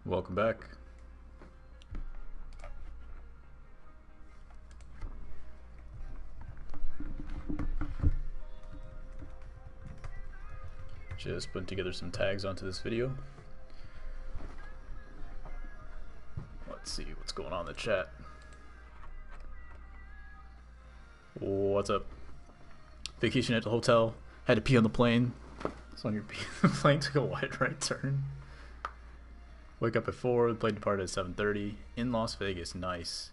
Welcome back. Just putting together some tags onto this video. Let's see what's going on in the chat. What's up? Vacation at the hotel. Had to pee on the plane. So on your plane took a wide right turn. Wake up at 4. The plane departed at 7:30 in Las Vegas. Nice.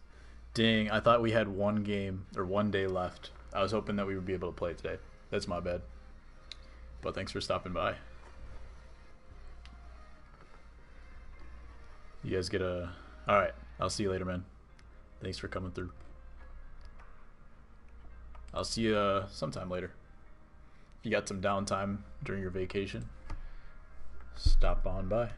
Dang, I thought we had one game or one day left. I was hoping that we would be able to play today. That's my bad. But thanks for stopping by. You guys get a... Alright, I'll see you later, man. Thanks for coming through. I'll see you sometime later. If you got some downtime during your vacation, stop on by.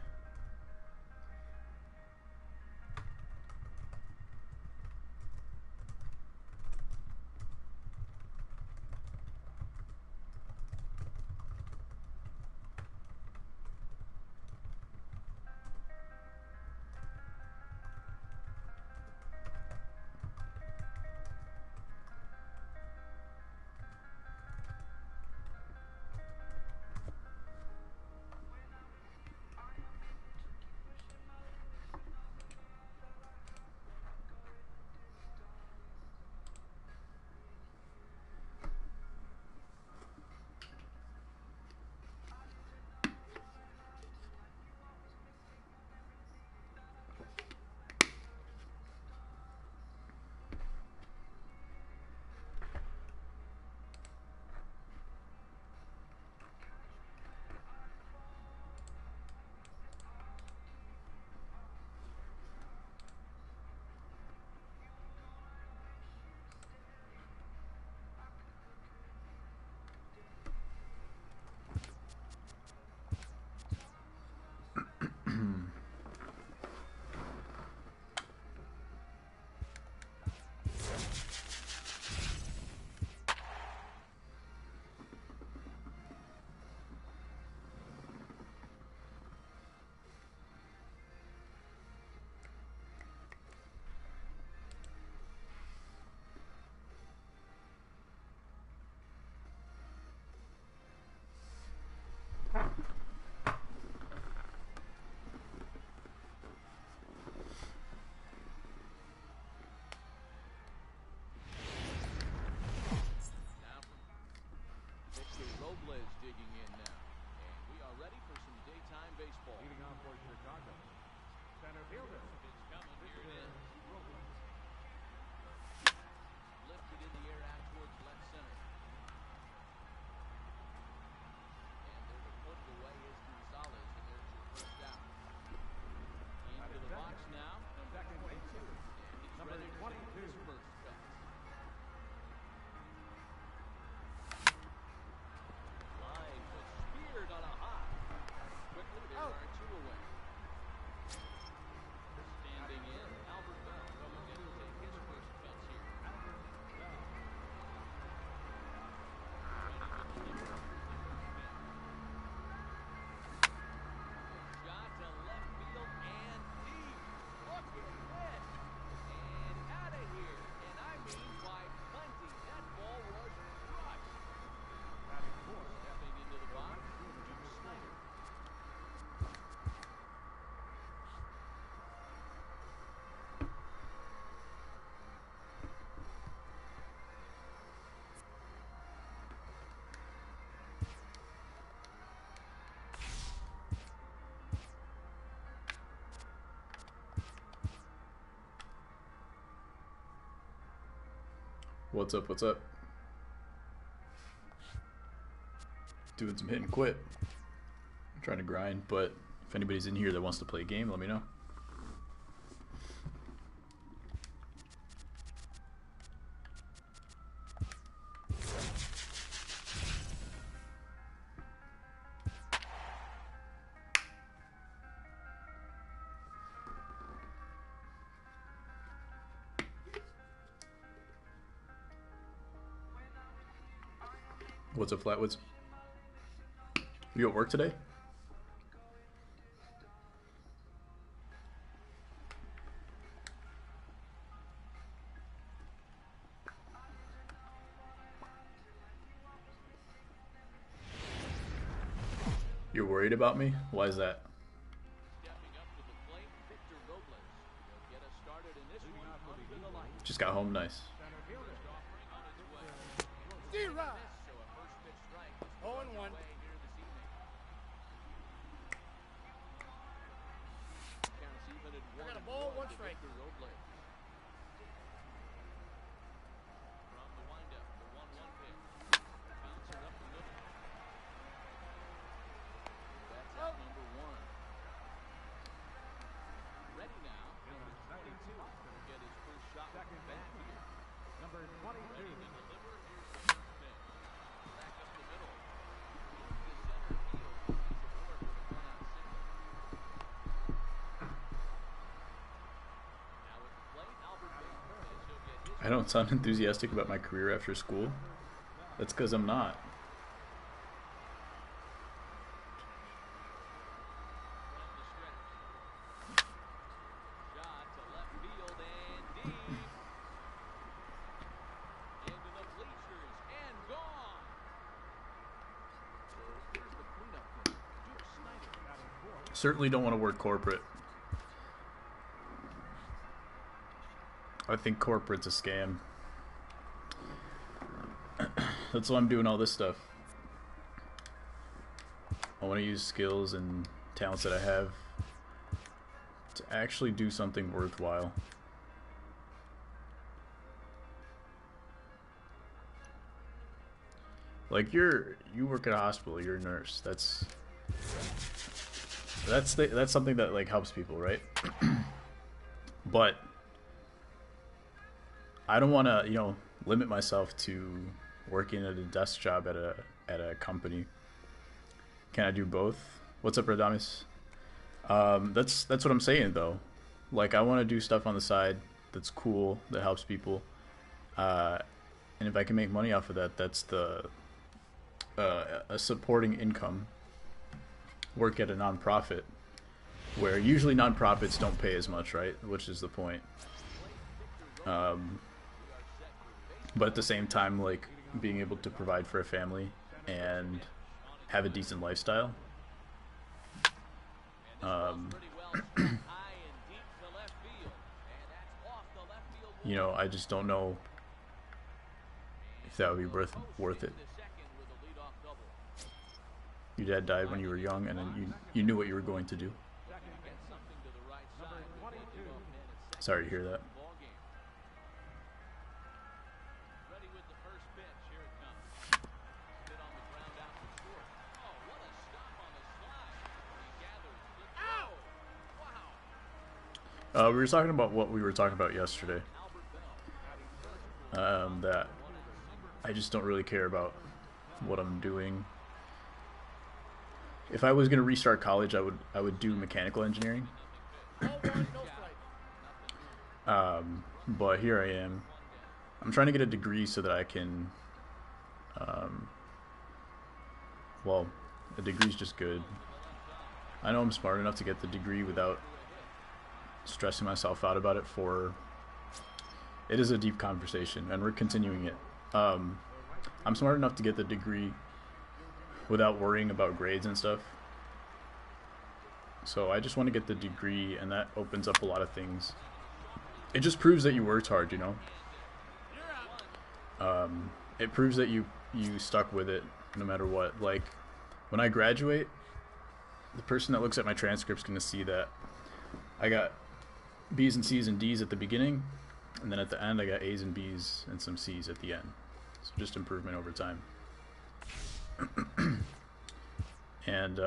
What's up, what's up? Doing some hit and quit. I'm trying to grind, but if anybody's in here that wants to play a game, let me know. What's up, Flatwoods? You at work today? You're worried about me? Why is that? Just got home, nice. I don't sound enthusiastic about my career after school. That's because I'm not. Certainly don't want to work corporate. I think corporate's a scam. That's why I'm doing all this stuff. I want to use skills and talents that I have to actually do something worthwhile. Like you work at a hospital, you're a nurse. That's something that like helps people, right? But I don't want to, limit myself to working at a desk job at a company. Can I do both? What's up, Radamis? That's what I'm saying though. Like I want to do stuff on the side that's cool, that helps people, and if I can make money off of that, that's a supporting income. Work at a nonprofit, where usually nonprofits don't pay as much, right? Which is the point. But at the same time, like being able to provide for a family and have a decent lifestyle. I just don't know if that would be worth it. Your dad died when you were young, and then you knew what you were going to do. Sorry to hear that. We were talking about what we were talking about yesterday. That I just don't really care about what I'm doing. If I was going to restart college, I would do mechanical engineering. But here I am. I'm trying to get a degree so that I can. Well, a degree's just good. I know I'm smart enough to get the degree without stressing myself out about it. It is a deep conversation, and we're continuing it. I'm smart enough to get the degree without worrying about grades and stuff. So I just want to get the degree, and that opens up a lot of things. It just proves that you worked hard, It proves that you stuck with it no matter what. Like, when I graduate, the person that looks at my transcript's going to see that I got B's and C's and D's at the beginning, and then at the end I got A's and B's and some C's at the end. So just improvement over time. And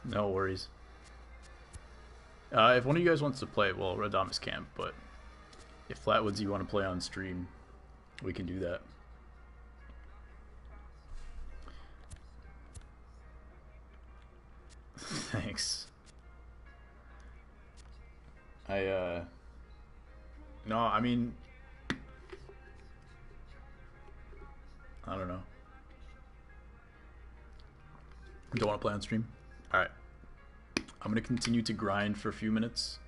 no worries. If one of you guys wants to play, well, Radamas can't, but if Flatwoods you want to play on stream, we can do that. Thanks. No, I mean, I don't know. Don't want to play on stream? Alright. I'm going to continue to grind for a few minutes.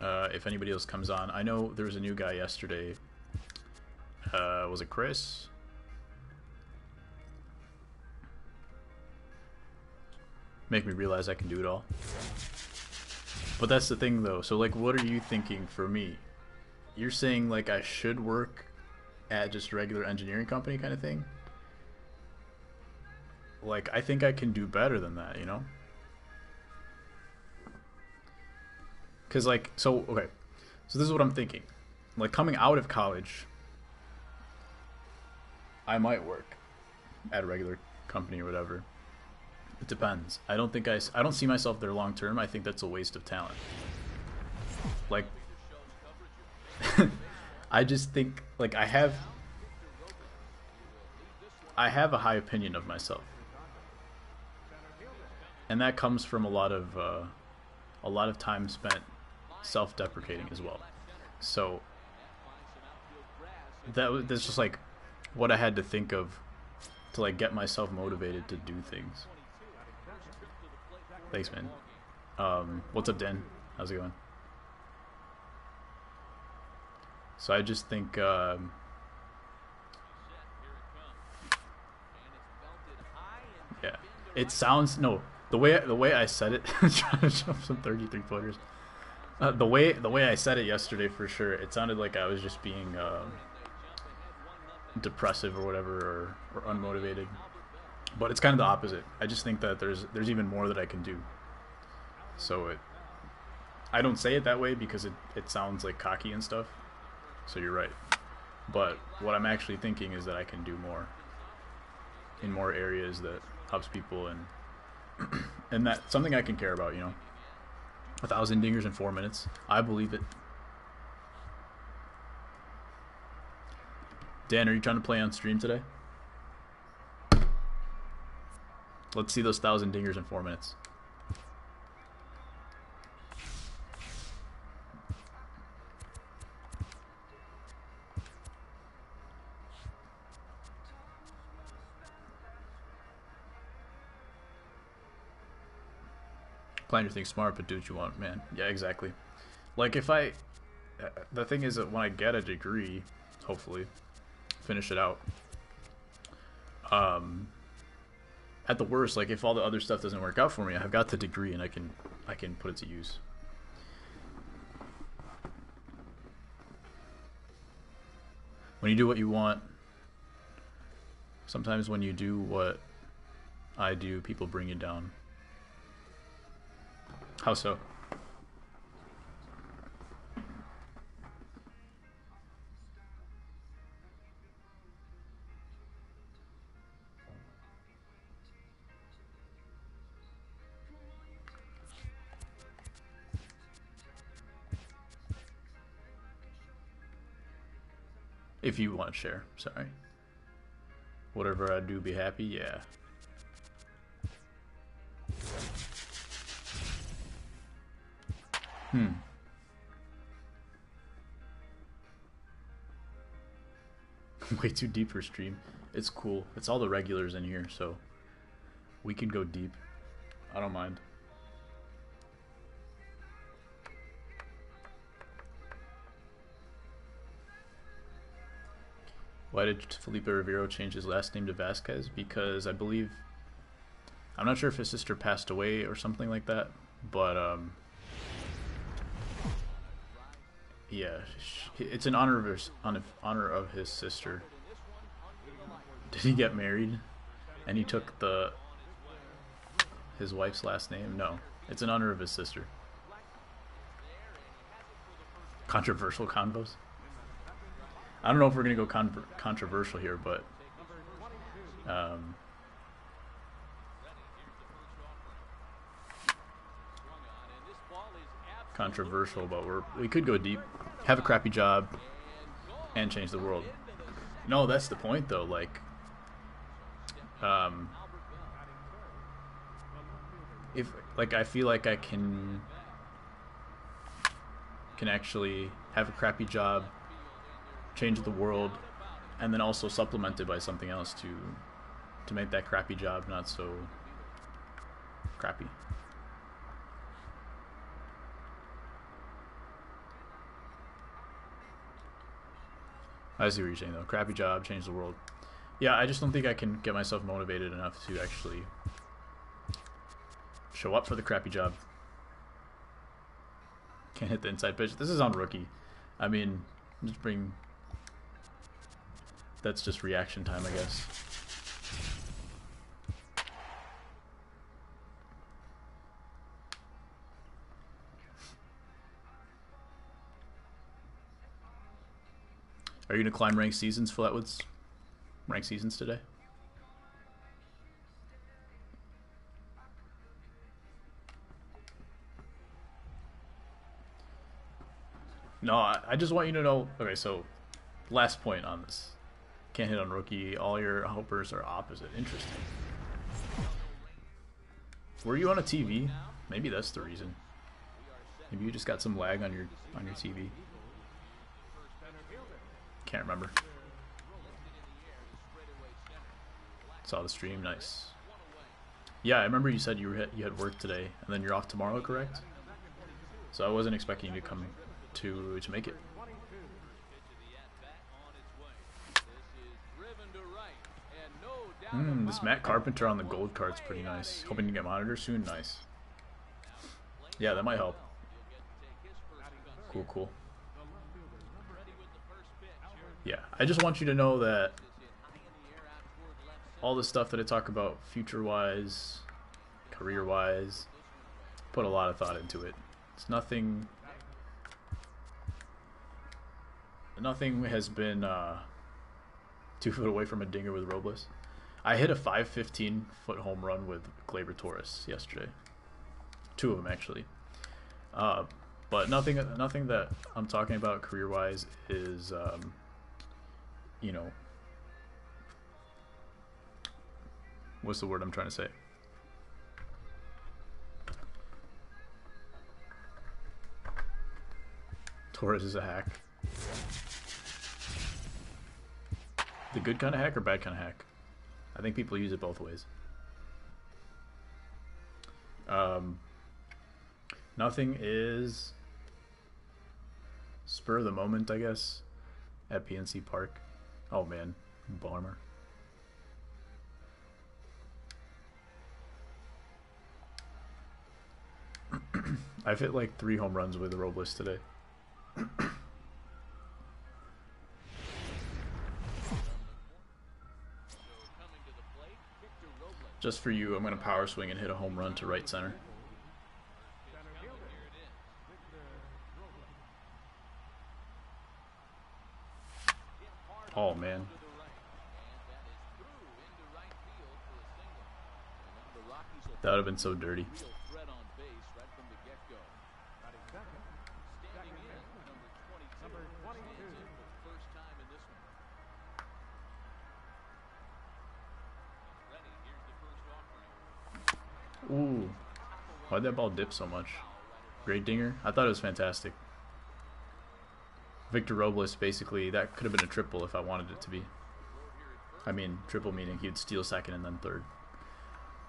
If anybody else comes on. I know there was a new guy yesterday. Was it Chris? make me realize I can do it all. But that's the thing though. So like, what are you thinking for me? You're saying like I should work at just a regular engineering company kind of thing? Like, I think I can do better than that, you know? Because like, so, okay. So this is what I'm thinking. Like, coming out of college, I might work at a regular company or whatever. It depends. I don't see myself there long term. I think that's a waste of talent. Like, I just think, like, I have a high opinion of myself. And that comes from a lot of time spent self-deprecating as well. So that's just like what I had to think of to like get myself motivated to do things. Thanks, man. What's up, Dan? How's it going? So I just think yeah, it sounds the way I said it, trying to jump some 33 footers. The way I said it yesterday, for sure, it sounded like I was just being depressive or whatever, or unmotivated. But it's kind of the opposite. I just think that there's even more that I can do. So I don't say it that way because it sounds like cocky and stuff. So you're right. But what I'm actually thinking is that I can do more in more areas that helps people, and that's something I can care about, you know. 1,000 dingers in 4 minutes. I believe it. Dan, are you trying to play on stream today? Let's see those 1,000 dingers in 4 minutes. Plan your things smart, but do what you want, man. Yeah, exactly. Like, the thing is that when I get a degree, hopefully, finish it out, at the worst, like, if all the other stuff doesn't work out for me, I've got the degree and I can put it to use. When you do what you want, sometimes when you do what I do, people bring you down. How so? If you want to share, sorry. Whatever I do, be happy, yeah. Way too deep for stream. It's cool. It's all the regulars in here, so we can go deep. I don't mind. Why did Felipe Rivero change his last name to Vasquez? Because I believe, I'm not sure if his sister passed away or something like that, but yeah, it's in honor of his sister. Did he get married and he took his wife's last name? No, it's in honor of his sister. Controversial convos. I don't know if we're gonna go controversial here, but controversial, but we could go deep, have a crappy job, and change the world. No, that's the point though. Like, if like I feel like I can actually have a crappy job, change the world, and then also supplement it by something else to make that crappy job not so crappy. I see what you're saying though. Crappy job, change the world. Yeah, I just don't think I can get myself motivated enough to actually Show up for the crappy job. Can't hit the inside pitch. This is on rookie. I mean, just bring... That's just reaction time, I guess. Are you going to climb ranked seasons, Flatwoods? Ranked seasons today? No, I just want you to know... Okay, so, last point on this. Can't hit on rookie. All your helpers are opposite. Interesting. Were you on a TV? Maybe that's the reason. Maybe you just got some lag on your TV. Can't remember. Saw the stream. Nice. Yeah, I remember you said you had work today, and then you're off tomorrow, correct? So I wasn't expecting you to come to make it. This Matt Carpenter on the gold card's pretty nice. Hoping to get monitors soon. Nice. Yeah, that might help. Cool, cool. Yeah, I just want you to know that all the stuff that I talk about future-wise, career-wise, put a lot of thought into it. It's nothing has been 2 foot away from a dinger with Robles. I hit a 515-foot home run with Gleyber Torres yesterday. 2 of them, actually. But nothing that I'm talking about career-wise is, you know, what's the word I'm trying to say? Torres is a hack. The good kind of hack or bad kind of hack? I think people use it both ways. Nothing is spur of the moment, I guess, at PNC Park. Oh man, bummer. I've hit like 3 home runs with the Robles today. Just for you, I'm going to power swing and hit a home run to right center. Oh, man. That would have been so dirty. Ooh, why'd that ball dip so much? Great dinger. I thought it was fantastic. Victor Robles, basically, that could have been a triple if I wanted it to be. I mean, triple meaning he'd steal second and then third.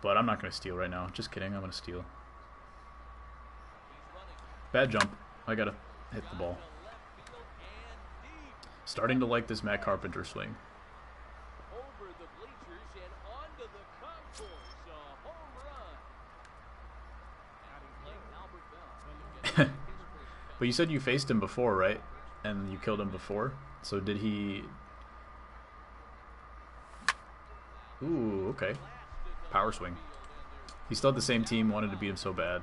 But I'm not going to steal right now. Just kidding, I'm going to steal. Bad jump. I got to hit the ball. Starting to like this Matt Carpenter swing. But you said you faced him before, right? And you killed him before? So did he... Ooh, okay. Power swing. He still had the same team, wanted to beat him so bad.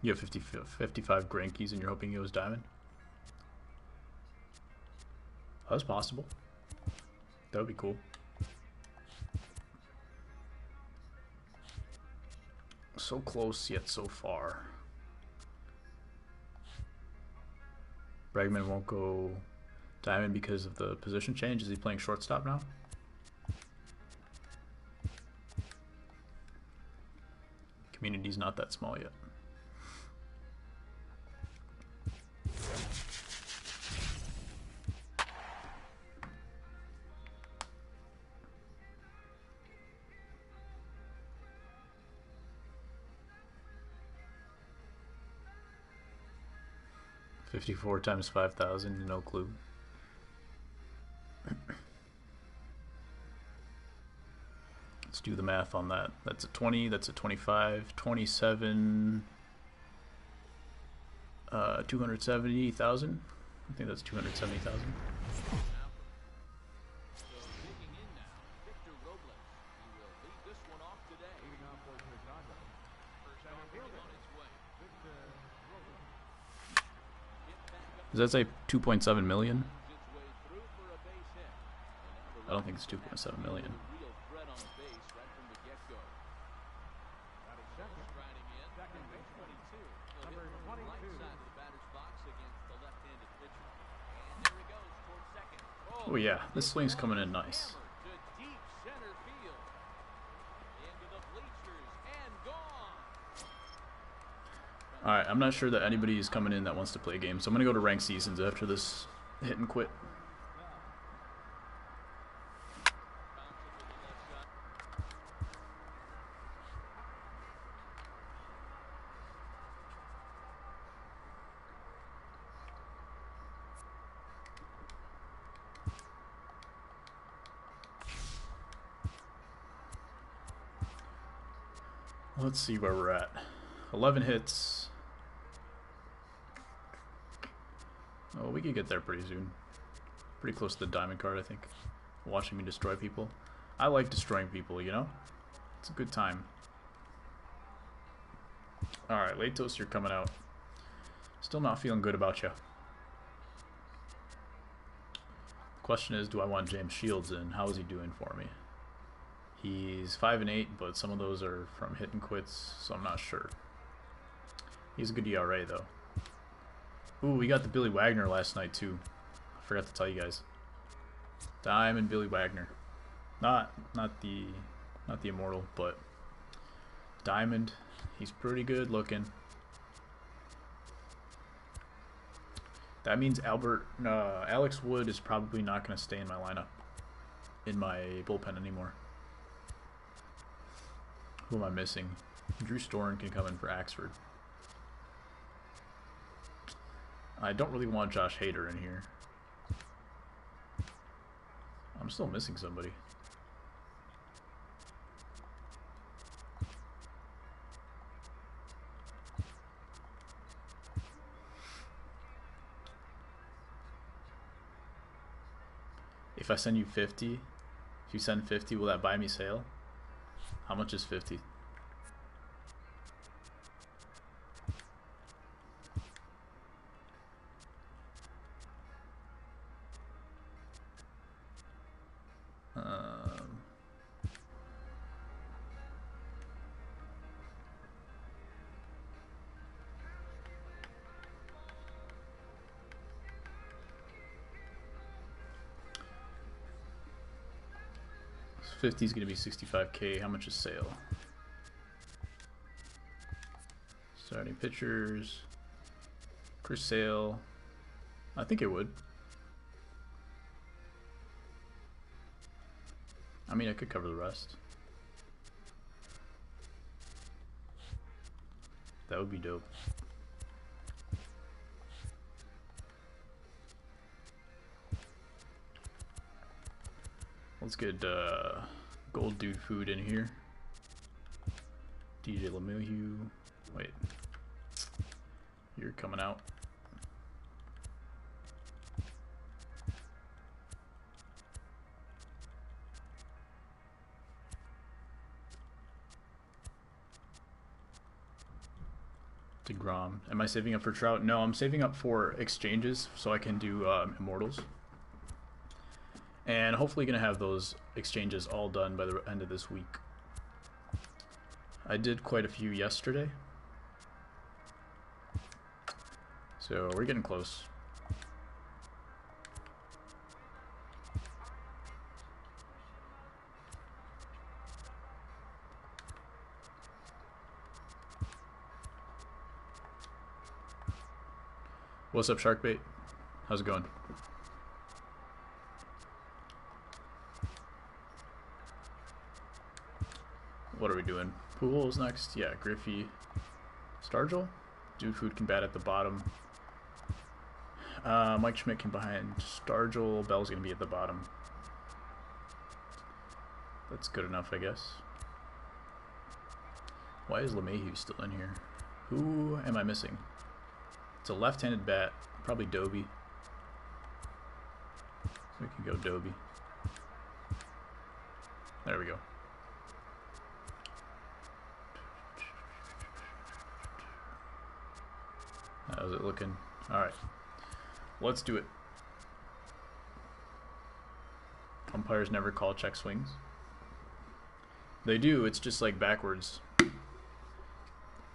You have 55 Grankies and you're hoping he goes diamond? That's possible. That would be cool. So close yet so far. Bregman won't go diamond because of the position change. Is he playing shortstop now? Community's not that small yet. $54 times 5,000, no clue. Let's do the math on that. That's a 20, that's a 25, 27, 270,000. I think that's 270,000. Does that say 2.7 million? I don't think it's 2.7 million. Oh yeah, this swing's coming in nice. Alright, I'm not sure that anybody is coming in that wants to play a game, so I'm going to go to ranked seasons after this hit and quit. Let's see where we're at. 11 hits. Oh, we could get there pretty soon. Pretty close to the diamond card, I think. Watching me destroy people. I like destroying people, you know? It's a good time. Alright, late toast, you're coming out. Still not feeling good about you. The question is, do I want James Shields in? How is he doing for me? He's 5-8, but some of those are from hit and quits, so I'm not sure. He's a good ERA, though. Ooh, we got the Billy Wagner last night, too. I forgot to tell you guys. Diamond Billy Wagner. Not the immortal, but Diamond. He's pretty good looking. That means Alex Wood is probably not going to stay in my lineup, in my bullpen anymore. Who am I missing? Drew Storen can come in for Axford. I don't really want Josh Hader in here. I'm still missing somebody. If I send you 50, if you send 50, will that buy me sale? How much is 50? So 50 is going to be 65K. How much is sale? Starting pitchers. Per sale. I think it would. I mean, I could cover the rest. That would be dope. Let's get Gold Dude Food in here. DJ LeMahieu. Wait. You're coming out. DeGrom. Am I saving up for Trout? No, I'm saving up for exchanges so I can do Immortals. And hopefully going to have those exchanges all done by the end of this week. I did quite a few yesterday. So we're getting close. What's up, Sharkbait? How's it going? What are we doing? Pools next? Yeah, Griffey. Stargell? DudeFood can bat at the bottom. Mike Schmidt can behind Stargell. Bell's going to be at the bottom. That's good enough, I guess. Why is LeMahieu still in here? Who am I missing? It's a left-handed bat. Probably Doby. We can go Doby. There we go. How's it looking? Alright. Let's do it. Umpires never call check swings. They do, it's just like backwards.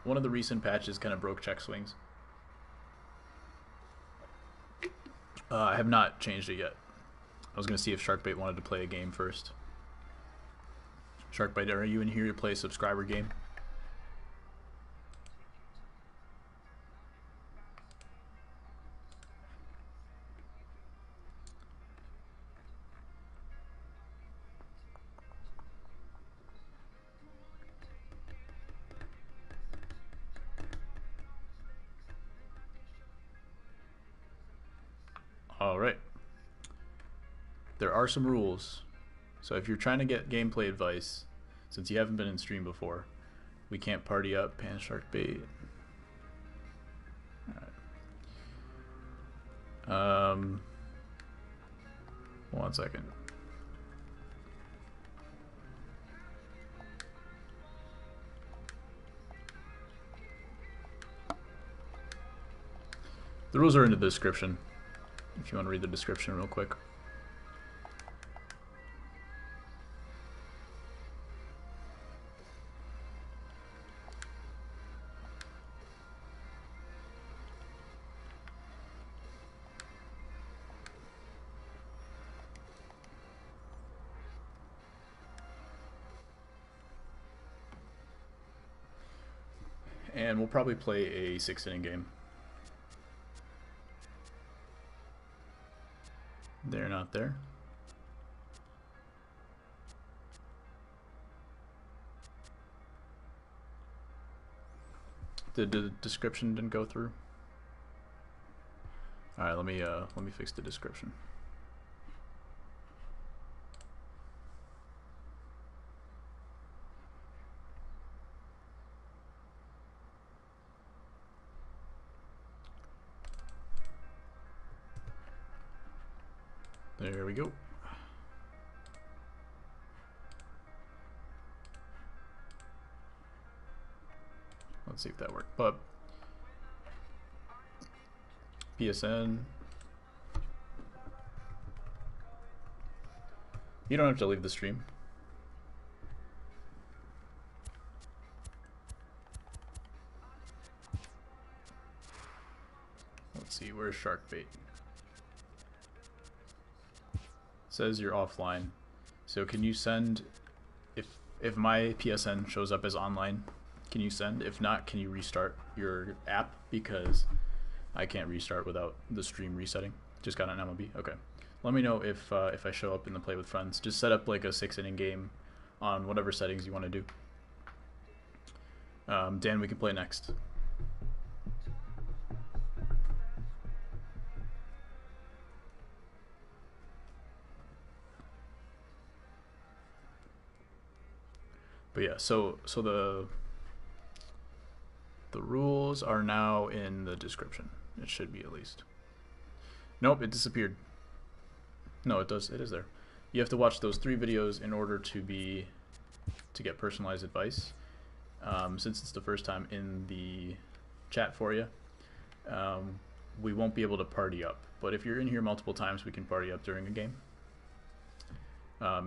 One of the recent patches kind of broke check swings. I have not changed it yet. I was going to see if Sharkbait wanted to play a game first. Sharkbait, are you in here to play a subscriber game? Alright. There are some rules. So if you're trying to get gameplay advice, since you haven't been in stream before, we can't party up, pan Sharkbait. Alright. 1 second. The rules are in the description, if you want to read the description real quick. And we'll probably play a 6-inning game. They're not there. The description didn't go through. All right, let me fix the description. There we go. Let's see if that worked. But PSN. You don't have to leave the stream. Let's see, where's Sharkbait? Says you're offline. So can you send, if my PSN shows up as online, can you send? If not, can you restart your app? Because I can't restart without the stream resetting. Just got an MLB. Okay. Let me know if I show up in the Play with Friends. Just set up like a 6-inning game on whatever settings you want to do. Dan, we can play next. But yeah, so the rules are now in the description. It should be, at least. Nope, it disappeared. No, it does. It is there. You have to watch those 3 videos in order to get personalized advice. Since it's the first time in the chat for you, we won't be able to party up. But if you're in here multiple times, we can party up during a game.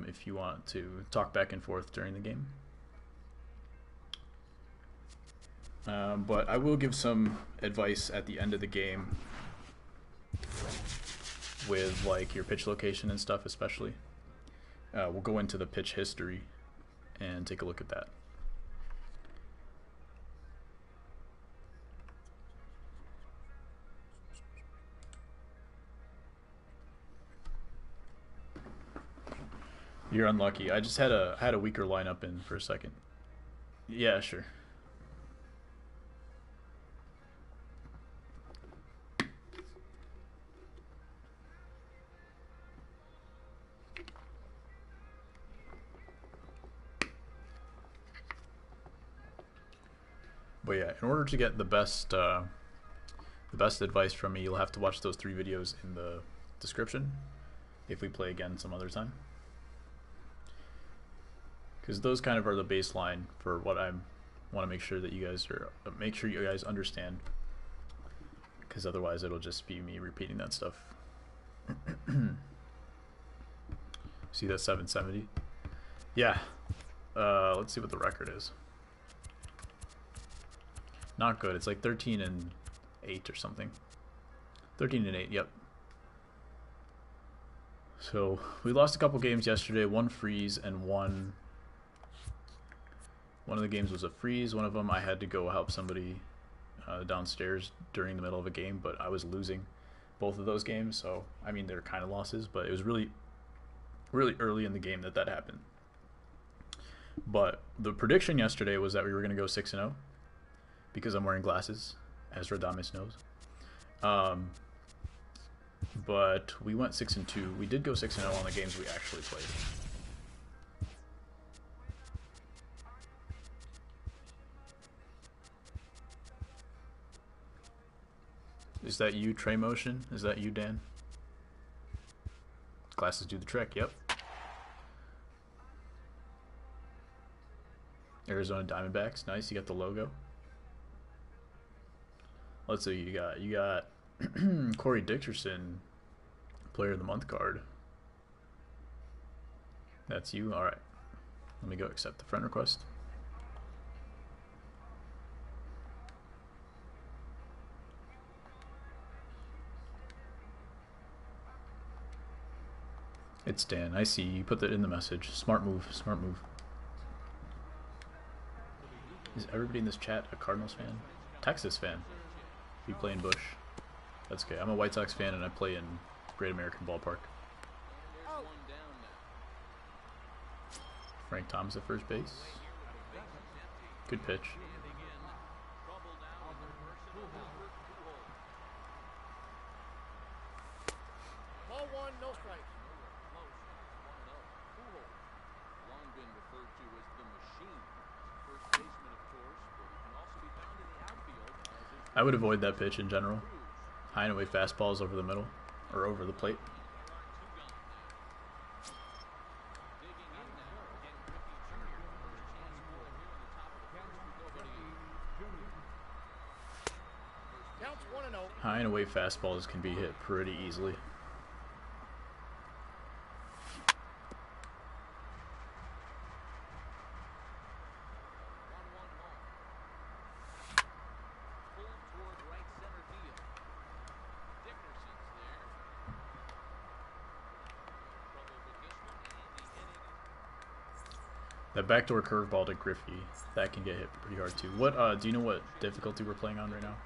If you want to talk back and forth during the game. But I will give some advice at the end of the game with like your pitch location and stuff, especially. We'll go into the pitch history and take a look at that. You're unlucky. I just had a weaker lineup in for a second. Yeah, sure. But yeah, in order to get the best advice from me, you'll have to watch those 3 videos in the description if we play again some other time. Because those kind of are the baseline for what I want to make sure that you guys understand. Because otherwise it'll just be me repeating that stuff. See that 770? Yeah. Let's see what the record is. Not good. It's like 13-8 or something. 13-8. Yep. So we lost a couple games yesterday. 1 freeze and one of the games was a freeze. One of them I had to go help somebody downstairs during the middle of a game, but I was losing both of those games. So I mean, they're kind of losses, but it was really early in the game that happened. But the prediction yesterday was that we were going to go 6-0 because I'm wearing glasses, as Radames knows. But we went 6-2. We did go 6-0 on the games we actually played. Is that you, Trey Motion? Is that you, Dan? Glasses do the trick, yep. Arizona Diamondbacks, nice, you got the logo. Let's see, you got Corey Dickerson, Player of the Month card. That's you, alright. Let me go accept the friend request. It's Dan. I see. You put that in the message. Smart move. Smart move. Is everybody in this chat a Cardinals fan? Texas fan. You play in Bush. That's okay. I'm a White Sox fan and I play in Great American Ballpark. Frank Thomas at first base. Good pitch. Ball 1, no strike. I would avoid that pitch in general. High and away fastballs over the middle, or over the plate. High and away fastballs can be hit pretty easily. That backdoor curveball to Griffey, that can get hit pretty hard too. What do you know what difficulty we're playing on right now?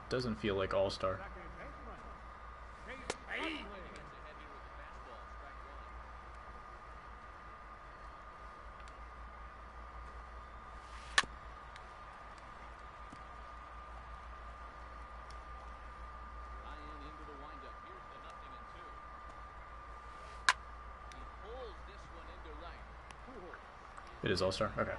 Doesn't feel like All-Star. It is All-Star? Okay.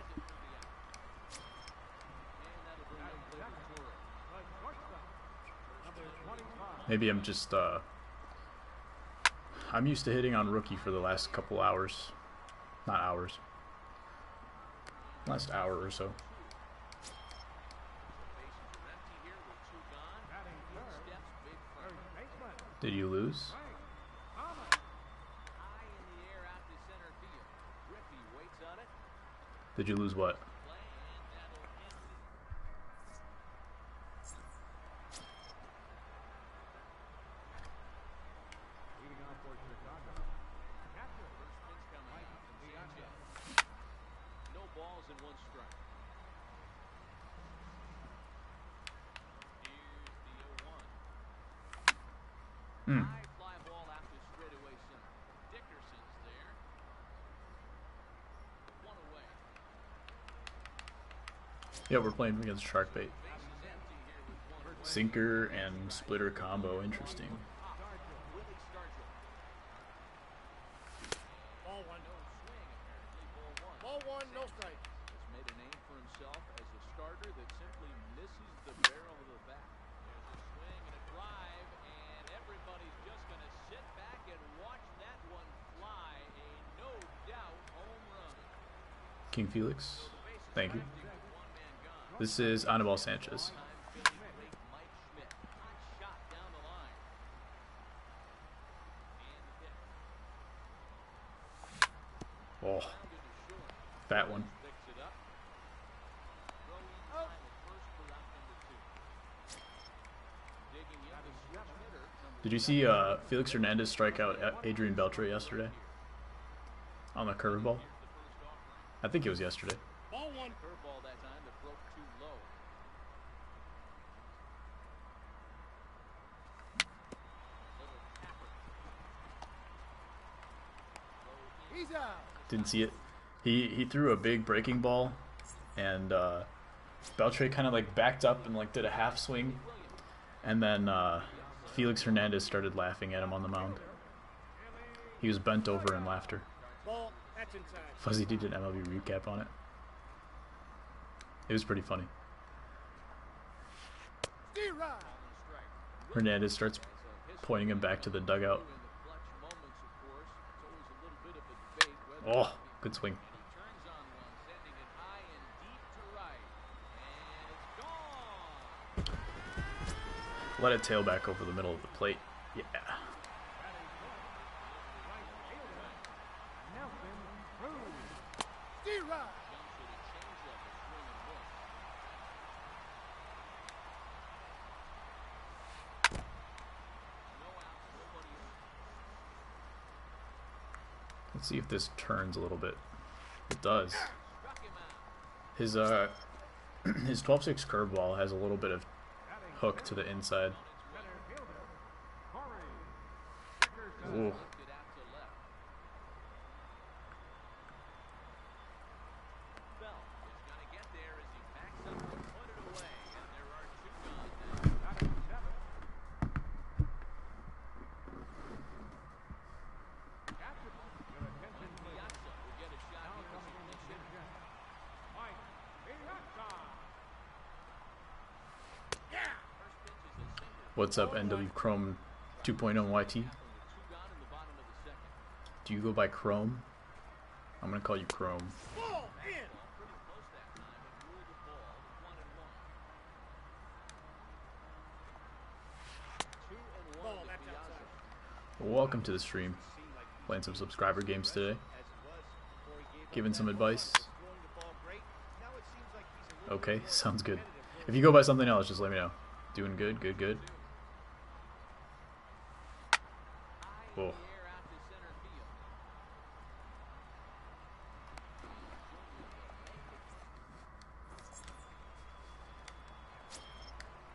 Maybe I'm just, I'm used to hitting on rookie for the last couple hours. Not hours. Last hour or so. Did you lose? Did you lose what? Yeah, we're playing against Sharkbait. Sinker and splitter combo, interesting. Ball one. Ball one, no strike. Has made a name for himself as a starter that simply misses the barrel of the bat. There's a swing and a drive, and everybody's just going to sit back and watch that one fly. A no doubt home run. King Felix, thank you. This is Anibal Sanchez. Oh, fat one. Did you see Felix Hernandez strike out Adrian Beltre yesterday on the curveball? I think it was yesterday. Ball one. Curveball that time that broke too low. He's out. Didn't see it. He threw a big breaking ball, and Beltre kind of like backed up and like did a half swing, and then Felix Hernandez started laughing at him on the mound. He was bent over in laughter. Ball. That's inside. Fuzzy did an MLB recap on it. It was pretty funny. D-Rod. Hernandez starts pointing him back to the dugout. Oh, good swing. Let it tail back over the middle of the plate. Yeah. D-Rod. Let's see if this turns a little bit. It does. His his 12-6 curveball has a little bit of hook to the inside. Ooh. What's up, NW Chrome 2.0 YT? Do you go by Chrome? I'm gonna call you Chrome. Ball in. Ball. That's outside. Welcome to the stream. Playing some subscriber games today. Giving some advice. Okay, sounds good. If you go by something else, just let me know. Doing good, good, good. Oh.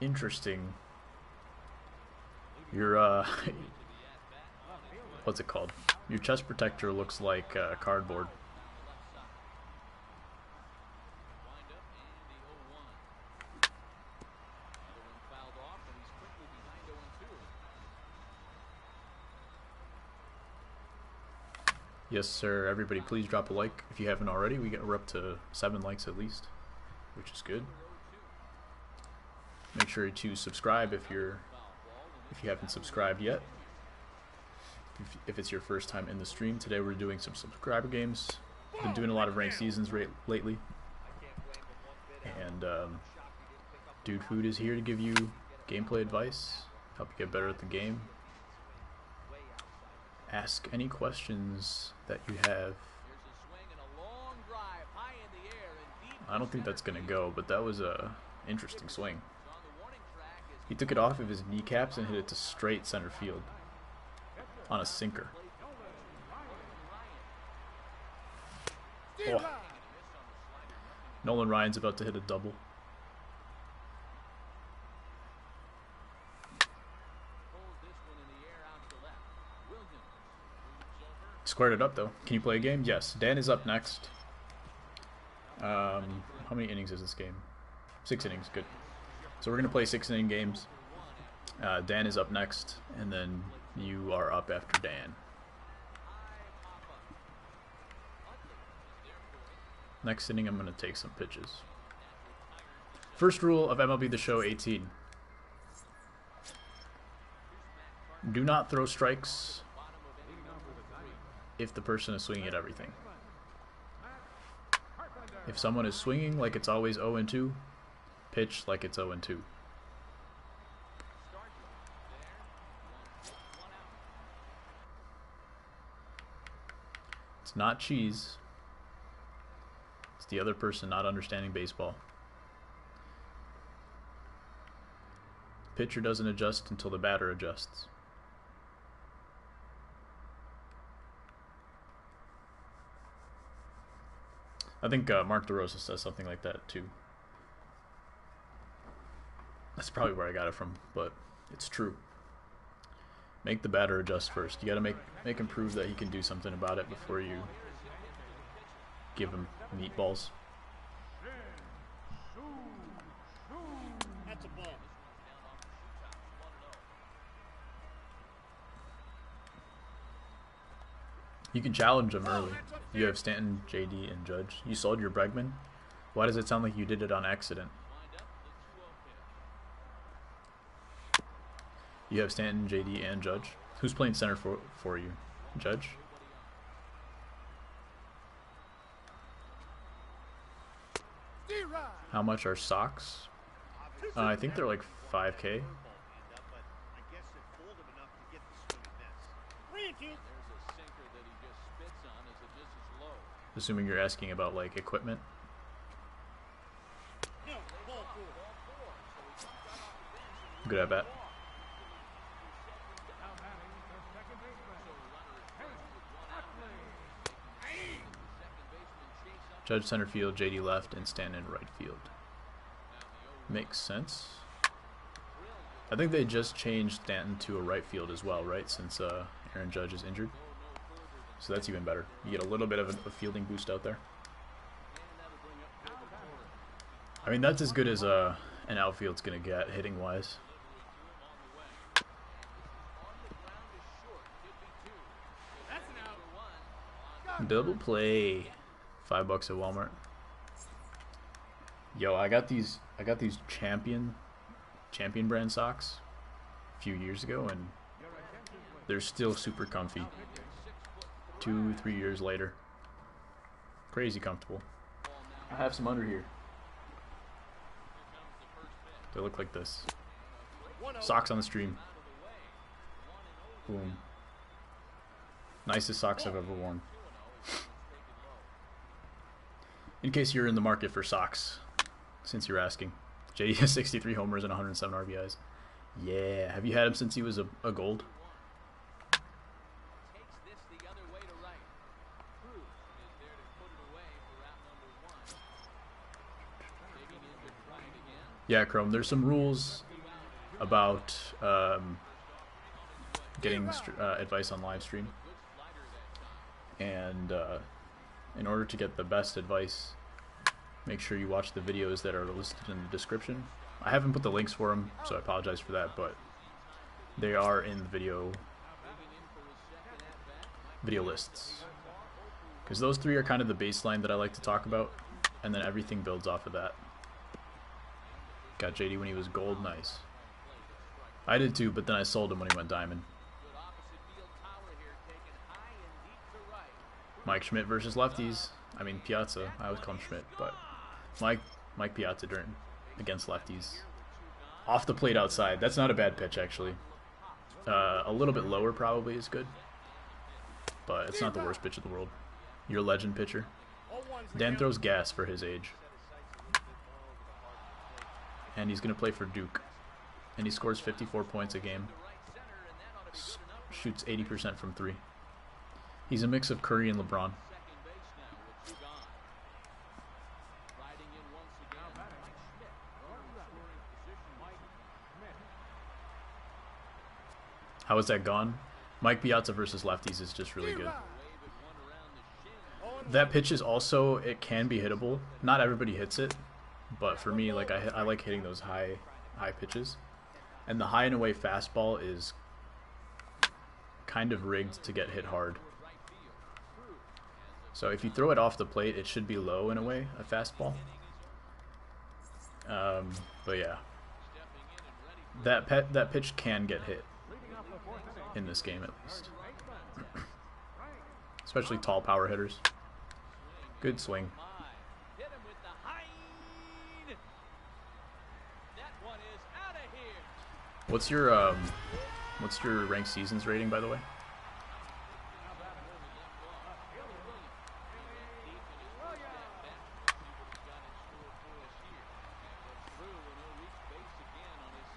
Interesting. Your what's it called? Your chest protector looks like cardboard. Yes, sir. Everybody, please drop a like if you haven't already. We're up to 7 likes at least, which is good. Make sure to subscribe if you haven't subscribed yet. If it's your first time in the stream, today we're doing some subscriber games. Been doing a lot of ranked seasons lately, and DudeFood is here to give you gameplay advice, help you get better at the game. Ask any questions that you have. I don't think that's gonna go, but that was a interesting swing. He took it off of his kneecaps and hit it to straight center field on a sinker. Oh. Nolan Ryan's about to hit a double. Squared it up though. Can you play a game? Yes. Dan is up next. How many innings is this game? 6 innings, good. So we're going to play 6-inning games. Dan is up next, and then you are up after Dan. Next inning, I'm going to take some pitches. First rule of MLB The Show 18. Do not throw strikes if the person is swinging at everything. If someone is swinging like it's always 0-2, pitch like it's 0-2. It's not cheese. It's the other person not understanding baseball. Pitcher doesn't adjust until the batter adjusts. I think Mark DeRosa says something like that too. That's probably where I got it from, but it's true. Make the batter adjust first. You got to make him prove that he can do something about it before you give him meatballs. That's a ball. You can challenge him early. You have Stanton, JD, and Judge. You sold your Bregman? Why does it sound like you did it on accident? You have Stanton, JD, and Judge. Who's playing center for you? Judge? How much are socks? I think they're like 5K. Assuming you're asking about like equipment. Good at bat. Judge center field, JD left, and Stanton right field. Makes sense. I think they just changed Stanton to a right field as well, right? Since Aaron Judge is injured. So that's even better. You get a little bit of a fielding boost out there. I mean, that's as good as an outfield's going to get, hitting-wise. Double play. $5 at Walmart. Yo, I got these champion brand socks a few years ago, and they're still super comfy. 2-3 years later. Crazy comfortable. I have some under here. They look like this. Socks on the stream. Boom. Nicest socks I've ever worn. In case you're in the market for socks, since you're asking. JD has 63 homers and 107 RBIs. Yeah. Have you had him since he was a gold? Yeah, Chrome, there's some rules about getting advice on live stream. And in order to get the best advice, make sure you watch the videos that are listed in the description. I haven't put the links for them, so I apologize for that, but they are in the video lists. Because those three are kind of the baseline that I like to talk about, and then everything builds off of that. Got JD when he was gold, nice. I did too, but then I sold him when he went diamond. Mike Schmidt versus lefties. I mean Piazza. I always call him Schmidt, but Mike Piazza against lefties. Off the plate outside. That's not a bad pitch actually. A little bit lower probably is good, but it's not the worst pitch in the world. Your legend pitcher. Dan throws gas for his age. And he's going to play for Duke. And he scores 54 points a game. Shoots 80% from 3. He's a mix of Curry and LeBron. How is that gone? Mike Piazza versus lefties is just really good. That pitch is also, it can be hittable. Not everybody hits it. but for me, like I like hitting those high pitches, and the high and away fastball is kind of rigged to get hit hard. So if you throw it off the plate, it should be low in a way, a fastball. But yeah, that pitch can get hit in this game at least, especially tall power hitters. Good swing. What's your ranked seasons rating, by the way?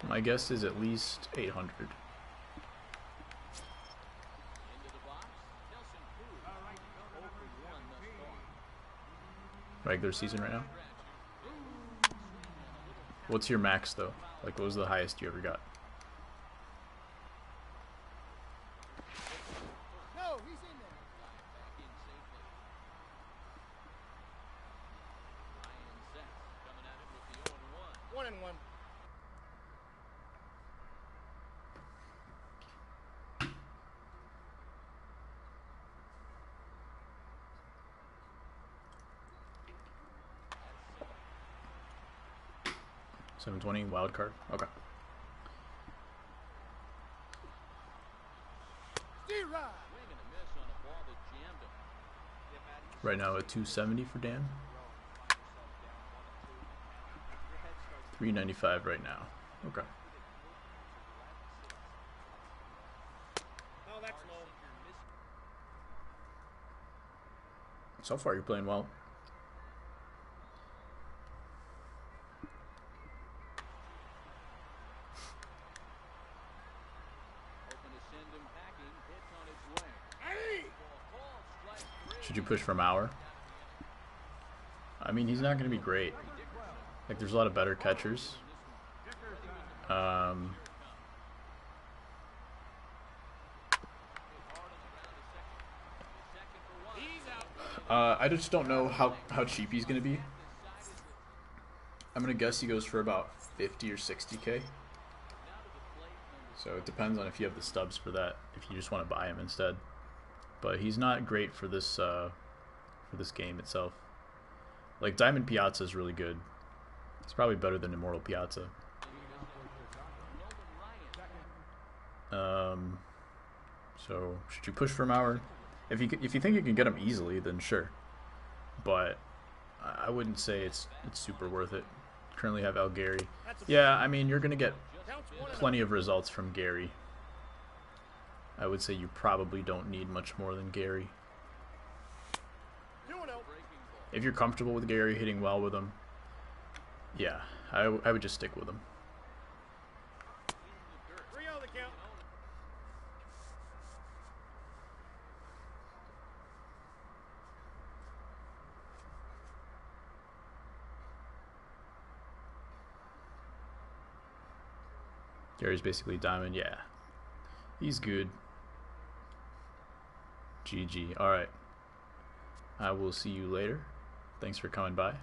My guess is at least 800. Regular season right now? What's your max though? Like, what was the highest you ever got? No, he's in there. 1-1. 720 wild card. Okay. Right now at 270 for Dan. 395 right now. Okay. No, that's low. So far you're playing well. Should you push for Mauer? I mean, he's not going to be great. Like, there's a lot of better catchers. I just don't know how cheap he's going to be. I'm going to guess he goes for about 50 or 60K. So it depends on if you have the stubs for that, if you just want to buy him instead. But he's not great for this game itself. Like, Diamond Piazza is really good. It's probably better than Immortal Piazza. So should you push for Mauer? If you think you can get him easily, then sure. But I wouldn't say it's super worth it. Currently have Al Gary. Yeah, I mean, you're gonna get plenty of results from Gary. I would say you probably don't need much more than Gary. If you're comfortable with Gary, hitting well with him, yeah, I would just stick with him. Gary's basically diamond, yeah. He's good. GG. Alright. I will see you later. Thanks for coming by.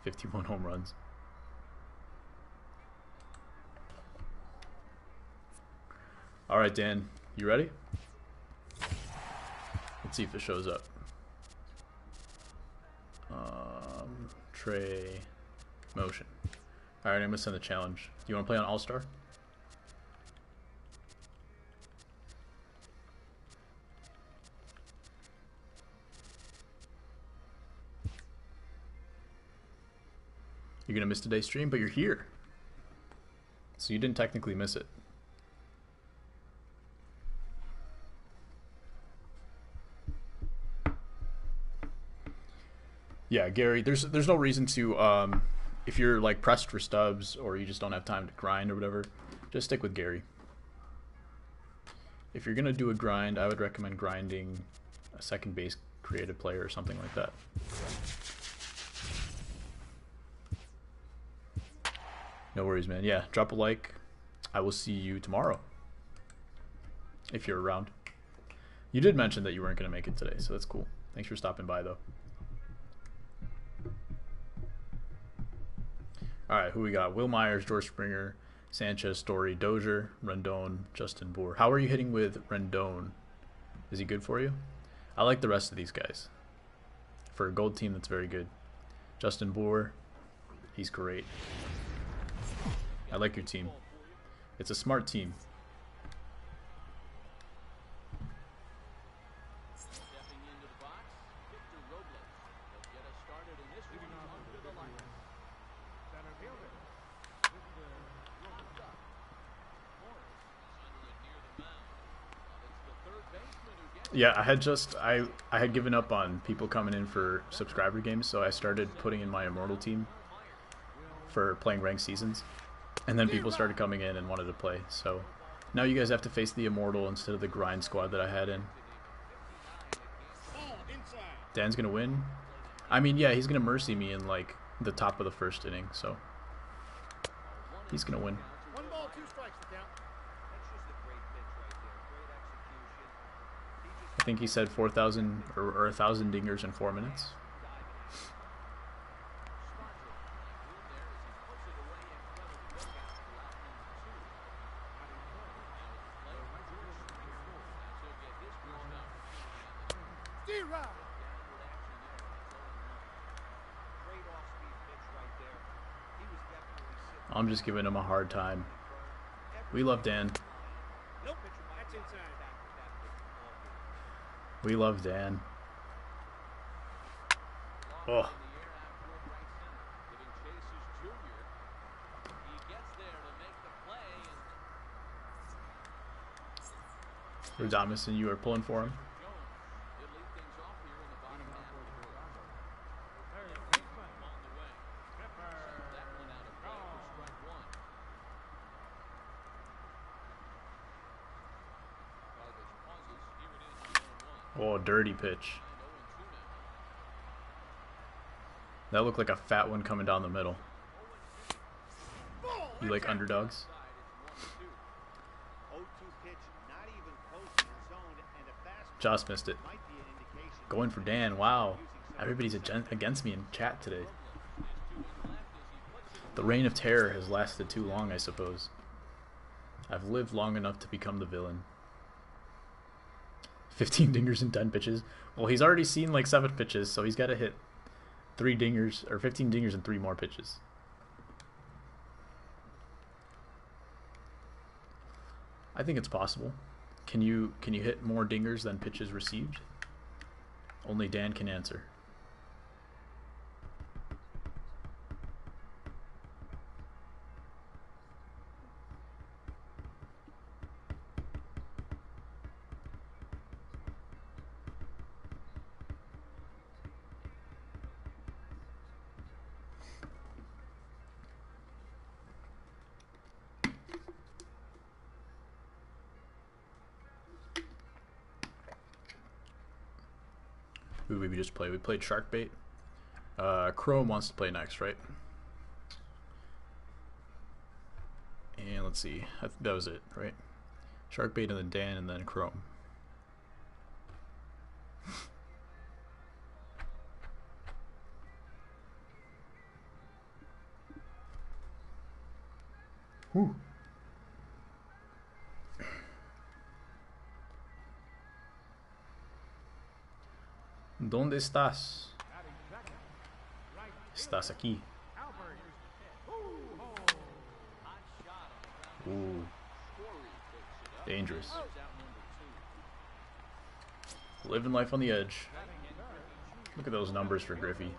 "51 home runs." Alright, Dan. You ready? Let's see if it shows up. Tray motion. Alright, I'm gonna send the challenge. Do you want to play on All-Star? You're gonna miss today's stream, but you're here. So you didn't technically miss it. Yeah, Gary, there's no reason to, if you're like pressed for stubs or you just don't have time to grind or whatever, just stick with Gary. If you're gonna do a grind, I would recommend grinding a second base creative player or something like that. No worries, man. Yeah, drop a like. I will see you tomorrow if you're around. You did mention that you weren't going to make it today, so that's cool. Thanks for stopping by, though. All right, who we got? Will Myers, George Springer, Sanchez, Story, Dozier, Rendon, Justin Bour. How are you hitting with Rendon? Is he good for you? I like the rest of these guys. For a gold team, that's very good. Justin Bour, he's great. I like your team. It's a smart team. Stepping into the box, Victor Robles. He'll get us started in this one under the lights. Center fielder. Popped up. Morris is under it near the mound. It's the third baseman who gets it. Yeah, I had given up on people coming in for subscriber games, so I started putting in my Immortal team for playing ranked seasons. And then people started coming in and wanted to play, so now you guys have to face the Immortal instead of the grind squad that I had in. Dan's gonna win. I mean, yeah, he's gonna mercy me in like the top of the first inning, so he's gonna win. 1 ball, 2 strikes to count. That's just a great pitch right there. Great execution. I think he said 4,000 or 1,000 dingers in 4 minutes. D-Rod. I'm just giving him a hard time. We love Dan. Nope, that's inside. We love Dan. Oh, Radames and you are pulling for him. Oh, dirty pitch. That looked like a fat one coming down the middle. You like underdogs? Josh missed it. Going for Dan. Wow. Everybody's against me in chat today. The reign of terror has lasted too long, I suppose. I've lived long enough to become the villain. 15 dingers and 10 pitches. Well, he's already seen like 7 pitches, so he's got to hit 3 dingers or 15 dingers and 3 more pitches. I think it's possible. Can you hit more dingers than pitches received? Only Dan can answer. Who did we just play? We played Sharkbait. Chrome wants to play next, right? And let's see. That was it, right? Sharkbait and then Dan and then Chrome. Whew. ¿Dónde estás? Estás aquí. Ooh. Dangerous. Living life on the edge. Look at those numbers for Griffey.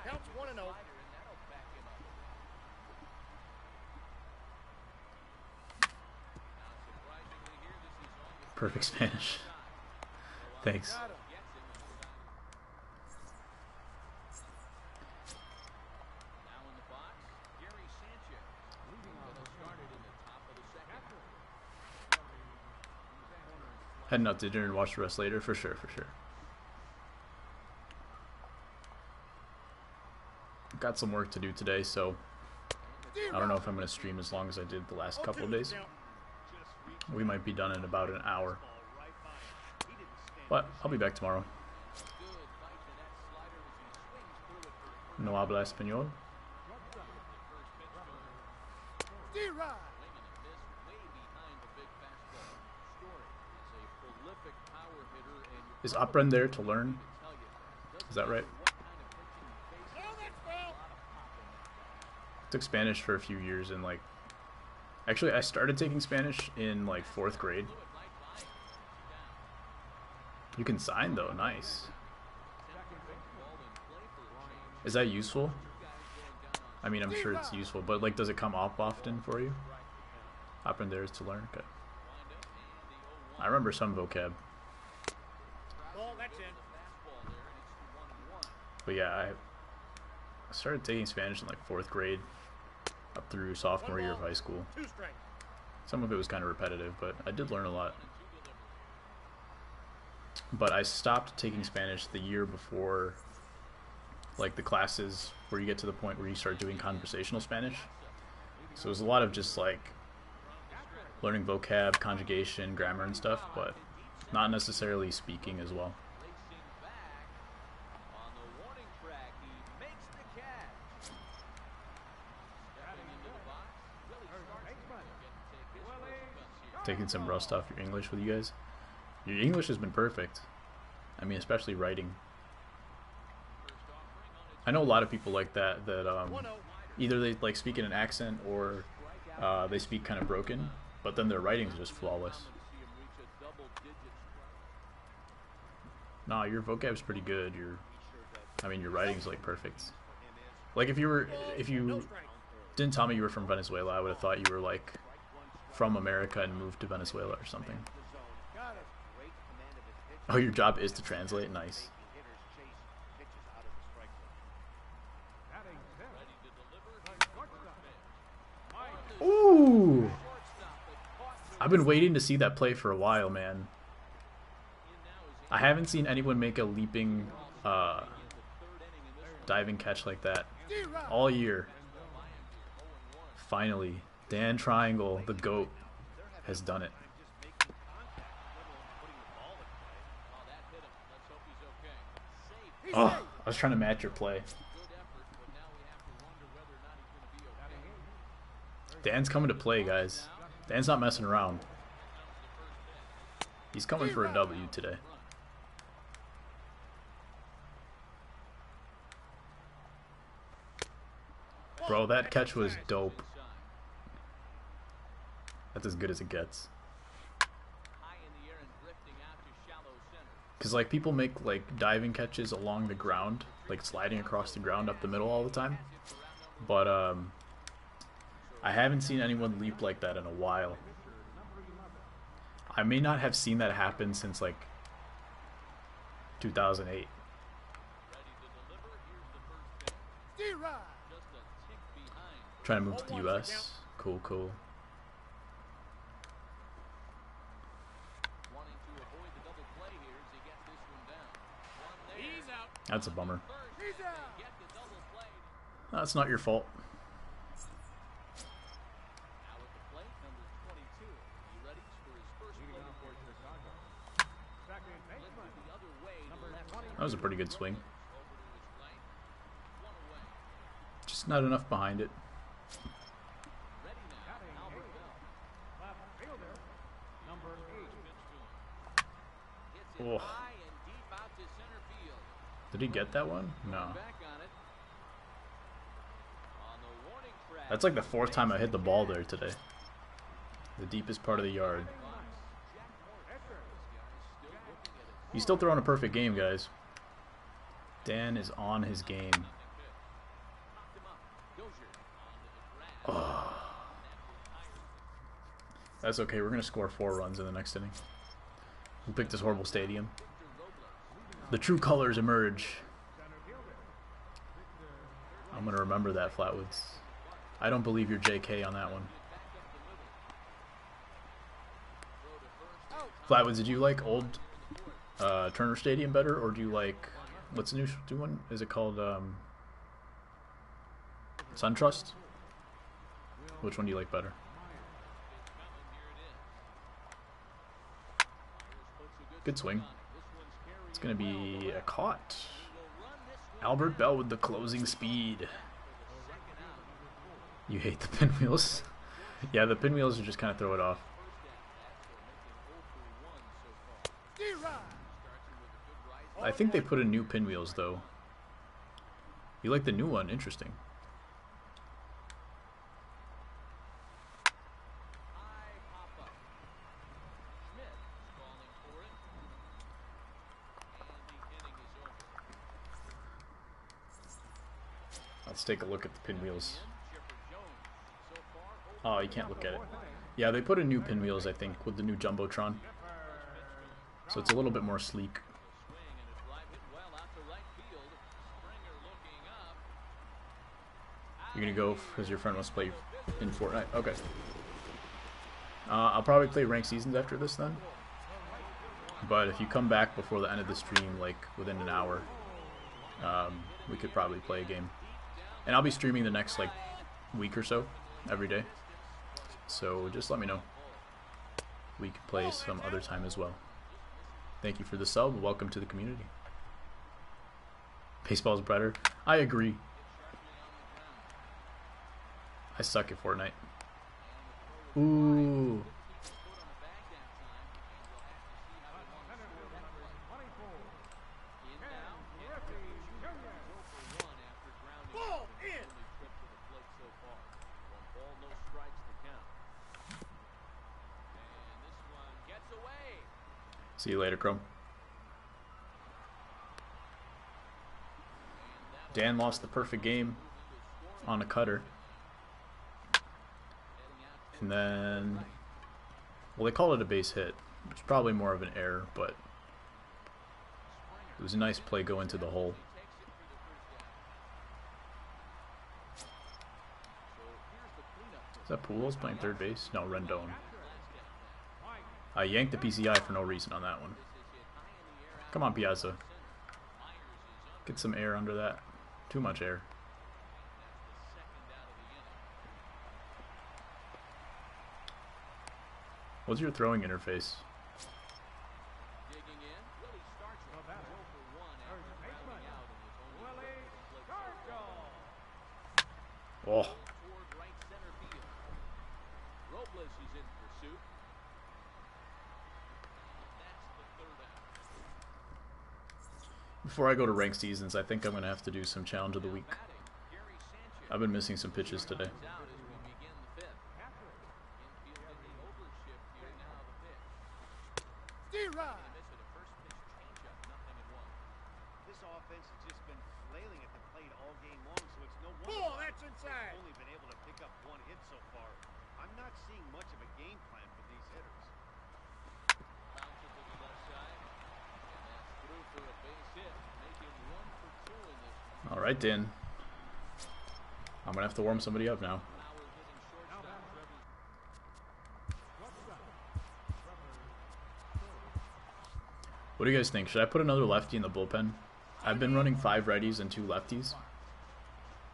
Counts 1-0. Perfect Spanish. Thanks. Heading out to dinner and watch the rest later, for sure, for sure. Got some work to do today, so I don't know if I'm going to stream as long as I did the last couple of days. Just We might be done in about an hour. But I'll be back tomorrow. No habla español. Is Apren there to learn? Is that right? Took Spanish for a few years and like... Actually, I started taking Spanish in like 4th grade. You can sign though, nice. Is that useful? I mean, I'm sure it's useful, but like, does it come up often for you? Aprender is to learn. Okay. I remember some vocab. But yeah, I started taking Spanish in like 4th grade, up through sophomore year of high school. Some of it was kind of repetitive, but I did learn a lot. But I stopped taking Spanish the year before, like the classes where you get to the point where you start doing conversational Spanish. So it was a lot of just like learning vocab, conjugation, grammar and stuff, but not necessarily speaking as well. Taking some rust off your English with you guys. Your English has been perfect. I mean, especially writing. I know a lot of people like that, either they like speak in an accent or they speak kind of broken, but then their writing's just flawless. Nah, your vocab's pretty good. I mean, your writing's like perfect. Like if you didn't tell me you were from Venezuela, I would have thought you were like from America and moved to Venezuela or something. Oh, your job is to translate? Nice. Ooh! I've been waiting to see that play for a while, man. I haven't seen anyone make a leaping, diving catch like that all year. Finally, Dan Triangle, the GOAT, has done it. Oh, I was trying to match your play. Dan's coming to play, guys. Dan's not messing around. He's coming for a W today. Bro, that catch was dope. That's as good as it gets. Because like people make like diving catches along the ground, like sliding across the ground up the middle all the time. But I haven't seen anyone leap like that in a while. I may not have seen that happen since like 2008. Trying to move to the US. Cool, cool. That's a bummer. That's not your fault. That was a pretty good swing. Just not enough behind it. Oh. Did he get that one? No. That's like the 4th time I hit the ball there today. The deepest part of the yard. He's still throwing a perfect game, guys. Dan is on his game. Oh. That's okay. We're going to score 4 runs in the next inning. We'll pick this horrible stadium. The true colors emerge. I'm going to remember that, Flatwoods. I don't believe you're JK on that one. Flatwoods, did you like old Turner Stadium better, or do you like, what's the new one? Is it called SunTrust? Which one do you like better? Good swing. It's going to be a caught. Albert Bell with the closing speed. You hate the pinwheels? Yeah, the pinwheels are just kind of throw it off. I think they put in new pinwheels though. You like the new one? Interesting. Let's take a look at the pinwheels. Oh, you can't look at it. Yeah, they put in new pinwheels, I think, with the new Jumbotron. So it's a little bit more sleek. You're gonna go because your friend wants to play in Fortnite? Okay. I'll probably play ranked seasons after this then. But if you come back before the end of the stream, like within an hour, we could probably play a game. And I'll be streaming the next like week or so, every day. So just let me know. We could play some other time as well. Thank you for the sub. Welcome to the community. Baseball's better. I agree. I suck at Fortnite. Ooh. See you later, Chrome. Dan lost the perfect game on a cutter. And then, well, they call it a base hit. It's probably more of an error, but it was a nice play go into the hole. Is that Pools playing third base? No, Rendon. I yanked the PCI for no reason on that one. Come on, Piazza. Get some air under that. Too much air. What's your throwing interface? Oh. Before I go to ranked seasons, I think I'm going to have to do some challenge of the week. I've been missing some pitches today. This offense has just been flailing at the plate all game long, so it's no wonder that's inside. Only been able to pick up one hit so far. I'm not seeing much of a game plan for these hitters. Bounces to the left side, and that's through for a base hit, making 1 for 2 in this one. All right, Dan. I'm gonna have to warm somebody up now. What do you guys think? Should I put another lefty in the bullpen? I've been running 5 righties and 2 lefties,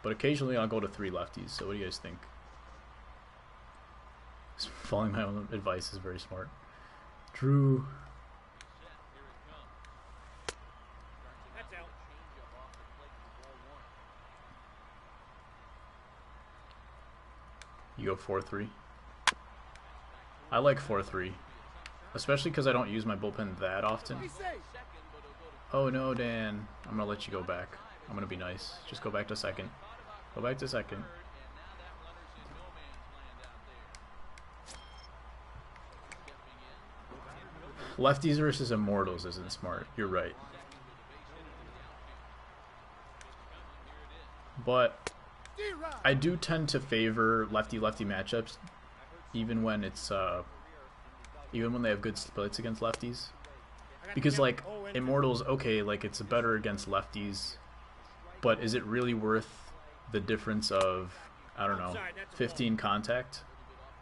but occasionally I'll go to 3 lefties. So what do you guys think? Following my own advice is very smart. True. You go 4-3. I like 4-3. Especially because I don't use my bullpen that often. Oh no, Dan. I'm going to let you go back. I'm going to be nice. Just go back to second. Go back to second. Lefties versus immortals isn't smart. You're right. But I do tend to favor lefty-lefty matchups, even when it's even when they have good splits against lefties. Because like immortals, okay, like it's better against lefties, but is it really worth the difference of, I don't know, 15 contact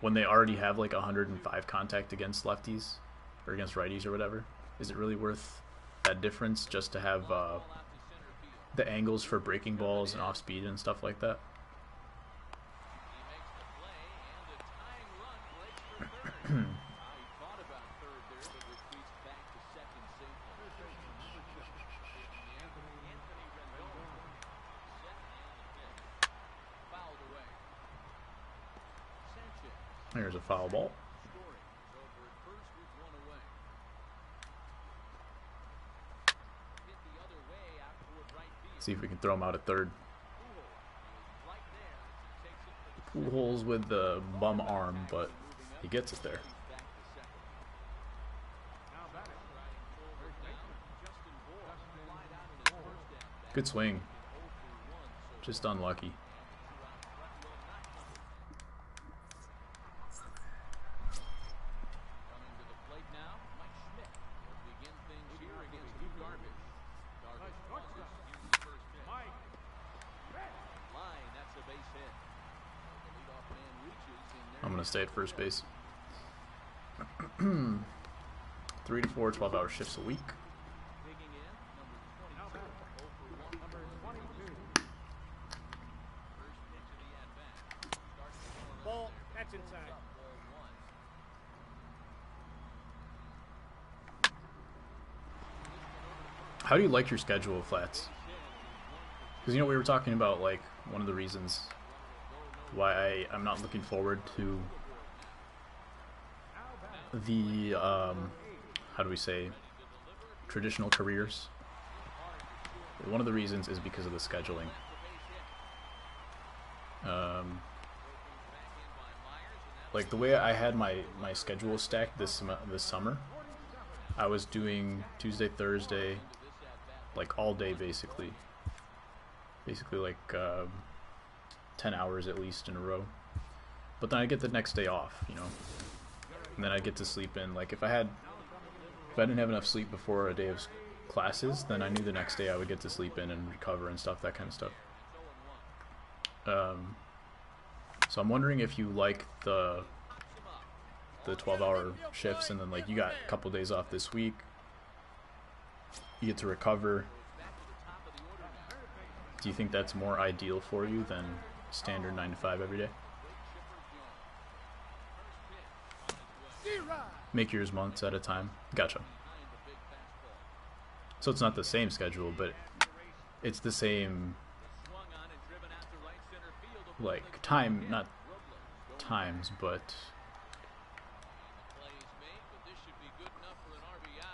when they already have like 105 contact against lefties or against righties or whatever? Is it really worth that difference just to have the angles for breaking balls and off speed and stuff like that? There's a foul ball. Scoring is over at first with one away. Hit the other way out toward right field. See if we can throw him out at third. Right there. Takes it for the Pujols with the bum arm, but he gets it there. back to second. Now batting. Riding forward now. Justin Bohr flied out in his first at bat. Good swing. 0 for 1 so Just unlucky. coming to the plate now, Mike Schmidt will begin things here against Darvish. Darvish pauses, uses first pitch. Line, that's a base hit. The leadoff man reaches in there. I'm gonna stay at first base. 3 to 4, 12-hour shifts a week. Digging in, number 22, 0 for 1. First pitch of the at-bat. Starts the corner Ball. there, That's but inside. up, ball one. How do you like your schedule, Flats? Because, you know, we were talking about, like, one of the reasons why I'm not looking forward to the, how do we say, traditional careers. One of the reasons is because of the scheduling. Like, the way I had my schedule stacked this summer, I was doing Tuesday, Thursday, like all day basically like 10 hours at least in a row, but then I get the next day off, you know, and then I get to sleep in. Like if I didn't have enough sleep before a day of classes, then I knew the next day I would get to sleep in and recover and stuff, that kind of stuff. So I'm wondering if you like the 12-hour shifts, and then like you got a couple days off this week, you get to recover. Do you think that's more ideal for you than standard 9 to 5 every day? Make yours months at a time. Gotcha. So it's not the same schedule, but it's the same, like, time, not times, but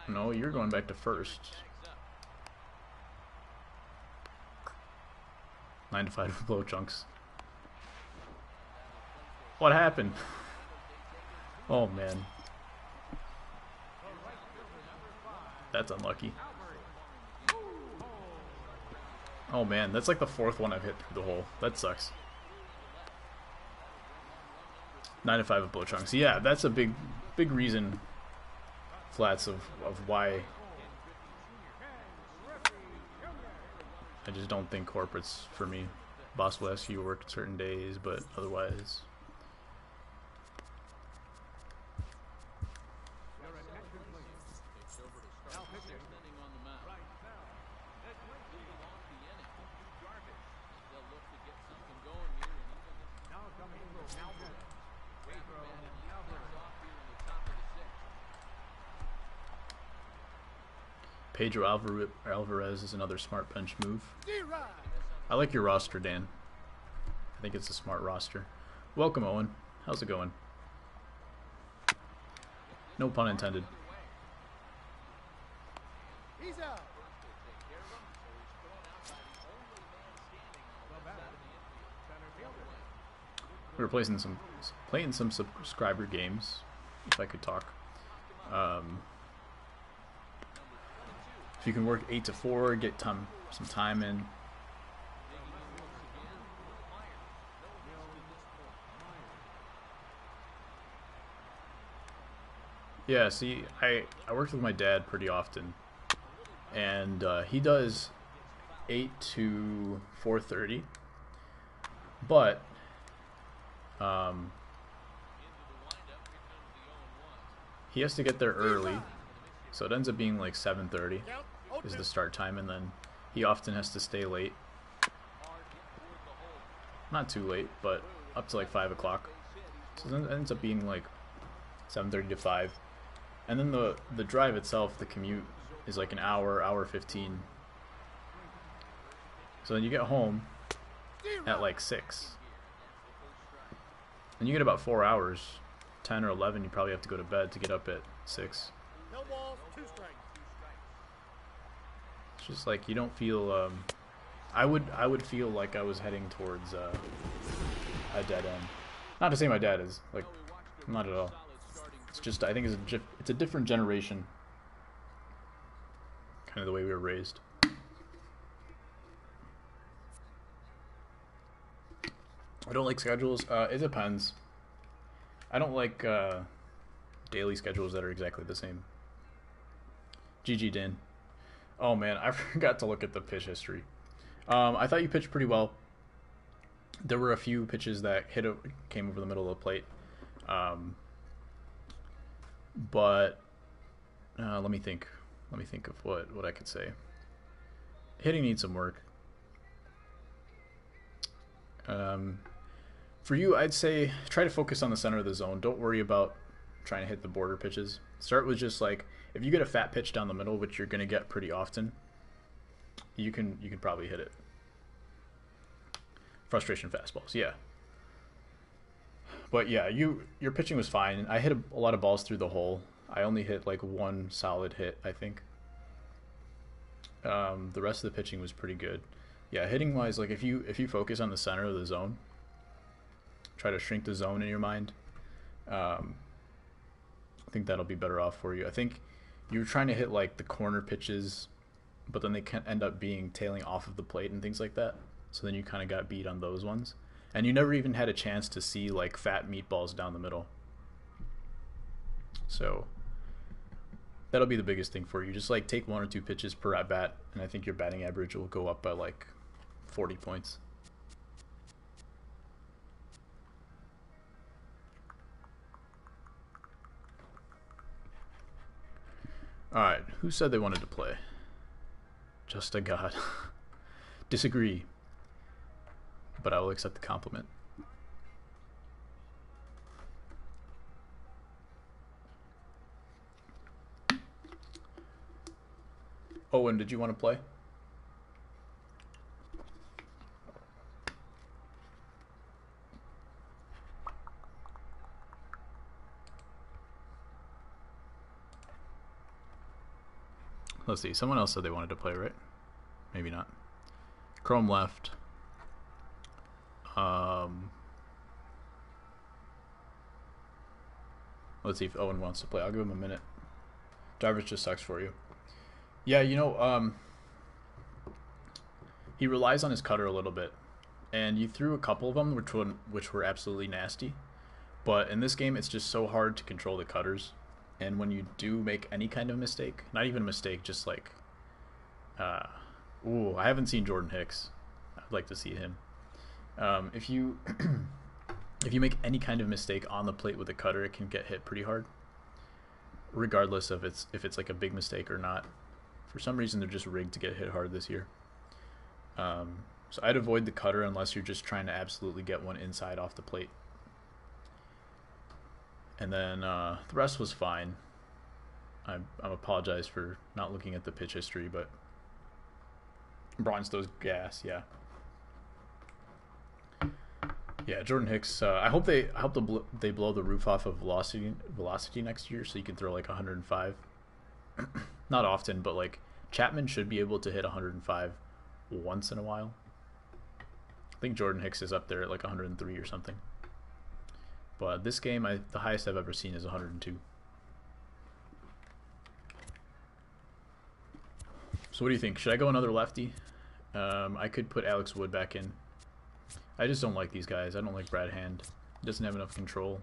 no, you're going back to first. 9 to 5 blow chunks. What happened? Oh man, that's unlucky. Oh man, that's like the 4th one I've hit through the hole. That sucks. 9 to 5 with blow chunks. Yeah, that's a big reason, Flats, of why I just don't think corporate's for me. Boss will ask you to work certain days, but otherwise. Pedro Alvarez is another smart bench move. I like your roster, Dan. I think it's a smart roster. Welcome, Owen. How's it going? No pun intended. We were playing some subscriber games, if I could talk. If you can work 8 to 4, get some time in. Yeah, see, I worked with my dad pretty often, and he does 8 to 4:30, but he has to get there early, so it ends up being like 7:30 is the start time, and then he often has to stay late. Not too late, but up to like 5 o'clock. So then it ends up being like 7:30 to 5. And then the drive itself, the commute, is like an hour 15. So then you get home at like 6. And you get about 4 hours 10 or 11, you probably have to go to bed to get up at 6. No balls, 2 strikes. It's just like you don't feel. I would feel like I was heading towards a dead end. Not to say my dad is like, not at all. It's just I think it's a different generation. Kind of the way we were raised. I don't like schedules. It depends. I don't like daily schedules that are exactly the same. GG Din. Oh man, I forgot to look at the pitch history. I thought you pitched pretty well. There were a few pitches that came over the middle of the plate. But let me think. Let me think of what I could say. Hitting needs some work. For you, I'd say try to focus on the center of the zone. Don't worry about trying to hit the border pitches. Start with just like, if you get a fat pitch down the middle, which you're going to get pretty often, you can probably hit it. Frustration fastballs, yeah. But yeah, your pitching was fine. I hit a lot of balls through the hole. I only hit like one solid hit, I think. The rest of the pitching was pretty good. Yeah, hitting wise, like if you focus on the center of the zone, try to shrink the zone in your mind, I think that'll be better off for you. I think you were trying to hit like the corner pitches, but then they can end up being tailing off of the plate and things like that. So then you kind of got beat on those ones. And you never even had a chance to see like fat meatballs down the middle. So that'll be the biggest thing for you. Just like take 1 or 2 pitches per at bat, and I think your batting average will go up by like 40 points. Alright, who said they wanted to play? Just a god. Disagree. But I will accept the compliment. Owen, did you want to play? Let's see. Someone else said they wanted to play, right? Maybe not. Chrome left. Let's see if Owen wants to play. I'll give him a minute. Jarvis just sucks for you. Yeah, you know, he relies on his cutter a little bit, and you threw a couple of them, which were absolutely nasty. But in this game, it's just so hard to control the cutters, and when you do make any kind of mistake, not even a mistake, just like, ooh, I haven't seen Jordan Hicks. I'd like to see him. If you if you make any kind of mistake on the plate with a cutter, it can get hit pretty hard, regardless of if it's like a big mistake or not. For some reason, they're just rigged to get hit hard this year. So I'd avoid the cutter unless you're just trying to absolutely get one inside off the plate. And then the rest was fine. I apologize for not looking at the pitch history, but Bronze throws gas, yeah. Yeah, Jordan Hicks. I hope they blow the roof off of velocity next year, so you can throw like 105. Not often, but like Chapman should be able to hit 105 once in a while. I think Jordan Hicks is up there at like 103 or something. But this game, the highest I've ever seen is 102. So what do you think? Should I go another lefty? I could put Alex Wood back in. I just don't like these guys. I don't like Brad Hand. He doesn't have enough control.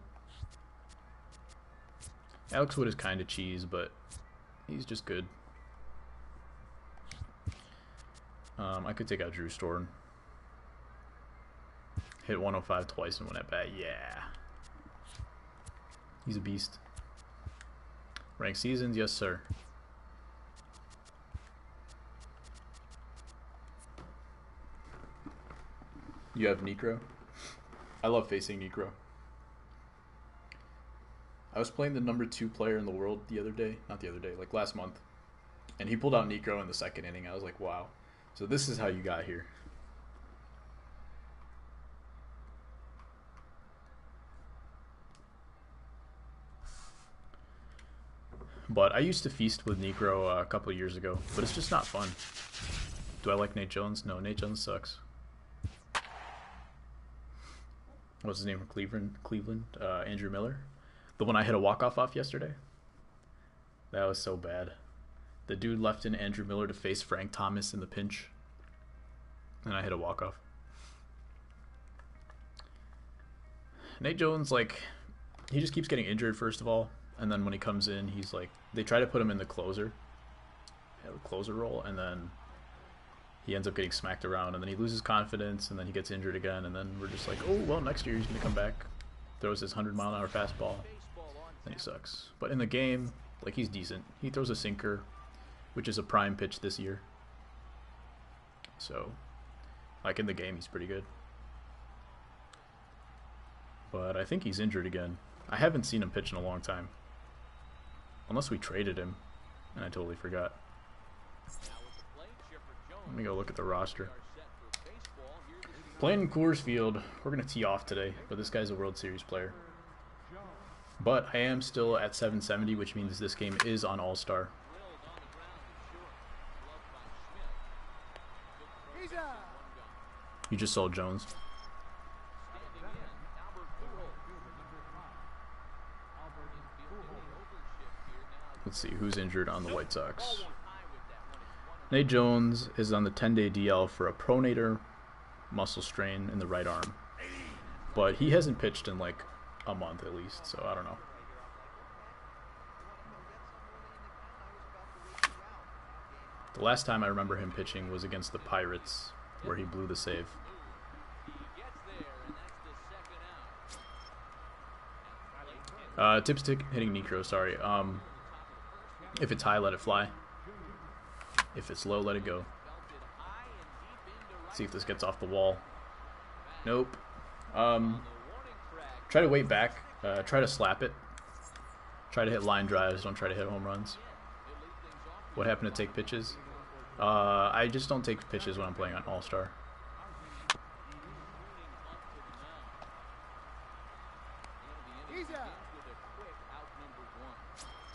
Alex Wood is kind of cheese, but he's just good. I could take out Drew Storen. Hit 105 twice in one at bat. Yeah. He's a beast. Ranked seasons, yes sir. You have Necro? I love facing Necro. I was playing the #2 player in the world the other day. Not the other day, like last month. And he pulled out Necro in the second inning. I was like, wow. So this is how you got here. But I used to feast with Negro a couple of years ago, but it's just not fun. Do I like Nate Jones? No, Nate Jones sucks. What's his name from Cleveland? Andrew Miller. The one I hit a walk-off off yesterday. That was so bad. The dude left in Andrew Miller to face Frank Thomas in the pinch. And I hit a walk-off. Nate Jones, like, he just keeps getting injured, first of all. And then when he comes in, he's like, they try to put him in the closer role, and then he ends up getting smacked around, and then he loses confidence, and then he gets injured again, and then we're just like, oh, well, next year he's going to come back, throws his 100-mile-an-hour fastball, then he sucks. But in the game, like, he's decent. He throws a sinker, which is a prime pitch this year. So, like, in the game, he's pretty good. But I think he's injured again. I haven't seen him pitch in a long time. Unless we traded him, and I totally forgot. Let me go look at the roster. Playing in Coors Field, we're going to tee off today, but this guy's a World Series player. But I am still at 770, which means this game is on All-Star. You just sold Jones. Let's see who's injured on the White Sox. Nate Jones is on the 10-day DL for a pronator muscle strain in the right arm. But he hasn't pitched in like a month at least, so I don't know. The last time I remember him pitching was against the Pirates, where he blew the save. Tips hitting Necro, sorry. If it's high, let it fly. If it's low, let it go. See if this gets off the wall. Nope. Try to wait back. Try to slap it. Try to hit line drives. Don't try to hit home runs. What happened to take pitches? I just don't take pitches when I'm playing on All-Star.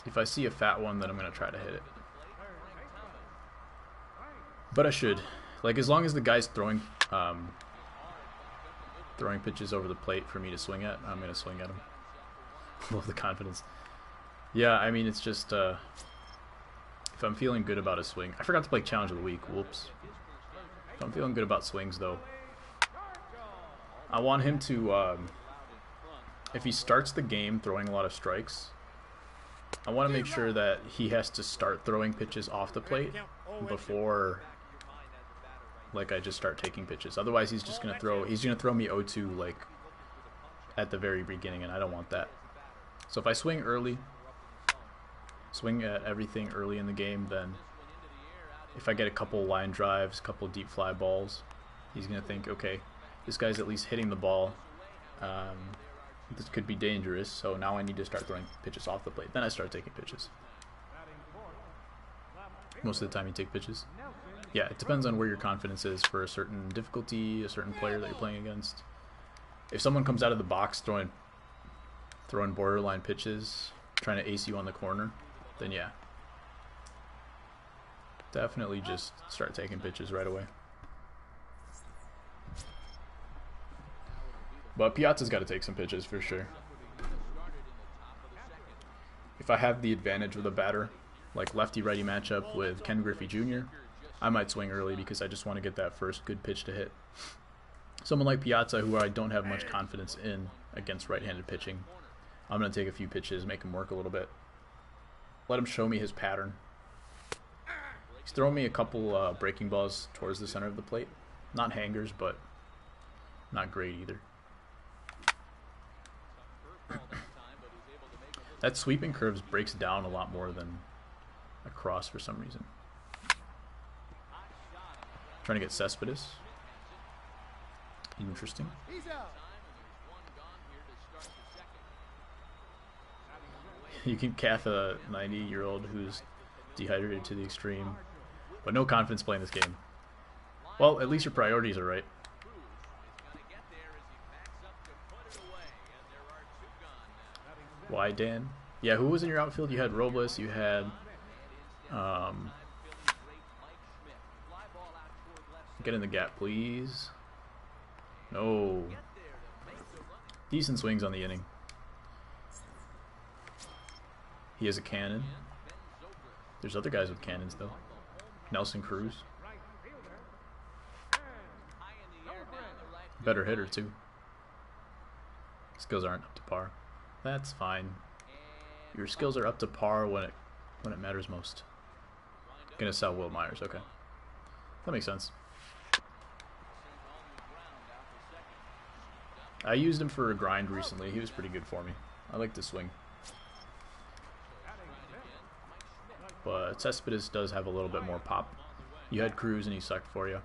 If I see a fat one, then I'm going to try to hit it. But I should. Like, as long as the guy's throwing pitches over the plate for me to swing at, I'm going to swing at him. Love the confidence. Yeah, I mean, it's just, if I'm feeling good about a swing. I forgot to play Challenge of the Week. Whoops. If I'm feeling good about swings, though, I want him to, if he starts the game throwing a lot of strikes, I want to make sure that he has to start throwing pitches off the plate before, like, I just start taking pitches. Otherwise, he's just going to throw, me 0-2, like, at the very beginning, and I don't want that. So if I swing early, swing at everything early in the game, then if I get a couple line drives, a couple deep fly balls, he's going to think, okay, this guy's at least hitting the ball. This could be dangerous, so now I need to start throwing pitches off the plate. Then I start taking pitches. Most of the time you take pitches. Yeah, it depends on where your confidence is for a certain difficulty, a certain player that you're playing against. If someone comes out of the box throwing borderline pitches, trying to ace you on the corner, then yeah. Definitely just start taking pitches right away. But Piazza's got to take some pitches for sure. If I have the advantage with a batter, like lefty-righty matchup with Ken Griffey Jr., I might swing early because I just want to get that first good pitch to hit. Someone like Piazza, who I don't have much confidence in against right-handed pitching, I'm going to take a few pitches, make him work a little bit. Let him show me his pattern. He's throwing me a couple breaking balls towards the center of the plate. Not hangers, but not great either. That sweeping curves breaks down a lot more than a cross for some reason. Trying to get Cespedes. Interesting. You can calf a 90-year-old who's dehydrated to the extreme, but no confidence playing this game. Well, at least your priorities are right. Why, Dan? Yeah, who was in your outfield? You had Robles, you had get in the gap, please. No. Decent swings on the inning. He has a cannon. There's other guys with cannons though. Nelson Cruz. Better hitter too. Skills aren't up to par. That's fine. Your skills are up to par when it matters most. Gonna sell Will Myers, okay. That makes sense. I used him for a grind recently. He was pretty good for me. I like to swing. But Cespedes does have a little bit more pop. You had Cruz and he sucked for you.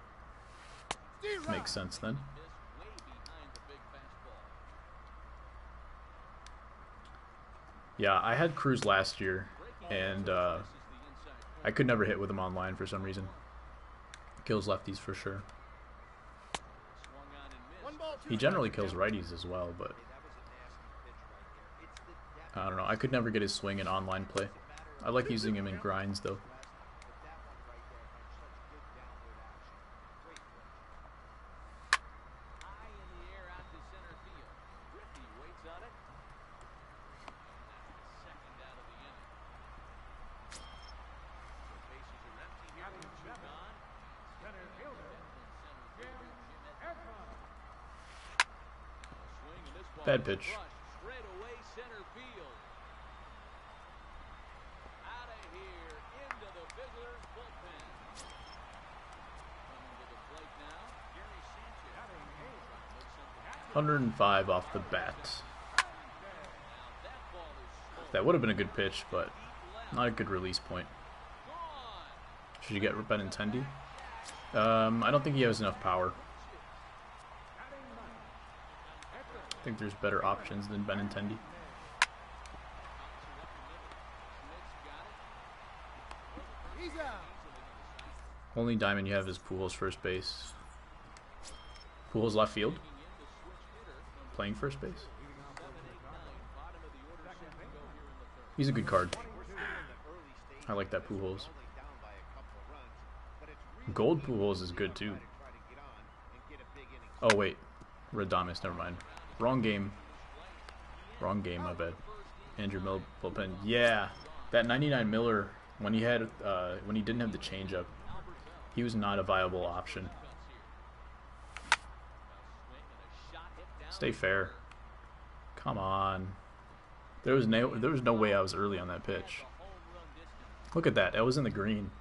Makes sense then. Yeah, I had Cruz last year, and I could never hit with him online for some reason. Kills lefties for sure. He generally kills righties as well, but I don't know. I could never get his swing in online play. I like using him in grinds though. Bad pitch. Out of here, into the visitor's bullpen. Coming to the plate now, Gary Sanchez. 105 off the bat. That would have been a good pitch, but not a good release point. Should you get Benintendi? I don't think he has enough power. I think there's better options than Benintendi. Only diamond you have is Pujols first base. Pujols left field. Playing first base. He's a good card. I like that Pujols. Gold Pujols is good too. Oh wait, Radames, never mind. Wrong game. Wrong game, my bad. Andrew Miller bullpen. Yeah, that 99 Miller when he had when he didn't have the changeup, he was not a viable option. Stay fair. Come on. There was no way I was early on that pitch. Look at that. That was in the green.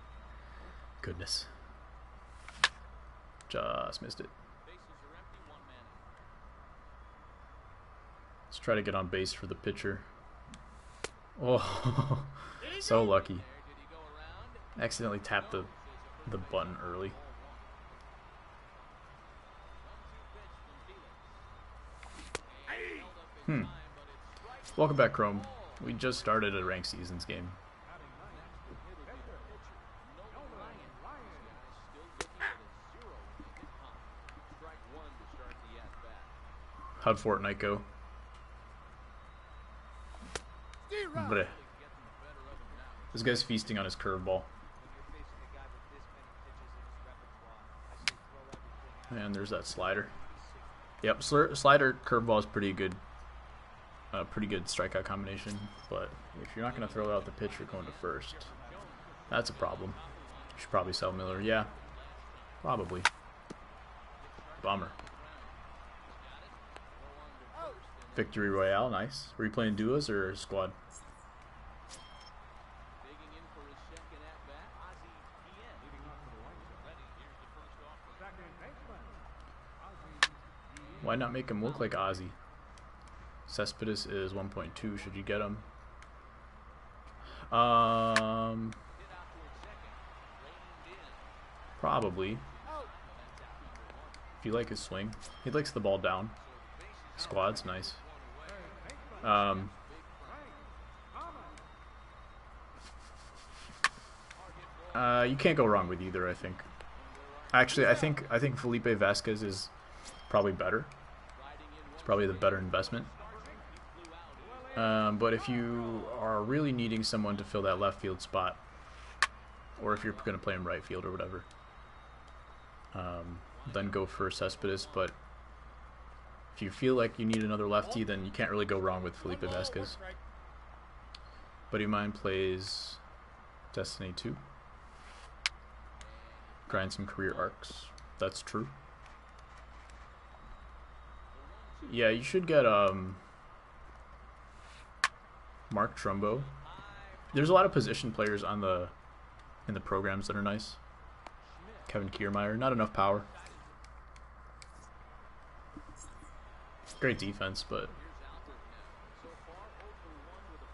Goodness. Just missed it. Let's try to get on base for the pitcher. Oh, so lucky. Accidentally tapped the button early. Welcome back, Chrome. We just started a ranked seasons game. How'd Fortnite go? Blech. This guy's feasting on his curveball. And there's that slider. Yep, slider curveball is pretty good. Pretty good strikeout combination. But if you're not going to throw out the pitcher going to first, that's a problem. You should probably sell Miller. Yeah, probably. Bummer. Victory Royale, nice. Were you playing duos or squad? Why not make him look like Ozzy? Cespedes is 1.2. Should you get him? Probably. If you like his swing. He likes the ball down. Squad's nice. You can't go wrong with either, I think. Actually, I think Felipe Vasquez is probably better. It's probably the better investment. But if you are really needing someone to fill that left field spot, or if you're going to play in right field or whatever, then go for Cespedes. But if you feel like you need another lefty, then you can't really go wrong with Felipe Vasquez. Buddy of mine plays Destiny 2. Grind some career arcs. That's true. Yeah, you should get Mark Trumbo. There's a lot of position players on in the programs that are nice. Kevin Kiermaier, not enough power. Great defense, but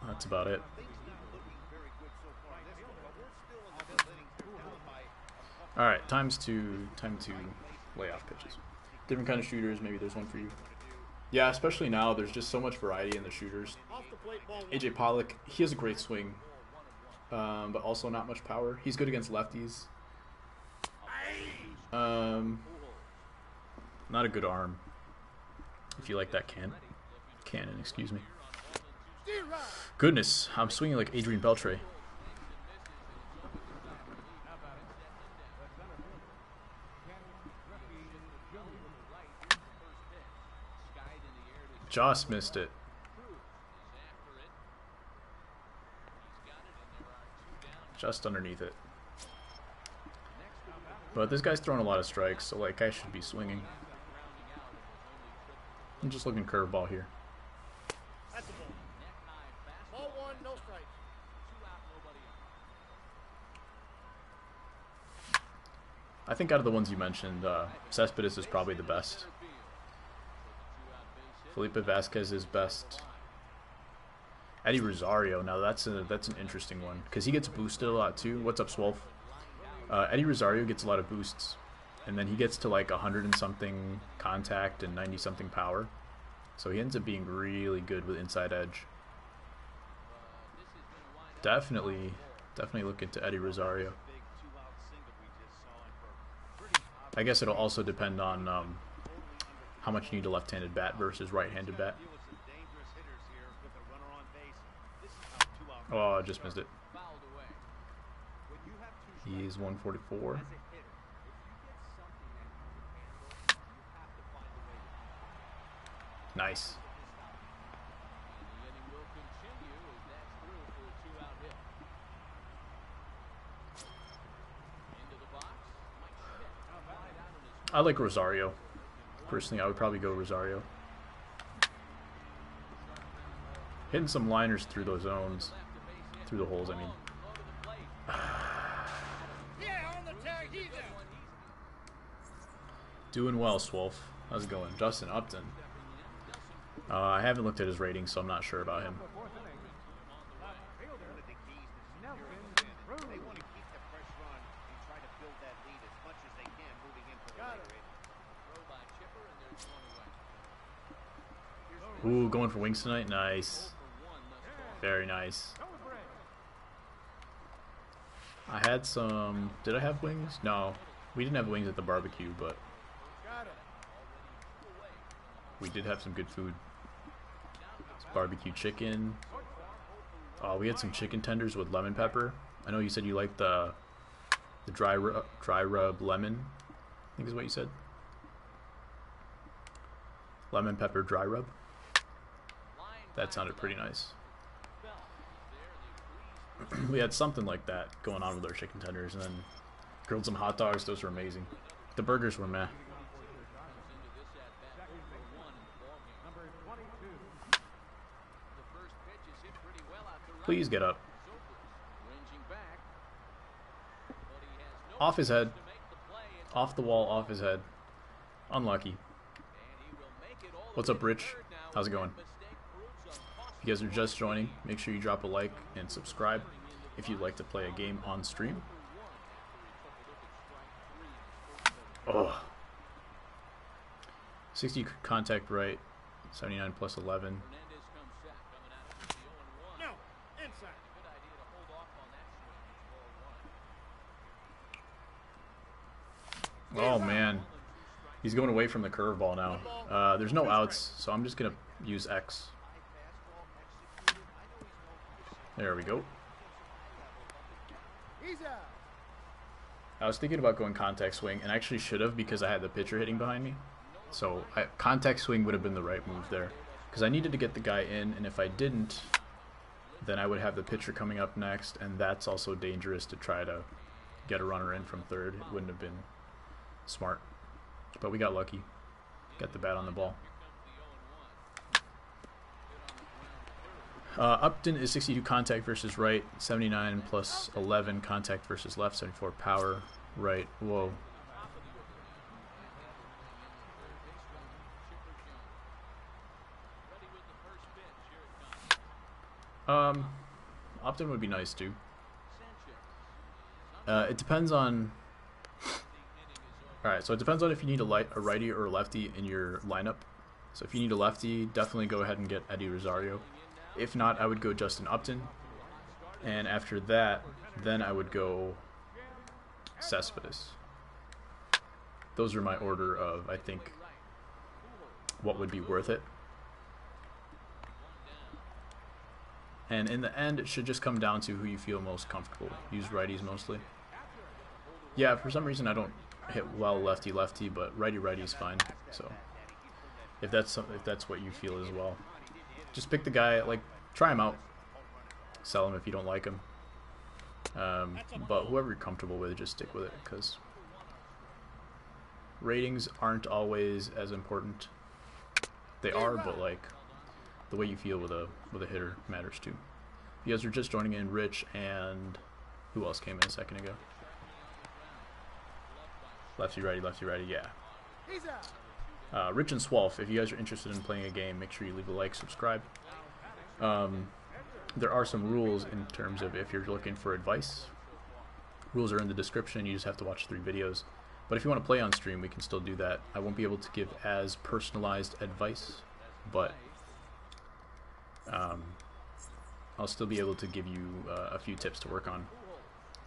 that's about it. All right, time to lay off pitches. Different kind of shooters. Maybe there's one for you. Yeah, especially now, there's just so much variety in the shooters. AJ Pollock, he has a great swing, but also not much power. He's good against lefties. Not a good arm. If you like that cannon, excuse me. Goodness, I'm swinging like Adrian Beltre. Joss missed it. Just underneath it. But this guy's throwing a lot of strikes, so like I should be swinging. I'm just looking curveball here. Ball one, no strikes. I think out of the ones you mentioned, Cespedes is probably the best. Felipe Vasquez is best. Eddie Rosario, now that's an interesting one because he gets boosted a lot too. What's up, Swolf? Eddie Rosario gets a lot of boosts, and then he gets to like 100 and something contact and 90 something power, so he ends up being really good with inside edge. Definitely look into Eddie Rosario. I guess it'll also depend on how much you need a left-handed bat versus right-handed bat. Oh, I just missed it. He's 144. Nice. I like Rosario. Personally, I would probably go Rosario. Hitting some liners through those zones. Through the holes, I mean. Doing well, Swolf. How's it going? Justin Upton. I haven't looked at his rating, so I'm not sure about him. Ooh, going for wings tonight? Nice. Very nice. I had some... Did I have wings? No. We didn't have wings at the barbecue, but... we did have some good food. It's barbecue chicken. Oh, we had some chicken tenders with lemon pepper. I know you said you liked the dry rub lemon, I think is what you said. Lemon pepper dry rub. That sounded pretty nice. We had something like that going on with our chicken tenders, and then grilled some hot dogs. Those were amazing. The burgers were meh. Please get up. Off his head. Off the wall, off his head. Unlucky. What's up, Rich? How's it going? If you guys are just joining, make sure you drop a like and subscribe if you'd like to play a game on stream. Oh. 60 contact right, 79 plus 11. Oh man, he's going away from the curveball now. There's no outs, so I'm just gonna use X. There we go. He's out. I was thinking about going contact swing, and I actually should have because I had the pitcher hitting behind me. So contact swing would have been the right move there, because I needed to get the guy in, and if I didn't, then I would have the pitcher coming up next, and that's also dangerous to try to get a runner in from third. It wouldn't have been smart, but we got lucky. Got the bat on the ball. Upton is 62 contact versus right, 79 plus 11 contact versus left, 74 power right. Whoa. Upton would be nice too. It depends on. Alright, so it depends on if you need a righty or a lefty in your lineup. So if you need a lefty, definitely go ahead and get Eddie Rosario. If not, I would go Justin Upton. And after that, then I would go Cespedes. Those are my order of, I think, what would be worth it. And in the end, it should just come down to who you feel most comfortable. Use righties mostly. Yeah, for some reason I don't hit well lefty-lefty, but righty-righty is fine. So if that's what you feel as well, just pick the guy. Like, try him out, sell him if you don't like him. But whoever you're comfortable with, just stick with it, because ratings aren't always as important. They are, but like the way you feel with a hitter matters too. If you guys are just joining in, Rich and who else came in a second ago? Lefty righty, yeah. Rich and Swolf, if you guys are interested in playing a game, make sure you leave a like, subscribe. There are some rules in terms of if you're looking for advice. Rules are in the description, you just have to watch 3 videos. But if you want to play on stream, we can still do that. I won't be able to give as personalized advice, but I'll still be able to give you a few tips to work on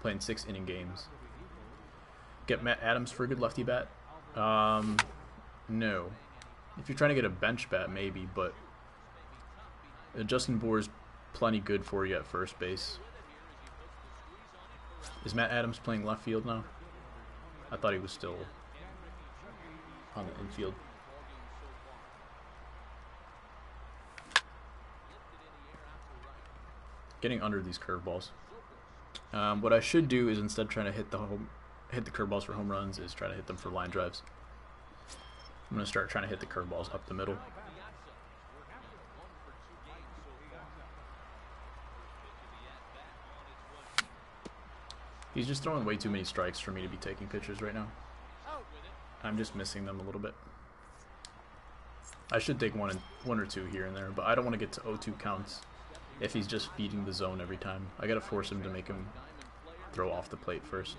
playing 6-inning games. Get Matt Adams for a good lefty bat? No. If you're trying to get a bench bat, maybe, but Justin Bour's plenty good for you at first base. Is Matt Adams playing left field now? I thought he was still on the infield. Getting under these curveballs. What I should do is, instead of trying to hit the curveballs for home runs, is try to hit them for line drives. I'm going to start trying to hit the curveballs up the middle. He's just throwing way too many strikes for me to be taking pitches right now. I'm just missing them a little bit. I should take one or two here and there, but I don't want to get to 0-2 counts if he's just feeding the zone every time. I got to force him to make him throw off the plate first.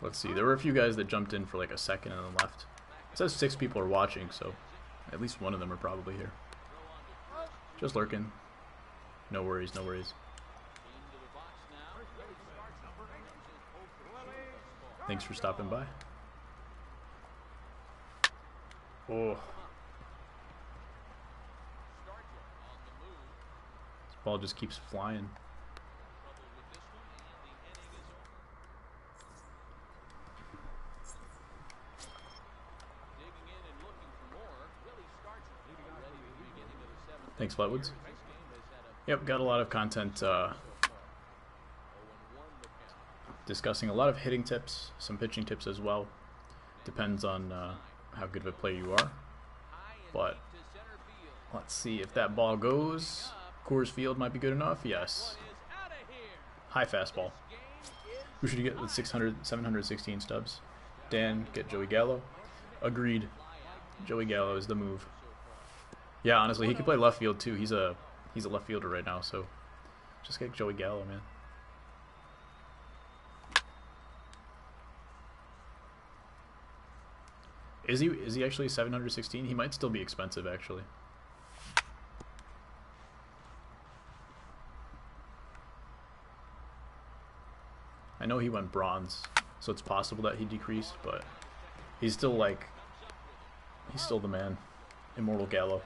Let's see, there were a few guys that jumped in for like a second and then left. It says 6 people are watching, so at least one of them are probably here. Just lurking. No worries, no worries. Thanks for stopping by. Oh. This ball just keeps flying. Thanks, Flatwoods. Yep, got a lot of content discussing a lot of hitting tips, some pitching tips as well. Depends on how good of a player you are. But let's see if that ball goes. Coors Field might be good enough. Yes. High fastball. Who should you get with 716 stubs? Dan, get Joey Gallo. Agreed. Joey Gallo is the move. Yeah, honestly, he could play left field too. He's a left fielder right now, so just get Joey Gallo, man. Is he actually 716? He might still be expensive actually. I know he went bronze, so it's possible that he decreased, but he's still like, he's still the man. Immortal Gallo.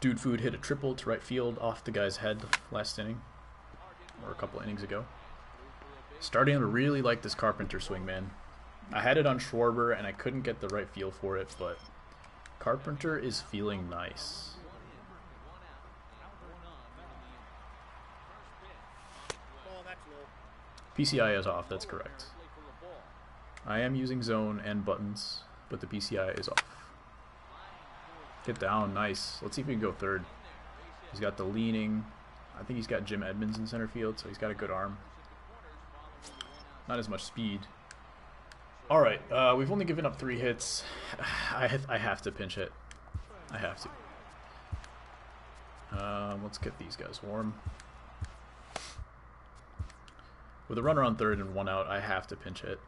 DudeFood hit a triple to right field off the guy's head last inning, or a couple innings ago. Starting to really like this Carpenter swing, man. I had it on Schwarber and I couldn't get the right feel for it, but Carpenter is feeling nice. PCI is off, that's correct. I am using zone and buttons, but the PCI is off. Get down, nice. Let's see if we can go third. He's got the leaning. I think he's got Jim Edmonds in center field, so he's got a good arm. Not as much speed. Alright, we've only given up 3 hits. I have to pinch hit. I have to. Let's get these guys warm. With a runner on third and 1 out, I have to pinch hit.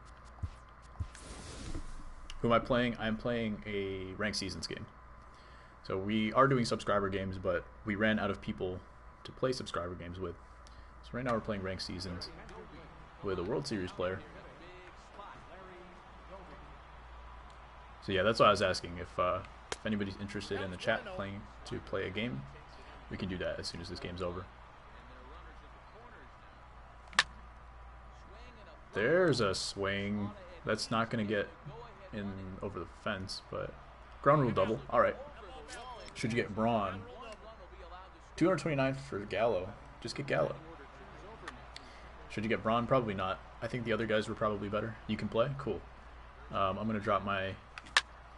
Who am I playing? I'm playing a ranked seasons game. So we are doing subscriber games, but we ran out of people to play subscriber games with. So right now we're playing ranked seasons with a World Series player. So yeah, that's why I was asking if anybody's interested in the chat to play a game. We can do that as soon as this game's over. There's a swing. That's not going to get in over the fence, but ground rule double. All right. Should you get Braun? 229 for Gallo. Just get Gallo. Should you get Braun? Probably not. I think the other guys were probably better. You can play? Cool. I'm going to drop my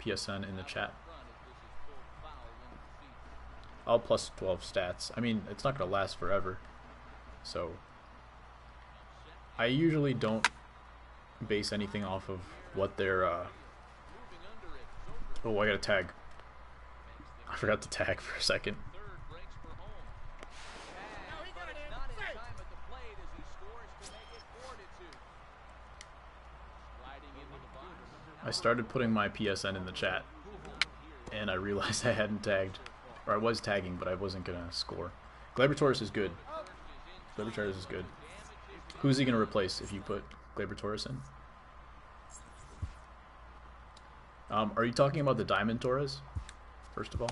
PSN in the chat. All plus 12 stats. I mean, it's not going to last forever. So I usually don't base anything off of what their oh, I got a tag. I forgot to tag for a second. I started putting my PSN in the chat and I realized I hadn't tagged, or I was tagging, but I wasn't gonna score. Gleyber Torres is good. Gleyber Torres is good. Who's he gonna replace if you put Gleyber Torres in? Are you talking about the Diamond Torres? First of all,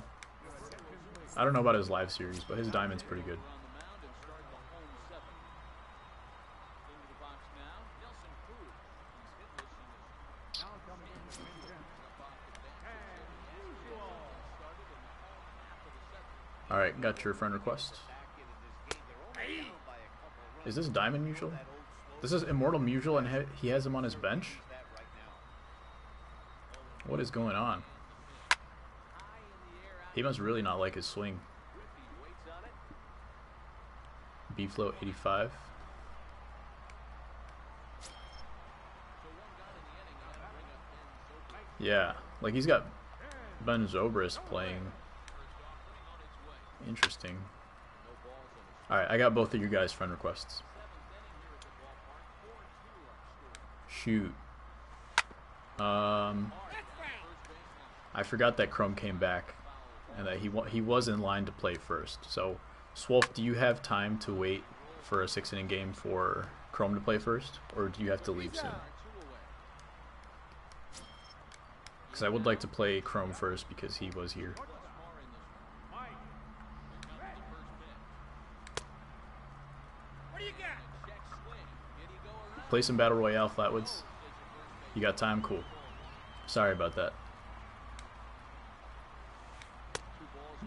I don't know about his live series, but his Diamond's pretty good. Alright, got your friend request. Is this Diamond Mutual? This is Immortal Mutual and he has him on his bench? What is going on? He must really not like his swing. B-Flow 85. Yeah, like he's got Ben Zobrist playing. Interesting. Alright, I got both of you guys' friend requests. Shoot. I forgot that Chrome came back and that he was in line to play first. So, Swolf, do you have time to wait for a 6-inning game for Chrome to play first, or do you have to leave soon? Because I would like to play Chrome first because he was here. Play some Battle Royale, Flatwoods. You got time? Cool. Sorry about that.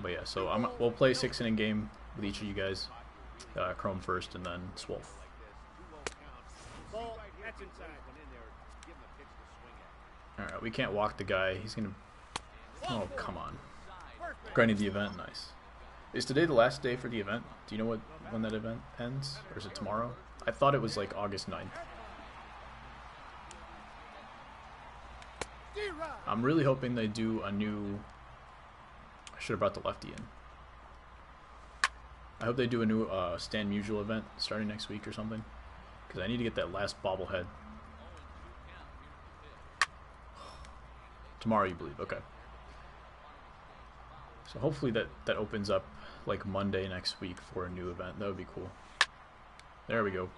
But yeah, so we'll play 6-inning game with each of you guys. Chrome first and then Swolf. Alright, we can't walk the guy. He's gonna... Oh, come on. Grinding the event, nice. Is today the last day for the event? Do you know when that event ends? Or is it tomorrow? I thought it was like August 9th. I'm really hoping they do a new... I should have brought the lefty in. I hope they do a new Stan Musial event starting next week or something. because I need to get that last bobblehead. Tomorrow, you believe? Okay. So hopefully that opens up like Monday next week for a new event. That would be cool. There we go.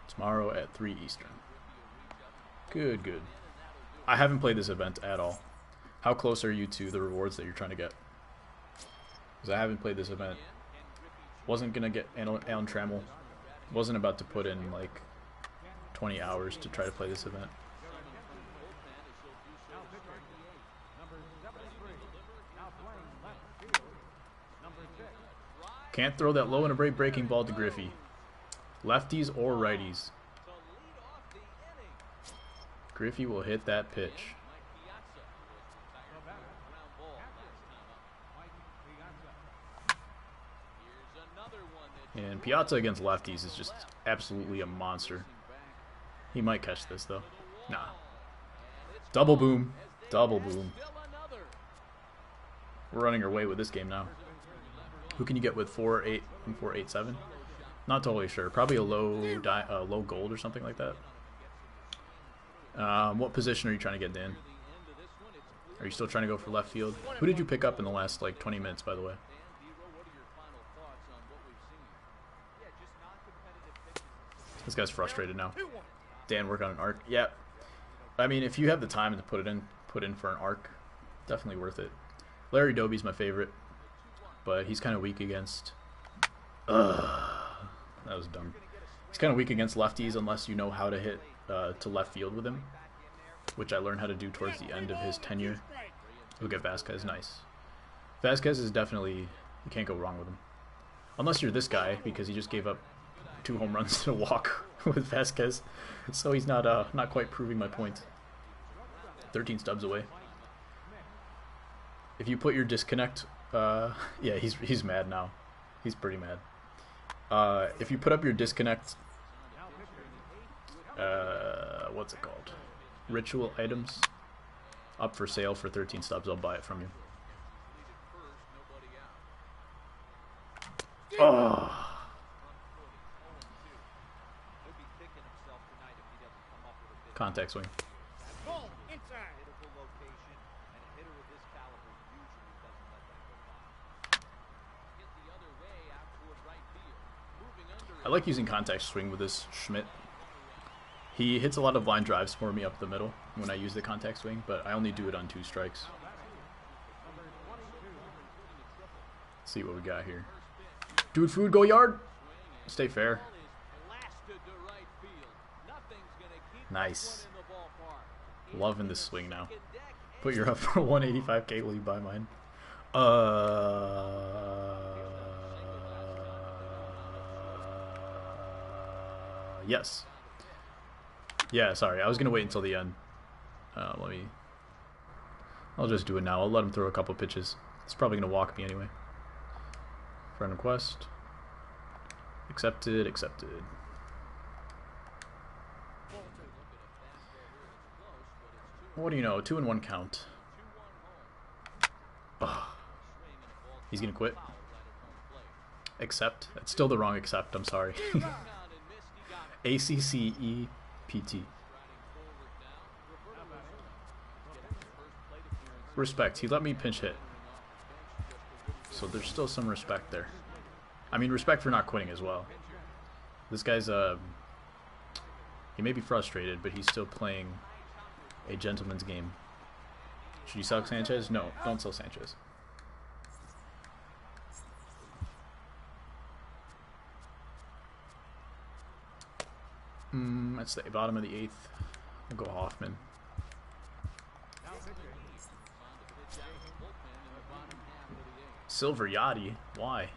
Tomorrow at 3 Eastern. Good, good. I haven't played this event at all. How close are you to the rewards that you're trying to get? Because I haven't played this event. Wasn't going to get Alan Trammell. Wasn't about to put in like 20 hours to try to play this event. Can't throw that low and a breaking ball to Griffey. Lefties or righties. Griffey will hit that pitch. And Piazza against lefties is just absolutely a monster. He might catch this though. Nah. Double boom. Double boom. We're running away with this game now. Who can you get with 4-8 and 4-8-7? Not totally sure. Probably a low gold or something like that. What position are you trying to get, Dan? Are you still trying to go for left field? Who did you pick up in the last like 20 minutes, by the way? This guy's frustrated now. Dan, work on an arc. Yeah. I mean, if you have the time to put in for an arc, definitely worth it. Larry Doby's my favorite, but he's kind of weak against... that was dumb. He's kind of weak against lefties unless you know how to hit to left field with him, which I learned how to do towards the end of his tenure. Look at Vasquez, nice. Vasquez is definitely, you can't go wrong with him. Unless you're this guy, because he just gave up 2 home runs to a walk with Vasquez, so he's not quite proving my point. 13 stubs away. If you put your disconnect, yeah, he's mad now. He's pretty mad. If you put up your disconnect, what's it called? Ritual items up for sale for 13 stubs, I'll buy it from you. Oh. Contact swing. I like using contact swing with this Schmidt. He hits a lot of line drives for me up the middle when I use the contact swing, but I only do it on 2 strikes. Let's see what we got here. DudeFood, go yard. Stay fair. Nice. Loving this swing now. Put your up for 185K. Will you buy mine? Yes. Yeah, sorry. I was gonna wait until the end. I'll just do it now. I'll let him throw a couple pitches. It's probably gonna walk me anyway. Friend request. Accepted. Accepted. What do you know? 2-1 count. Ugh. He's gonna quit. Accept. That's still the wrong accept. I'm sorry. ACCEPT. Respect. He let me pinch hit. So there's still some respect there. I mean, respect for not quitting as well. This guy's, he may be frustrated, but he's still playing a gentleman's game. Should you sell Sanchez? No, don't sell Sanchez. That's the bottom of the 8th. We'll go Hoffman. Silver Yachty? Why?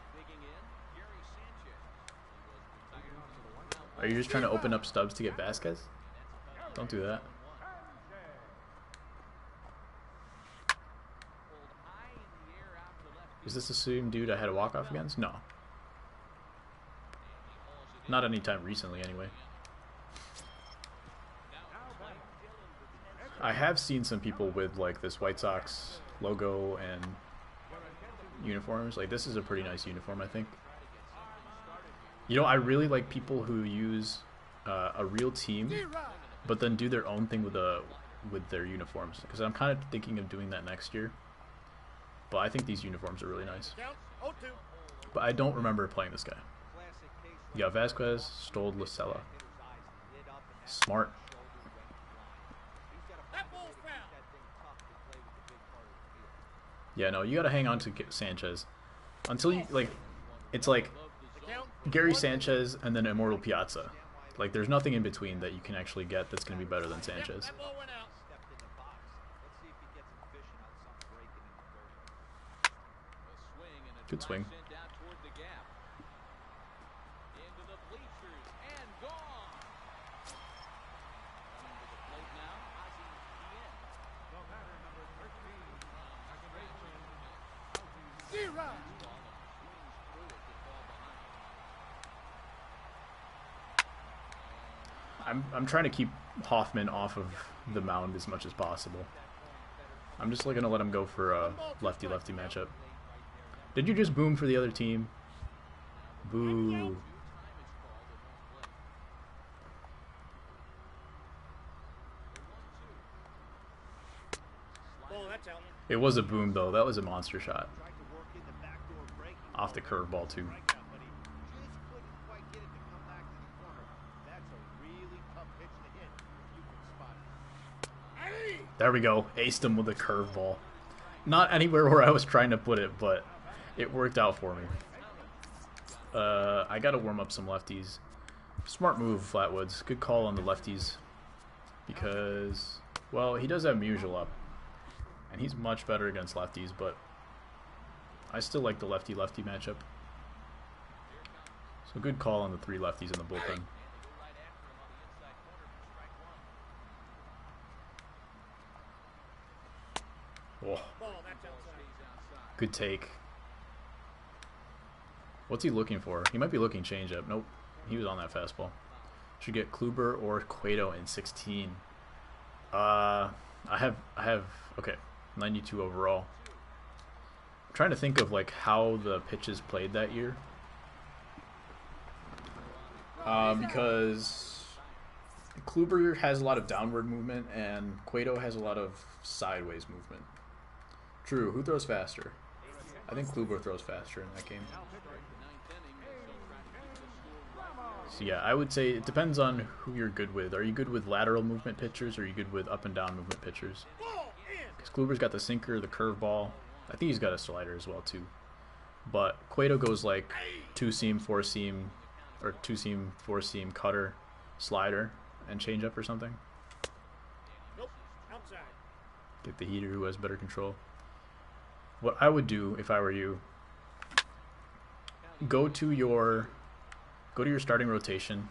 Are you just trying to open up stubs to get Vasquez? Don't do that. Is this the same dude I had a walk-off against? No. Not anytime recently, anyway. I have seen some people with, like, this White Sox logo and uniforms. Like, this is a pretty nice uniform, I think. You know, I really like people who use a real team, but then do their own thing with their uniforms. Because I'm kind of thinking of doing that next year. But I think these uniforms are really nice. But I don't remember playing this guy. You got Vasquez, Stold, Lasella. Smart. Yeah, no, you gotta hang on to Sanchez. Until you, like, it's like Gary Sanchez and then Immortal Piazza. Like, there's nothing in between that you can actually get that's gonna be better than Sanchez. Good swing. I'm trying to keep Hoffman off of the mound as much as possible. I'm just going to let him go for a lefty-lefty matchup. Did you just boom for the other team? Boo. It was a boom, though. That was a monster shot. Off the curveball, too. There we go. Aced him with a curveball. Not anywhere where I was trying to put it, but it worked out for me. I got to warm up some lefties. Smart move, Flatwoods. Good call on the lefties. Because, well, he does have Musial up. And he's much better against lefties, but I still like the lefty-lefty matchup. So good call on the 3 lefties in the bullpen. Oh. Good take. What's he looking for? He might be looking changeup. Nope. He was on that fastball. Should get Kluber or Cueto in 16. I have okay, 92 overall. I'm trying to think of like how the pitches played that year. Because Kluber has a lot of downward movement and Cueto has a lot of sideways movement. True. Who throws faster? I think Kluber throws faster in that game. So yeah, I would say it depends on who you're good with. Are you good with lateral movement pitchers, or are you good with up and down movement pitchers? Because Kluber's got the sinker, the curveball. I think he's got a slider as well too. But Cueto goes like 2-seam, 4-seam, or 2-seam, 4-seam, cutter, slider, and changeup or something. Get the heater who has better control. What I would do if I were you, go to your starting rotation,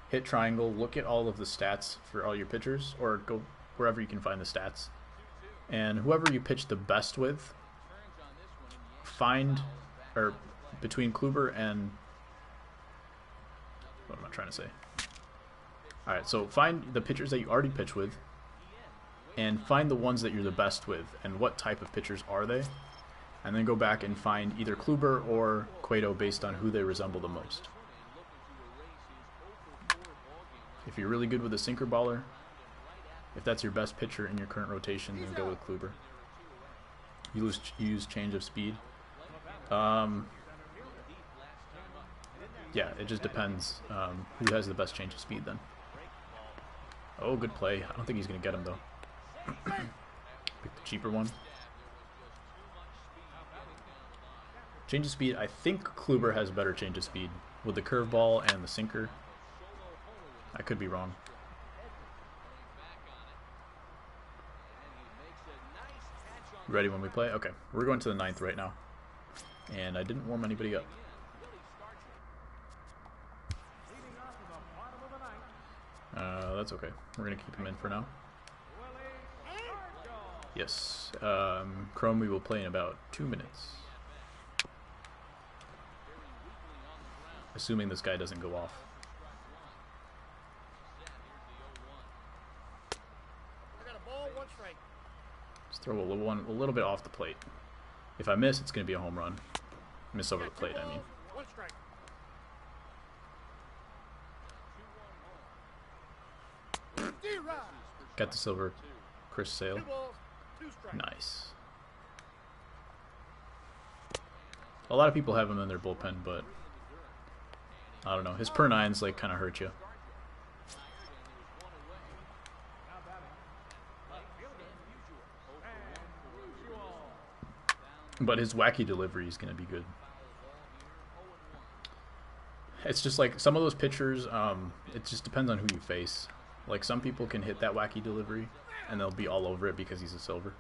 hit triangle, look at all of the stats for all your pitchers, or go wherever you can find the stats. And whoever you pitch the best with, find, or between Kluber and, what am I trying to say? Alright, so find the pitchers that you already pitch with, and find the ones that you're the best with, and what type of pitchers are they, and then go back and find either Kluber or Cueto based on who they resemble the most. If you're really good with a sinker baller, if that's your best pitcher in your current rotation, then go with Kluber. You use change of speed. Yeah, it just depends who has the best change of speed then. Oh, good play. I don't think he's going to get him though. Pick the cheaper one. Change of speed, I think Kluber has better change of speed with the curveball and the sinker. I could be wrong. Ready when we play? Okay, we're going to the 9th right now. And I didn't warm anybody up. That's okay. We're going to keep him in for now. Yes. Chrome we will play in about 2 minutes. Assuming this guy doesn't go off. Just throw a little bit off the plate. If I miss, it's going to be a home run. Miss over the plate, I mean. D-Rod. Got the silver. Chris Sale. 2 balls, 2 strikes. Nice. A lot of people have him in their bullpen, but I don't know. His per nines like kind of hurt you. But his wacky delivery is going to be good. It's just like some of those pitchers, it just depends on who you face. Like some people can hit that wacky delivery and they'll be all over it because he's a silver.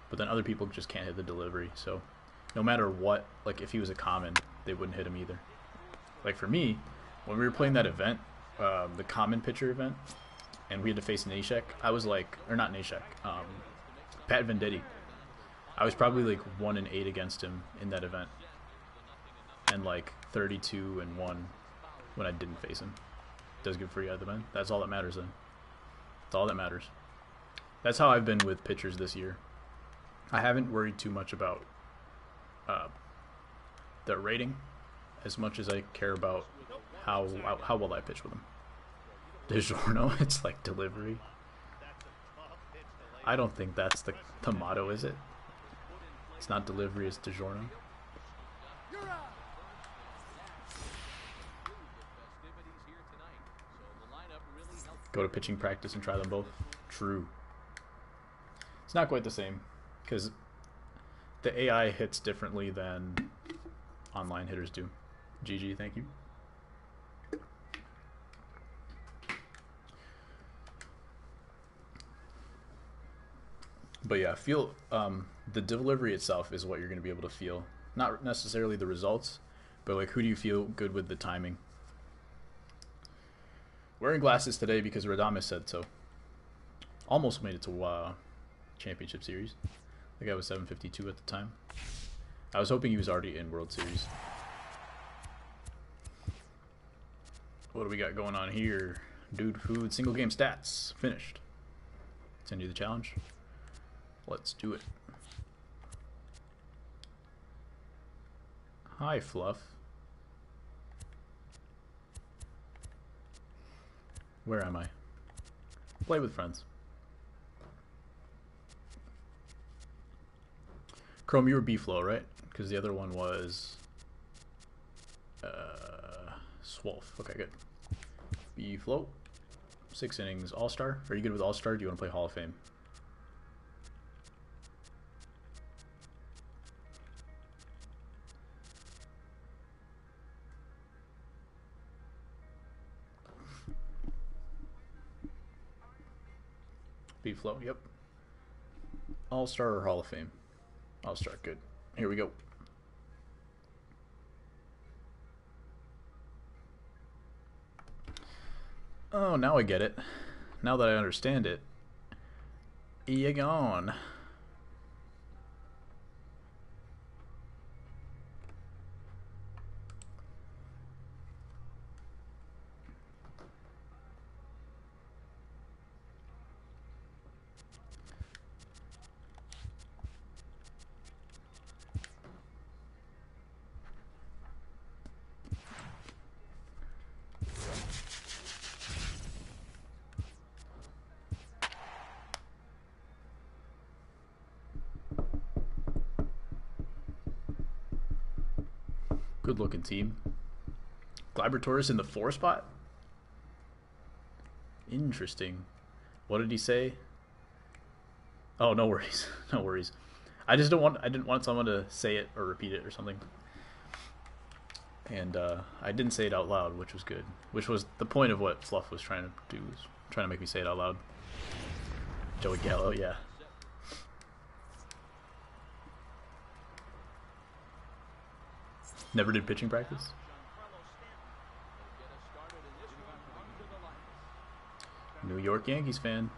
But then other people just can't hit the delivery. So no matter what, like if he was a common, they wouldn't hit him either. Like for me, when we were playing that event, the common pitcher event, and we had to face Nashek, I was like, or not Nashek, Pat Venditti. I was probably like 1-8 against him in that event, and like 32-1 when I didn't face him. Does good for you at the event. That's all that matters then. That's all that matters. That's how I've been with pitchers this year. I haven't worried too much about their rating as much as I care about how well I pitch with them. DiGiorno, it's like delivery. I don't think that's the motto, is it? It's not delivery, it's DiGiorno. Go to pitching practice and try them both. True. It's not quite the same because the AI hits differently than online hitters do. GG, thank you. But yeah, feel the delivery itself is what you're going to be able to feel. Not necessarily the results, but like who do you feel good with the timing. Wearing glasses today because Radames said so. Almost made it to Championship Series. I think I was 752 at the time. I was hoping he was already in World Series. What do we got going on here? DudeFood single game stats. Finished. Send you the challenge. Let's do it. Hi, Fluff. Where am I? Play with friends. Chrome, you were B-Flow, right? Because the other one was Swolf. Okay, good. B-Flow. 6 innings, All-Star. Are you good with All-Star? Do you want to play Hall of Fame? B-Flow, yep. All-Star or Hall of Fame? All-Star, good. Here we go. Oh, now I get it. Now that I understand it. You gone. Good looking team. Glabbertaurus in the 4 spot? Interesting. What did he say? Oh, no worries. No worries. I didn't want someone to say it or repeat it or something. And I didn't say it out loud, which was good. Which was the point of what Fluff was trying to do, was trying to make me say it out loud. Joey Gallo, yeah. Never did pitching practice? New York Yankees fan.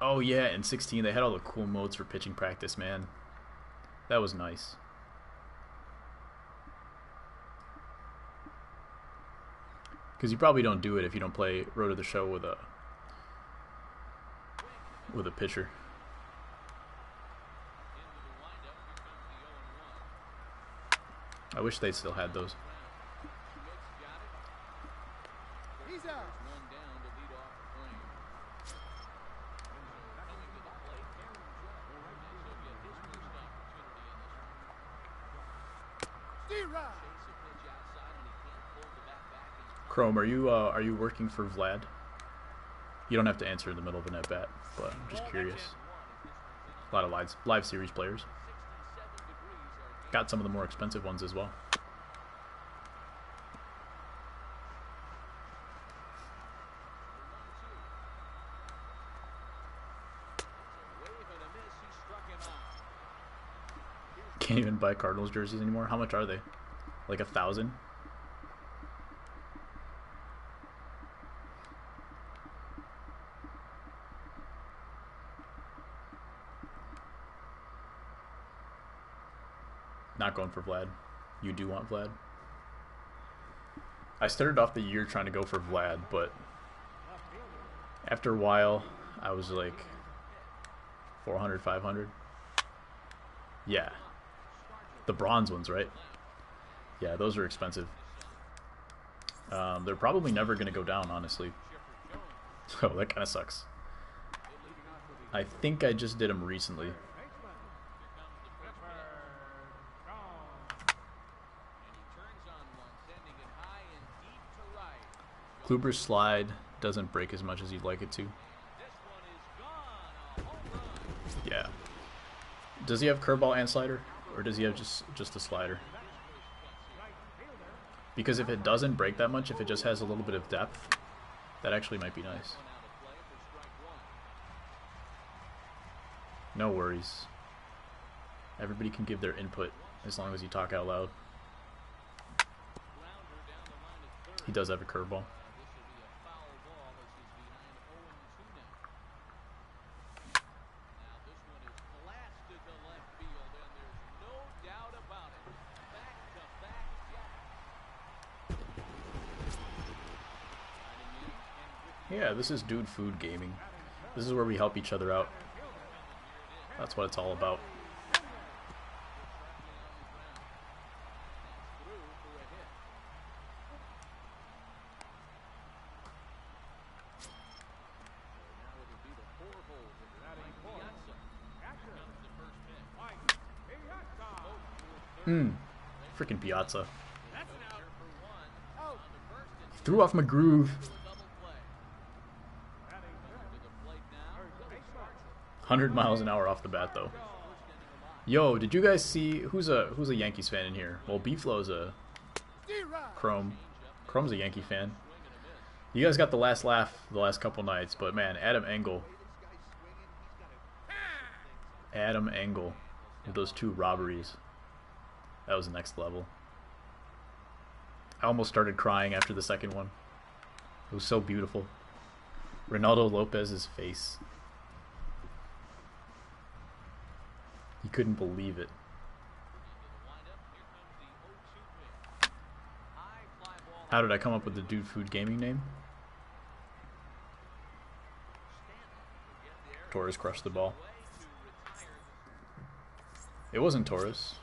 Oh yeah, in 16 they had all the cool modes for pitching practice, man. That was nice. Because you probably don't do it if you don't play Road to the Show with a pitcher. I wish they still had those. He's He's out. One down to lead off the frame. Coming to the plate, Cameron Jones. He'll get his first opportunity in this one. D-Rod. Chase a pitch outside, and he can't pull the bat back. Chrome, are you working for Vlad? You don't have to answer in the middle of an at bat, but I'm just curious. A lot of live series players. Got some of the more expensive ones as well. Can't even buy Cardinals jerseys anymore. How much are they? Like 1,000? Not going for Vlad. You do want Vlad? I started off the year trying to go for Vlad, but after a while, I was like 400, 500. Yeah. The bronze ones, right? Yeah, those are expensive. They're probably never going to go down, honestly. So that kind of sucks. I think I just did them recently. Kluber's slide doesn't break as much as you'd like it to. Yeah. Does he have curveball and slider? Or does he have just a slider? Because if it doesn't break that much, if it just has a little bit of depth, that actually might be nice. No worries. Everybody can give their input as long as you talk out loud. He does have a curveball. Yeah, this is DudeFood Gaming. This is where we help each other out. That's what it's all about. Freaking Piazza. Threw off my groove. 100 miles an hour off the bat, though. Yo, did you guys see who's a Yankees fan in here? Well, B-Flow's a Chrome. Chrome's a Yankee fan. You guys got the last laugh the last couple nights, but man, Adam Engel with those 2 robberies. That was next level. I almost started crying after the second one. It was so beautiful. Ronaldo Lopez's face. He couldn't believe it. How did I come up with the DudeFood Gaming name? Torres crushed the ball. It wasn't Torres.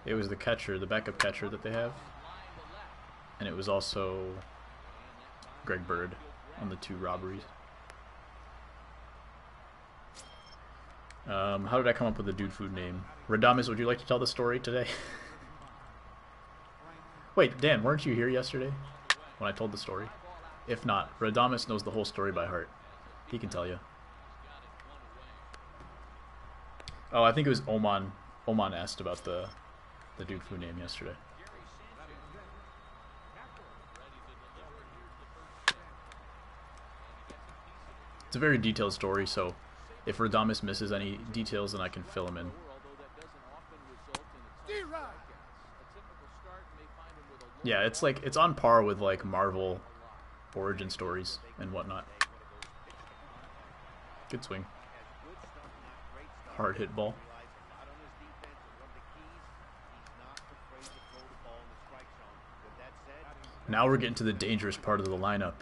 It was the catcher, the backup catcher that they have. And it was also Greg Bird on the 2 robberies. How did I come up with the DudeFood name? Radames, would you like to tell the story today? Wait, Dan, weren't you here yesterday when I told the story? If not, Radames knows the whole story by heart. He can tell you. Oh, I think it was Oman. Oman asked about the DudeFood name yesterday. It's a very detailed story, so if Radames misses any details, then I can fill him in. Yeah, it's on par with like Marvel origin stories and whatnot. Good swing. Hard hit ball. Now we're getting to the dangerous part of the lineup.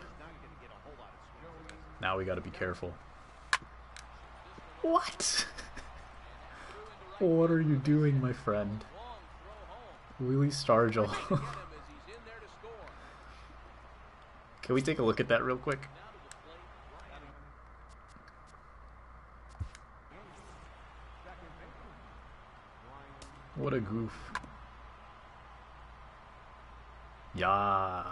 Now we got to be careful. What? What are you doing, my friend? Willie Stargell. Him as he's in there to score. Can we take a look at that real quick? Now to the plate, Ryan. What a goof. Yeah.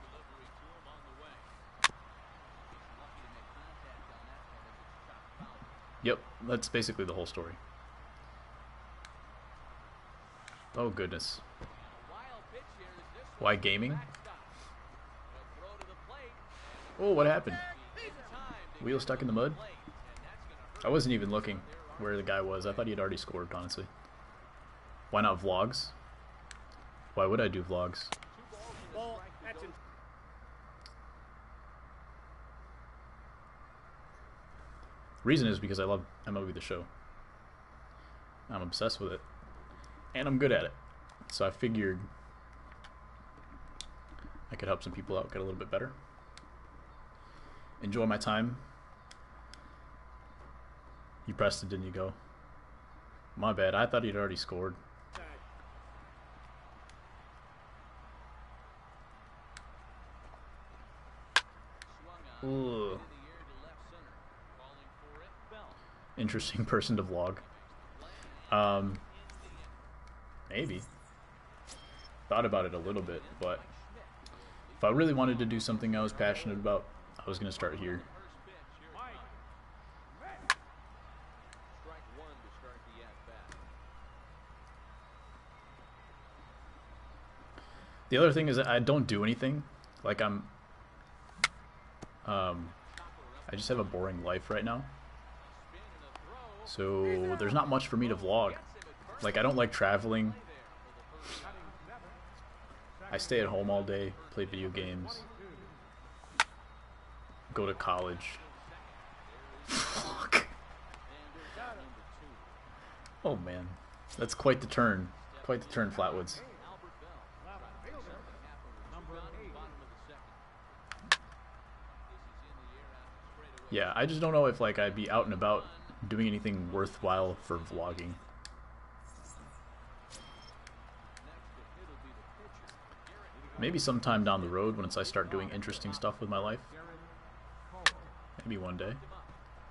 Delivery to him on the way. He's lucky to make contact on that one as it's chopped foul. Yep, that's basically the whole story. Oh goodness. And a wild pitch here is this Why one. gaming? Backstop. A throw to the plate. Oh, what happened? In time to Wheel get stuck to in the the mud? plate, and that's gonna hurt I wasn't even looking where the guy was. I thought he had already scored, honestly. Why not vlogs? Why would I do vlogs? 2 balls and a Ball, strike to that's go. in. Reason is because I love MLB The Show. I'm obsessed with it. And I'm good at it. So I figured I could help some people out get a little bit better. Enjoy my time. You pressed it, didn't you, go? My bad. I thought he'd already scored. Swung on. Ugh. Into the air to left center. Calling for it. Bell. Interesting person to vlog. Maybe. Thought about it a little bit, but if I really wanted to do something I was passionate about, I was going to start here. First pitch. Here it comes. Strike one to start the at-bat. The other thing is that I don't do anything. Like I just have a boring life right now. Spin and a throw. So there's not much for me to vlog. Like I don't like traveling. I stay at home all day, play video games, go to college. Fuck. Oh man, that's quite the turn. Quite the turn, Flatwoods. Albert Bell. Number 8. Bottom of the second. This is in the air out straight away. Yeah, I just don't know if like I'd be out and about doing anything worthwhile for vlogging. Maybe sometime down the road once I start doing interesting stuff with my life. Maybe one day.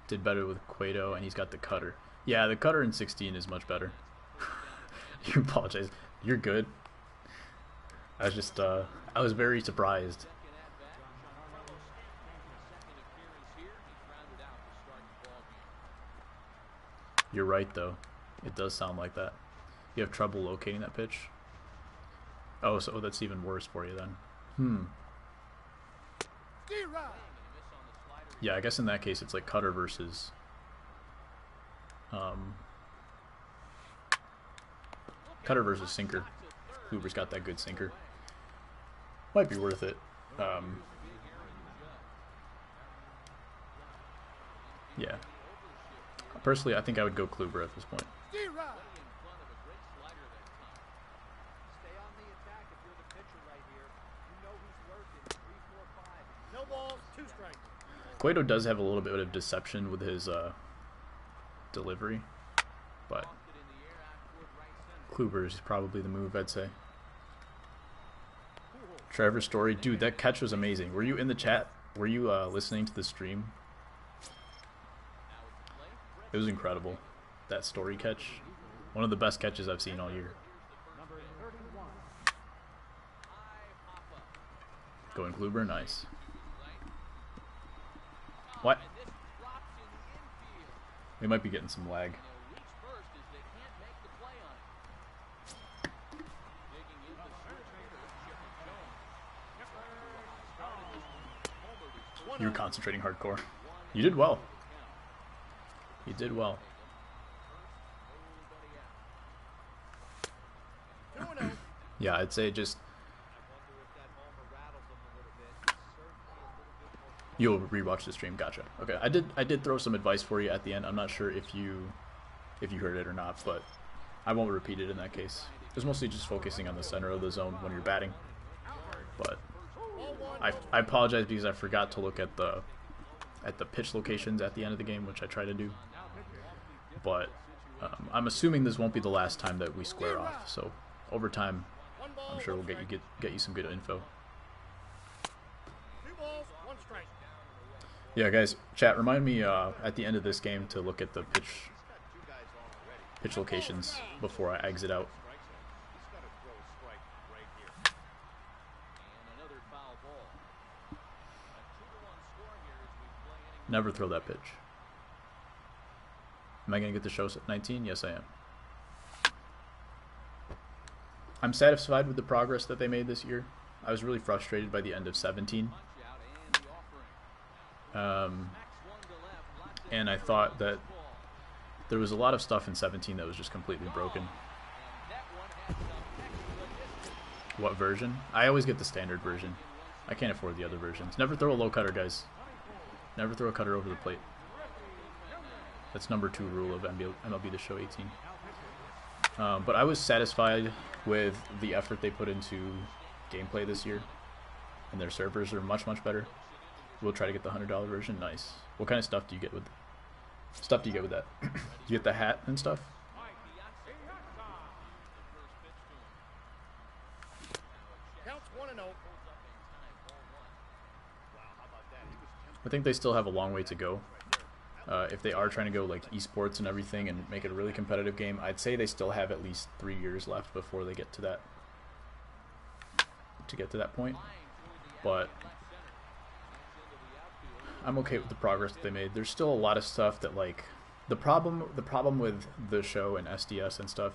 Did better with Cueto, and he's got the cutter. Yeah, the cutter in 16 is much better. You apologize. You're good. I was just, I was very surprised. Second at-bat. Giancarlo Stanton's second appearance here. He's rounded out to start the ball game. You're right, though. It does sound like that. You have trouble locating that pitch? Oh, so that's even worse for you then. D-Rod. Yeah, I guess in that case it's like cutter versus cutter versus sinker. Kluber's got that good sinker. Might be worth it. Yeah. Personally, I think I would go Kluber at this point. D-Rod. In front of a great slider that time. Stay on the attack if you're the pitcher right here. You know who's working. 3, 4, 5. No balls, 2 strikes. Cueto does have a little bit of deception with his delivery, but Lofted in the air out toward right center. Kluber is probably the move, I'd say. Trevor Story, dude, that catch was amazing. Were you in the chat? Were you listening to the stream? Now at the plate. It was incredible. That Story catch, one of the best catches I've seen all year. Number 31. High pop up. Going Kluber, nice. Right. What? And this drops in the infield. We might be getting some lag. And they'll reach first as they can't make the play on it. Digging in the search here is Chipper Jones. Started this one. Homer You were concentrating hardcore. You did well. You did well. 2-0. Yeah, I'd say just you'll rewatch the stream. Gotcha. Okay, I did throw some advice for you at the end. I'm not sure if you heard it or not, but I won't repeat it in that case. It was mostly just focusing on the center of the zone when you're batting. but I apologize because I forgot to look at the pitch locations at the end of the game, which I try to do. But I'm assuming this won't be the last time that we square off. So over time, I'm sure we'll get you some good info. 2 balls, 1 strike. Yeah, guys, chat. Remind me at the end of this game to look at the pitch locations before I exit out. Never throw that pitch. Am I going to get the show at 19? Yes, I am. I'm satisfied with the progress that they made this year. I was really frustrated by the end of 17. And I thought that there was a lot of stuff in 17 that was just completely broken. What version? I always get the standard version. I can't afford the other versions. Never throw a low cutter, guys. Never throw a cutter over the plate. That's number 2 rule of MLB The Show 18. But I was satisfied with the effort they put into gameplay this year. And their servers are much, much better. We'll try to get the $100 version. Nice. What kind of stuff do you get with that? Do you get the hat and stuff? Counts 1-0. I think they still have a long way to go. If they are trying to go like esports and everything and make it a really competitive game, I'd say they still have at least 3 years left before they get to that point. But I'm okay with the progress that they made. There's still a lot of stuff that, like, the problem with the show and SDS and stuff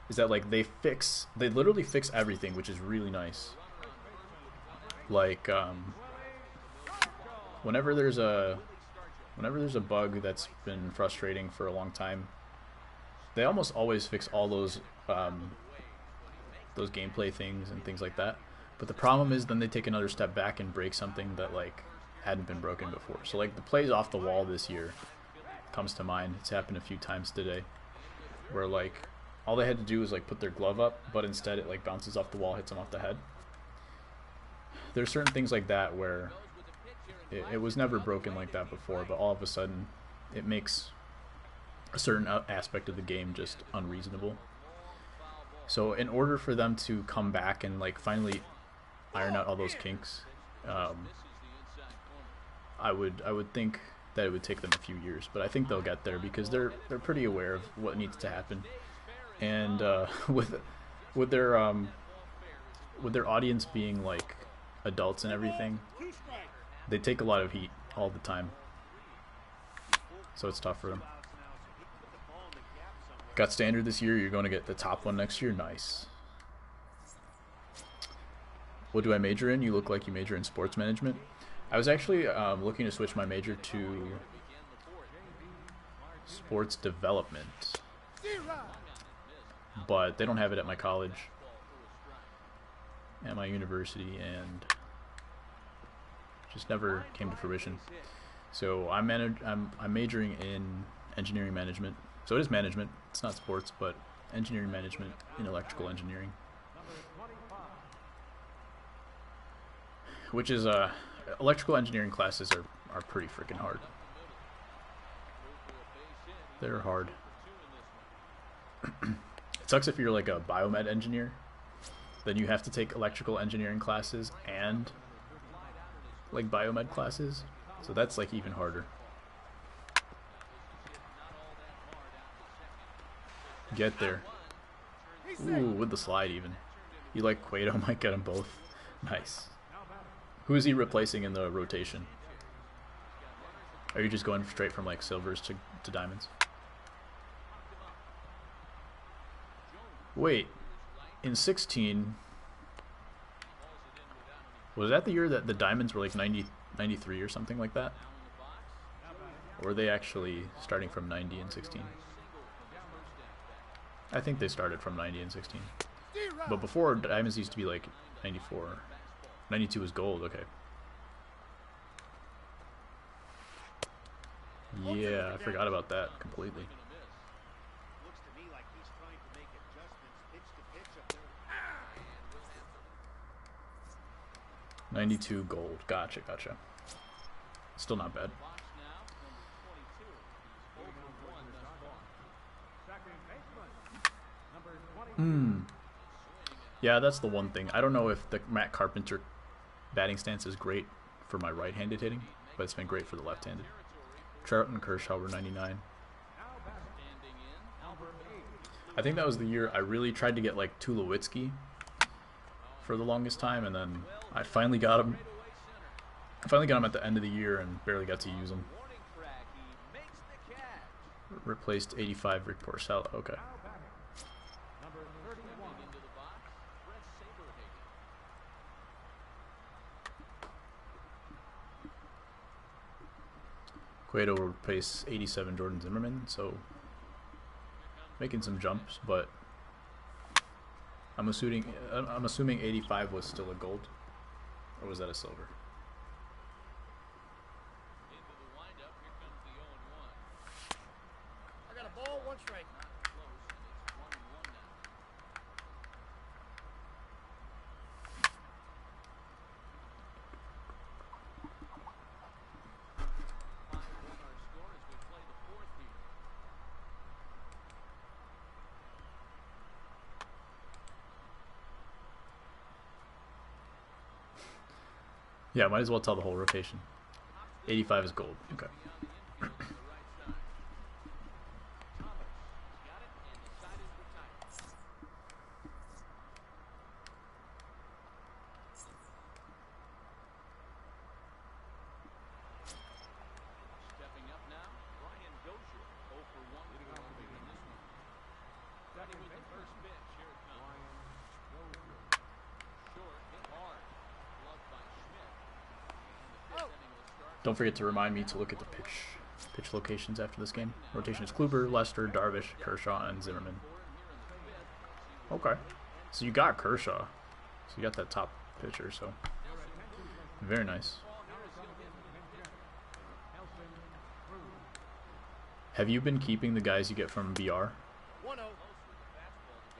is that, like, they literally fix everything, which is really nice. Like whenever there's a bug that's been frustrating for a long time, they almost always fix all those gameplay things and things like that. But the problem is then they take another step back and break something that, like, hadn't been broken before. So, like, the plays off the wall this year comes to mind. It's happened a few times today where, like, all they had to do was, like, put their glove up, but instead it, like, bounces off the wall, hits them off the head. There's certain things like that where it was never broken like that before, but all of a sudden it makes a certain aspect of the game just unreasonable. So in order for them to come back and, like, finally iron out all those kinks, I would think that it would take them a few years, but I think they'll get there because they're pretty aware of what needs to happen, and with their audience being, like, adults and everything, they take a lot of heat all the time, so it's tough for them. Got standard this year. You're going to get the top one next year. Nice. What do I major in? You look like you major in sports management. I was actually looking to switch my major to sports development, but they don't have it at my college, at my university, and just never came to fruition. So I'm majoring in engineering management. So it is management. It's not sports, but engineering management in electrical engineering, which is electrical engineering classes are pretty freaking hard. They're hard. It sucks if you're like a biomed engineer, then you have to take electrical engineering classes and like biomed classes, so that's like even harder. Get there. Ooh, with the slide even. You like Cueto, might get them both. Nice. Who is he replacing in the rotation? Are you just going straight from, like, silvers to diamonds? Wait, in 16, was that the year that the diamonds were like 93 or something like that? Or were they actually starting from 90 and 16? I think they started from 90 and 16. But before, diamonds used to be like 94. 92 was gold, okay. Yeah, I forgot about that completely. Looks to me like he's trying to make adjustments pitch to pitch up there. 92 gold. Gotcha, gotcha. Still not bad. Box now, number 22. He's 0 for 1 thus far. Yeah, that's the one thing. I don't know if the Matt Carpenter batting stance is great for my right-handed hitting, but it's been great for the left-handed. Trout and Kershaw were 99. Standing in, number 8. I think that was the year I really tried to get like Tulowitzki for the longest time, and then I finally got him. I finally got him at the end of the year and barely got to use him. Warning track, he makes the catch. Replaced 85 Rick Porcello. Okay. Stepping into the box, Brent Saberhagen. Cueto will replace 87 Jordan Zimmerman, so making some jumps, but I'm assuming 85 was still a gold, or was that a silver? Into the windup, here comes the 0-1. I got a ball, 1 strike. Not close, and it's 1-1 now. 5-1 our score as we play the 4th here. Yeah, might as well tell the whole rotation. 85 is gold. Okay. Beyond the infield to the right side. Thomas has got it and decided to retire. Stepping up now, Brian Dozier. 0 for 1 for Irving in this one. Ready with the first pitch. Here it comes. Short, hit hard. Gloved by Schmidt. And the 5th inning will start. Don't forget to remind me to look at the pitch locations after this game. Rotation is Kluber, Lester, Darvish, Kershaw, and Zimmerman. Okay. So you got Kershaw. So you got that top pitcher, so very nice. Have you been keeping the guys you get from BR, 1-0.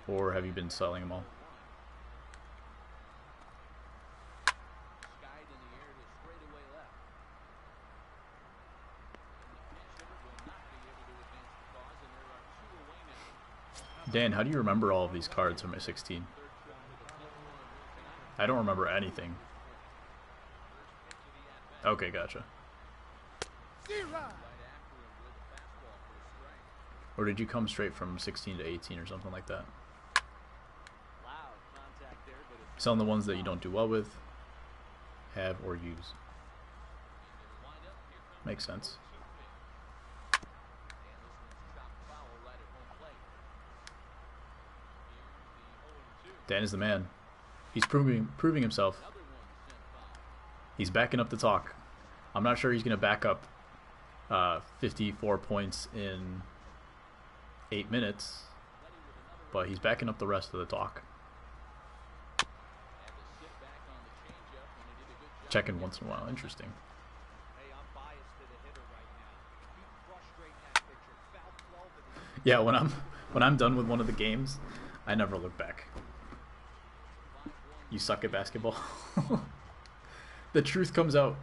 or have you been selling them all? Skied in the air to straightaway left. And the pinch hitter will not be able to advance the cause, and there are 2 away now. Dan, how do you remember all of these cards from my 16? I don't remember anything. Okay, gotcha. Zero. Right after him with a fastball for a strike. Or did you come straight from 16 to 18 or something like that? Loud contact there, but it's Selling the ones that you don't do well with, have, or use. into the windup. Here comes Makes sense. the 2 pitch. And this one's chopped foul right at home plate. Here's the 0-2. Dan is the man. He's proving himself. Another one sent foul. He's backing up the talk. I'm not sure he's going to back up 54 points in 8 minutes, but he's backing up the rest of the talk. Had to sit back on the changeup, and he did a good job. Checking once in a while. Interesting. Hey, I'm biased to the hitter right now. Keep frustrating that pitcher. Foul flow to the Yeah, when I'm done with one of the games, I never look back. You suck at basketball. The truth comes out.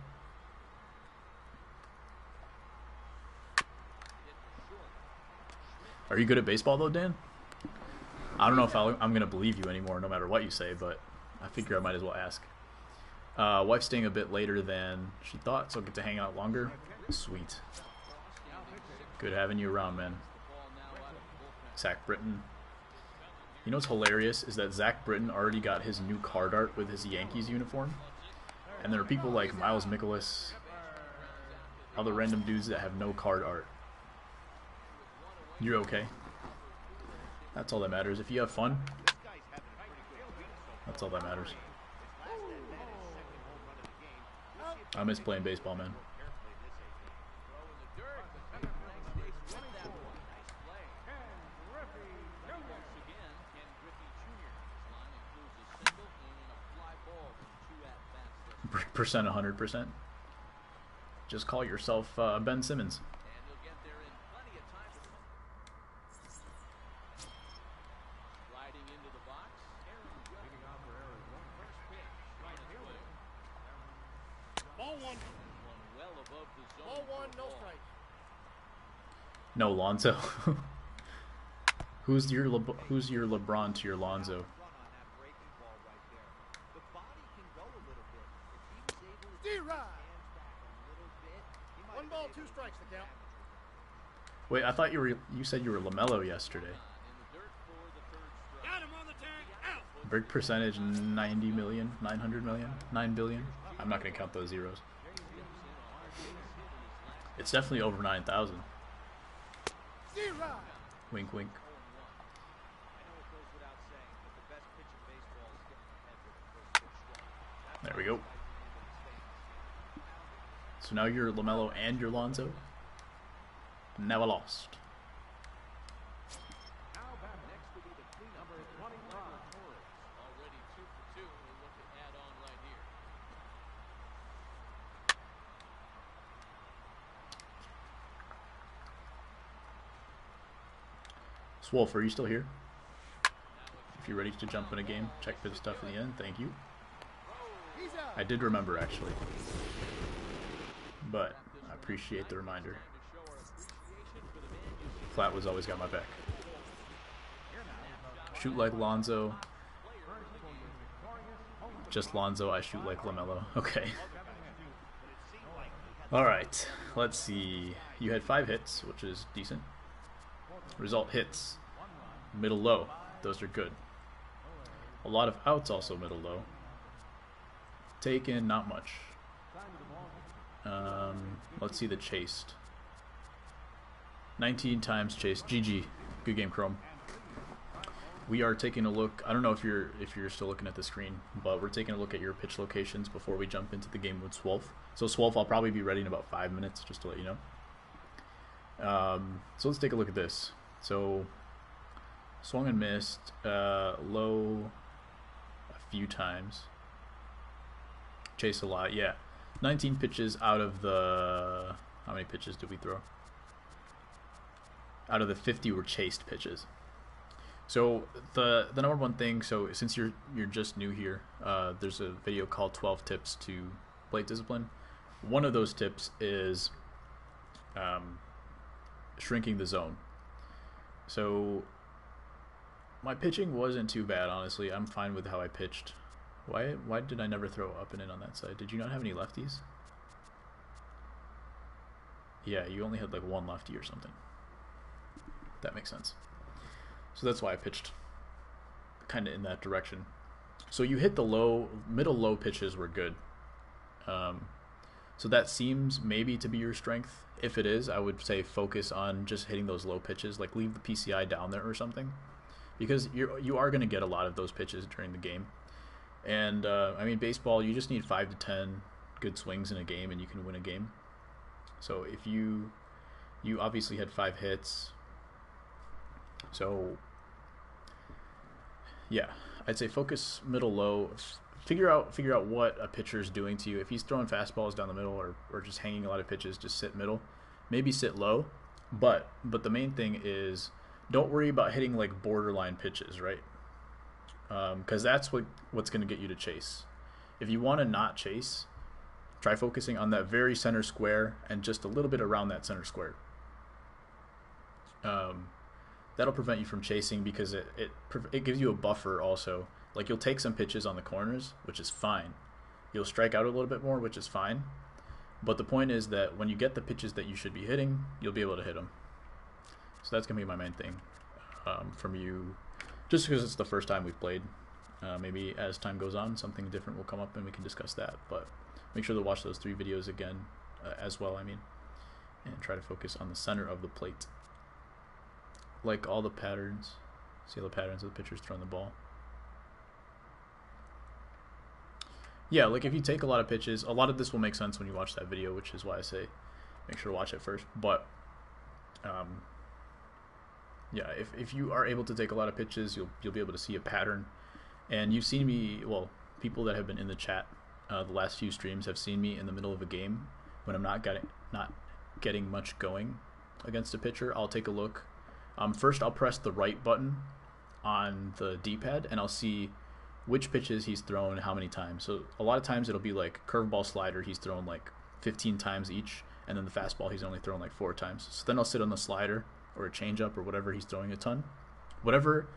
Are you good at baseball though, Dan? I don't know if I'm gonna believe you anymore, no matter what you say, but I figure I might as well ask. Wife's staying a bit later than she thought, so I get to hang out longer. Sweet. Good having you around, man. Zach Britton. You know what's hilarious is that Zach Britton already got his new card art with his Yankees uniform, and there are people like Miles Mikolas, other random dudes that have no card art. You're okay. That's all that matters. If you have fun, that's all that matters. I miss playing baseball, man. Percent 100%. Just call yourself Ben Simmons. And he'll get there in plenty of time. Sliding into the box. Aaron Judge. First pitch. Right away. Ball one, no strikes. No, Lonzo. Who's your LeBron to your Lonzo? D-Rod. 1 ball, 2 strikes the count. Wait, I thought you said you were LaMelo yesterday. Got him on the tag, out. Brick percentage 90 million, 900 million, 9 billion. I'm not gonna count those zeros. It's definitely over 9,000. D-Rod. Wink, wink. There we go. So now you're LaMelo and you're Lonzo. Never lost. Next will be the cleanup number 25. Already 2 for 2. We'll look to add on right here. Swolf, are you still here? If you're ready to jump in a game, check for the stuff at the end. Thank you. He's out. I did remember actually, but I appreciate the reminder. Flat was always got my back. Shoot like Lonzo. Just Lonzo, I shoot like LaMelo. Okay. Alright, let's see. You had 5 hits, which is decent. Result hits. Middle low. Those are good. A lot of outs also middle low. Taken, not much. Let's see the chased. 19 times chased. GG. Good game, Chrome. We are taking a look. I don't know if you're still looking at the screen, but we're taking a look at your pitch locations before we jump into the game with Swolf. So Swolf, I'll probably be ready in about 5 minutes, just to let you know. So let's take a look at this. So swung and missed. Low a few times. Chase a lot, yeah. 19 pitches out of the... How many pitches did we throw? Out of the 50 were chased pitches. So the number one thing, so since you're just new here, there's a video called 12 Tips to Plate Discipline. One of those tips is shrinking the zone. So my pitching wasn't too bad, honestly. I'm fine with how I pitched. Why did I never throw up and in on that side? Did you not have any lefties? Yeah, you only had like 1 lefty or something. That makes sense. So that's why I pitched kind of in that direction. So you hit the middle low pitches were good. So that seems maybe to be your strength. If it is, I would say focus on just hitting those low pitches, like leave the PCI down there or something, because you are going to get a lot of those pitches during the game. And I mean, baseball, you just need 5 to 10 good swings in a game, and you can win a game. So if you obviously had 5 hits, so yeah, I'd say focus middle low. Figure out what a pitcher is doing to you. If he's throwing fastballs down the middle or just hanging a lot of pitches, just sit middle. Maybe sit low, but the main thing is don't worry about hitting like borderline pitches, right? Because that's what's going to get you to chase. If you want to not chase, try focusing on that very center square and just a little bit around that center square. That'll prevent you from chasing, because it gives you a buffer also. Like, you'll take some pitches on the corners, which is fine. You'll strike out a little bit more, which is fine. But the point is that when you get the pitches that you should be hitting, you'll be able to hit them. So that's going to be my main thing from you. Just because it's the first time we've played. Maybe as time goes on, something different will come up and we can discuss that. But make sure to watch those 3 videos again as well, and try to focus on the center of the plate. Like all the patterns. See all the patterns of the pitchers throwing the ball. Yeah, like if you take a lot of pitches, a lot of this will make sense when you watch that video, which is why I say make sure to watch it first. But yeah, if you are able to take a lot of pitches, you'll be able to see a pattern. And you've seen me, well, people that have been in the chat the last few streams have seen me in the middle of a game when I'm not getting much going against a pitcher. I'll take a look. First, I'll press the right button on the D-pad, and I'll see which pitches he's thrown how many times. So a lot of times it'll be like curveball, slider, he's thrown like 15 times each, and then the fastball he's only thrown like 4 times. So then I'll sit on the slider or a changeup or whatever he's throwing a ton, whatever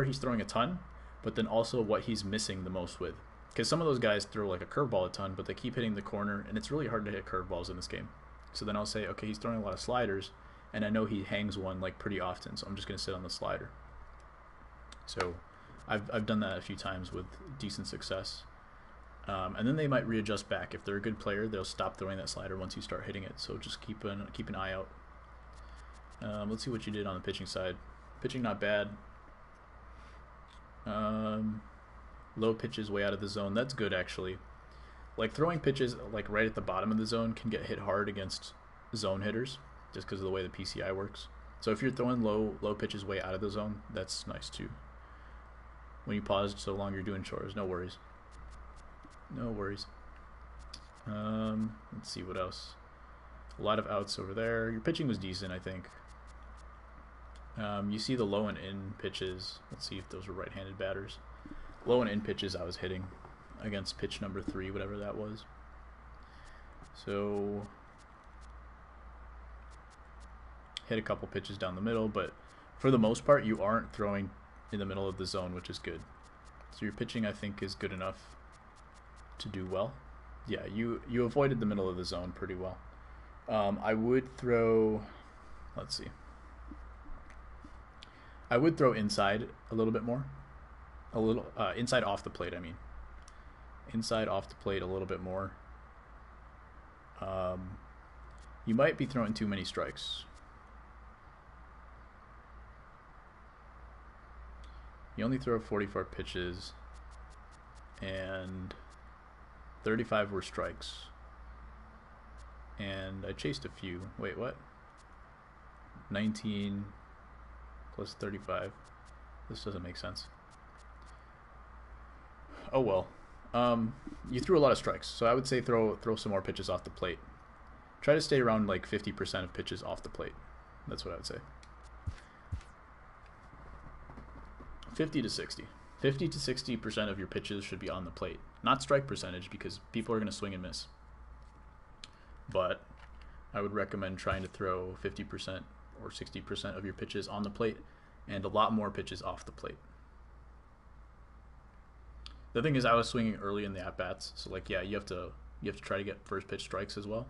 he's throwing a ton, but then also what he's missing the most with. Because some of those guys throw like a curveball a ton, but they keep hitting the corner, and it's really hard to hit curveballs in this game. So then I'll say, okay, he's throwing a lot of sliders, and I know he hangs one like pretty often, so I'm just gonna sit on the slider. So I've done that a few times with decent success. And then they might readjust back. If they're a good player, they'll stop throwing that slider once you start hitting it. So just keep an eye out. Let's see what you did on the pitching side. Pitching not bad. Low pitches way out of the zone. That's good actually. Like throwing pitches like right at the bottom of the zone can get hit hard against zone hitters just because of the way the PCI works. So if you're throwing low pitches way out of the zone, that's nice too. When you paused so long you're doing chores, no worries. No worries. Let's see what else. A lot of outs over there. Your pitching was decent, I think. You see the low and in pitches. Let's see if those were right-handed batters. Low and in pitches I was hitting against pitch number 3, whatever that was. So hit a couple pitches down the middle, but for the most part you aren't throwing in the middle of the zone, which is good. So your pitching I think is good enough to do well. Yeah, you avoided the middle of the zone pretty well. I would throw, let's see. I would throw inside a little bit more. A little inside off the plate, I mean. Inside off the plate a little bit more. You might be throwing too many strikes. You only throw 44 pitches and 35 were strikes. And I chased a few. Wait, what? 19 plus 35. This doesn't make sense. Oh well. You threw a lot of strikes, so I would say throw some more pitches off the plate. Try to stay around like 50% of pitches off the plate. That's what I would say. 50 to 60. 50 to 60% of your pitches should be on the plate. Not strike percentage, because people are going to swing and miss. But I would recommend trying to throw 50% or 60% of your pitches on the plate and a lot more pitches off the plate. The thing is, I was swinging early in the at-bats, so like, yeah, you have to try to get first pitch strikes as well.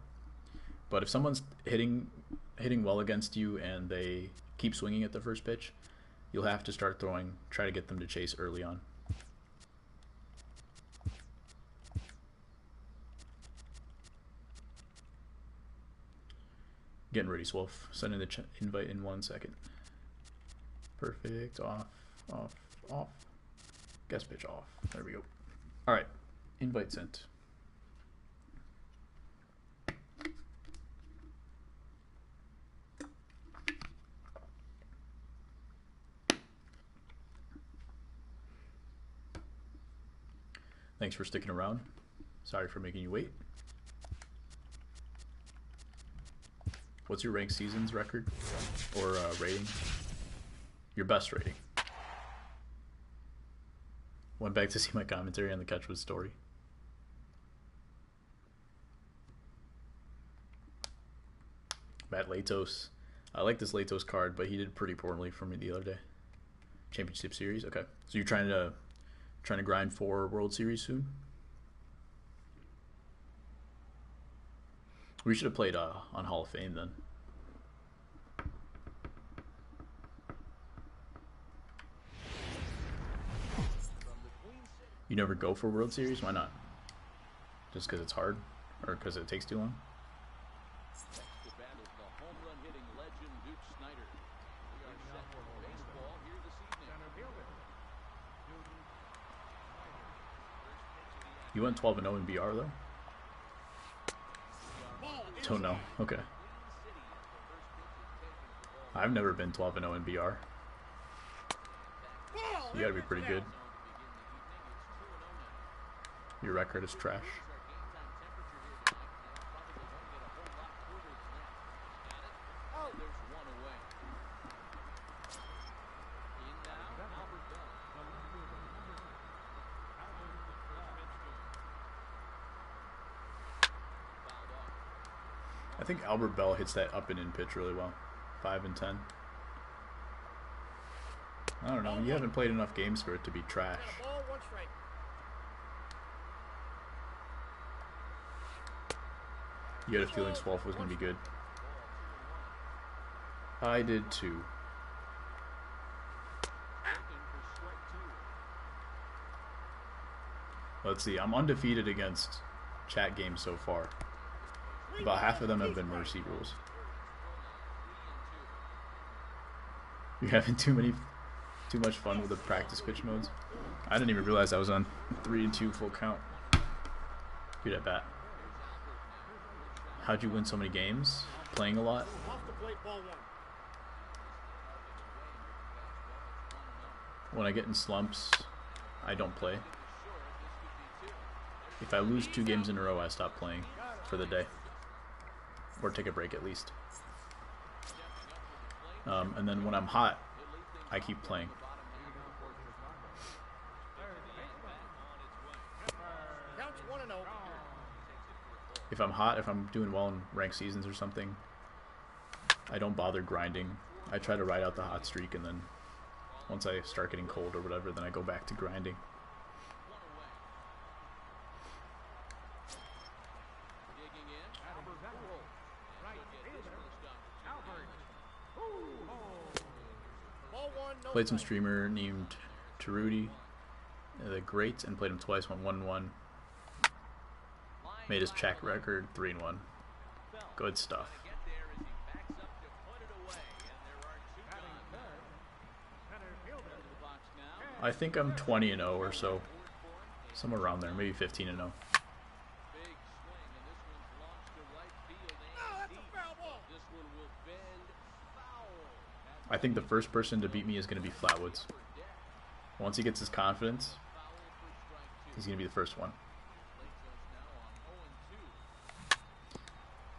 But if someone's hitting well against you and they keep swinging at the first pitch, you'll have to start throwing, try to get them to chase early on. Getting ready, Swolf. Sending the invite in 1 second. Perfect. Off, off, off. Guest pitch off. There we go. All right. Invite sent. Thanks for sticking around. Sorry for making you wait. What's your ranked seasons record or rating? Your best rating. Went back to see my commentary on the Catchwood story. Matt Latos. I like this Latos card, but he did pretty poorly for me the other day. Championship Series? Okay. So you're trying to grind for World Series soon? We should have played on Hall of Fame then. You never go for World Series? Why not? Just because it's hard? Or because it takes too long? You went 12-0 in BR though? Don't know. Okay. I've never been 12-0 in BR. So you gotta be pretty good. Your record is trash. I think Albert Bell hits that up and in pitch really well. 5 and 10. I don't know. You haven't played enough games for it to be trash. Ball, 1 strike. You had a feeling Swolf was going to be good. I did too. Let's see. I'm undefeated against chat games so far. About half of them have been mercy rules. You're having too much fun with the practice pitch modes. I didn't even realize I was on 3 and 2 full count. Good at bat. How'd you win so many games? Playing a lot? Off the plate, ball 1. When I get in slumps, I don't play. If I lose 2 games in a row, I stop playing for the day. Or take a break at least. And then when I'm hot, I keep playing. Counts 1-0. If I'm hot, if I'm doing well in ranked seasons or something, I don't bother grinding. I try to ride out the hot streak, and then once I start getting cold or whatever, then I go back to grinding. Ball 1, no Played some strike. streamer named Taruti, the Great, and played him twice, went 1-1. Made his check record 3-1. Good stuff. I think I'm 20-0 or so, somewhere around there, maybe 15-0. No, that's a foul ball. I think the first person to beat me is going to be Flatwoods. Once he gets his confidence, he's going to be the first one.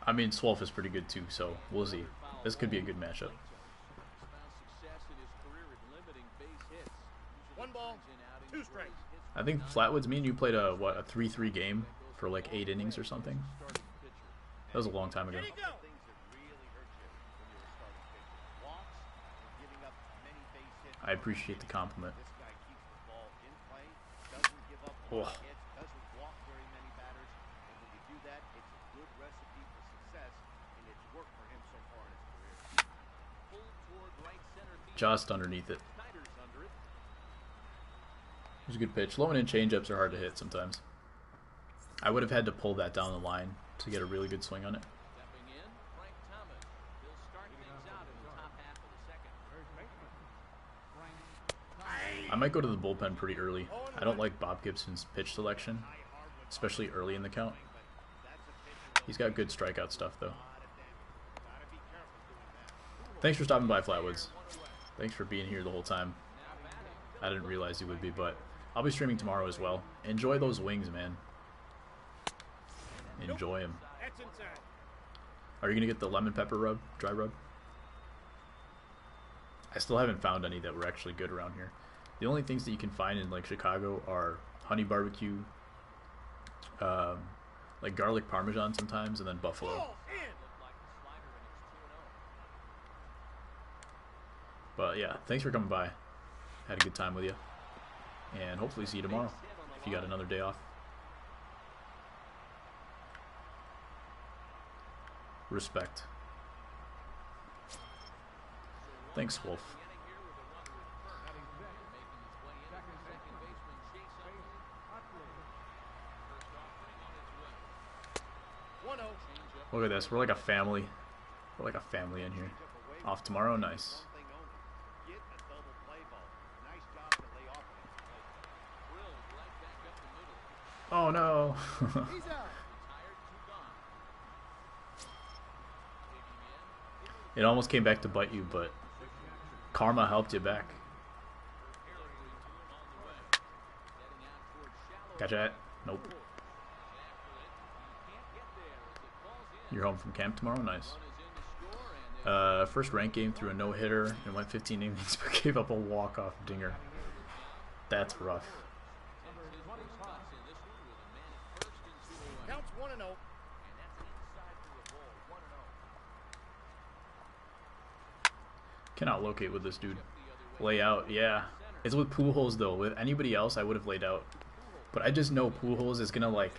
I mean, Swolf is pretty good too, so we'll see. This could be a good matchup. 1 ball, 2 strikes. I think Flatwoods, me and you played a 3-3 game for like 8 innings or something. That was a long time ago. Here you go. Things that really hurt you when you're a starting pitcher. Walks and giving up many base hits. I appreciate the compliment. This guy keeps the ball in play, doesn't give up a lot of hits, doesn't walk very many batters, and when you do that, it's a good recipe for success, and it's worked for him so far in his career. Just underneath it. It was a good pitch. Low and in changeups are hard to hit sometimes. I would have had to pull that down the line to get a really good swing on it. I might go to the bullpen pretty early. I don't like Bob Gibson's pitch selection, especially early in the count. He's got good strikeout stuff, though. Thanks for stopping by, Flatwoods. Thanks for being here the whole time. I didn't realize you would be, but I'll be streaming tomorrow as well. Enjoy those wings, man. Enjoy them. That's inside. Are you going to get the lemon pepper rub, dry rub? I still haven't found any that were actually good around here. The only things that you can find in like Chicago are honey barbecue, like garlic parmesan sometimes, and then buffalo. Ball in. But yeah, thanks for coming by. Had a good time with you. And hopefully see you tomorrow if you got another day off. Respect. Thanks, Wolf. 1-0. Look at this. We're like a family. We're like a family in here. Off tomorrow? Nice. One thing only. Get a double play ball. Nice job to lay off against the plate. Oh no. He's out. It almost came back to bite you, but karma helped you back. Gotcha it? Nope. You're home from camp tomorrow? Nice. First ranked game threw a no-hitter and went 15 innings, but gave up a walk-off dinger. That's rough. Counts 1-0. Cannot locate with this dude. Lay out, yeah. It's with Pujols though. With anybody else, I would have laid out. But I just know Pujols is gonna like,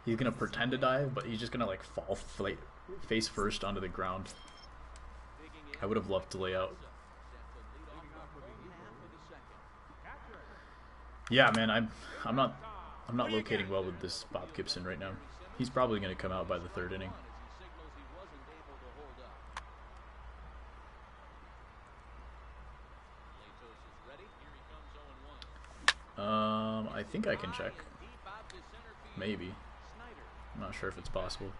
he's gonna pretend to dive, but he's just gonna like fall like, face first onto the ground. I would have loved to lay out. Yeah, man, I'm not locating well with this Bob Gibson right now. He's probably gonna come out by the 3rd inning. I think I can check. Maybe. I'm not sure if it's possible.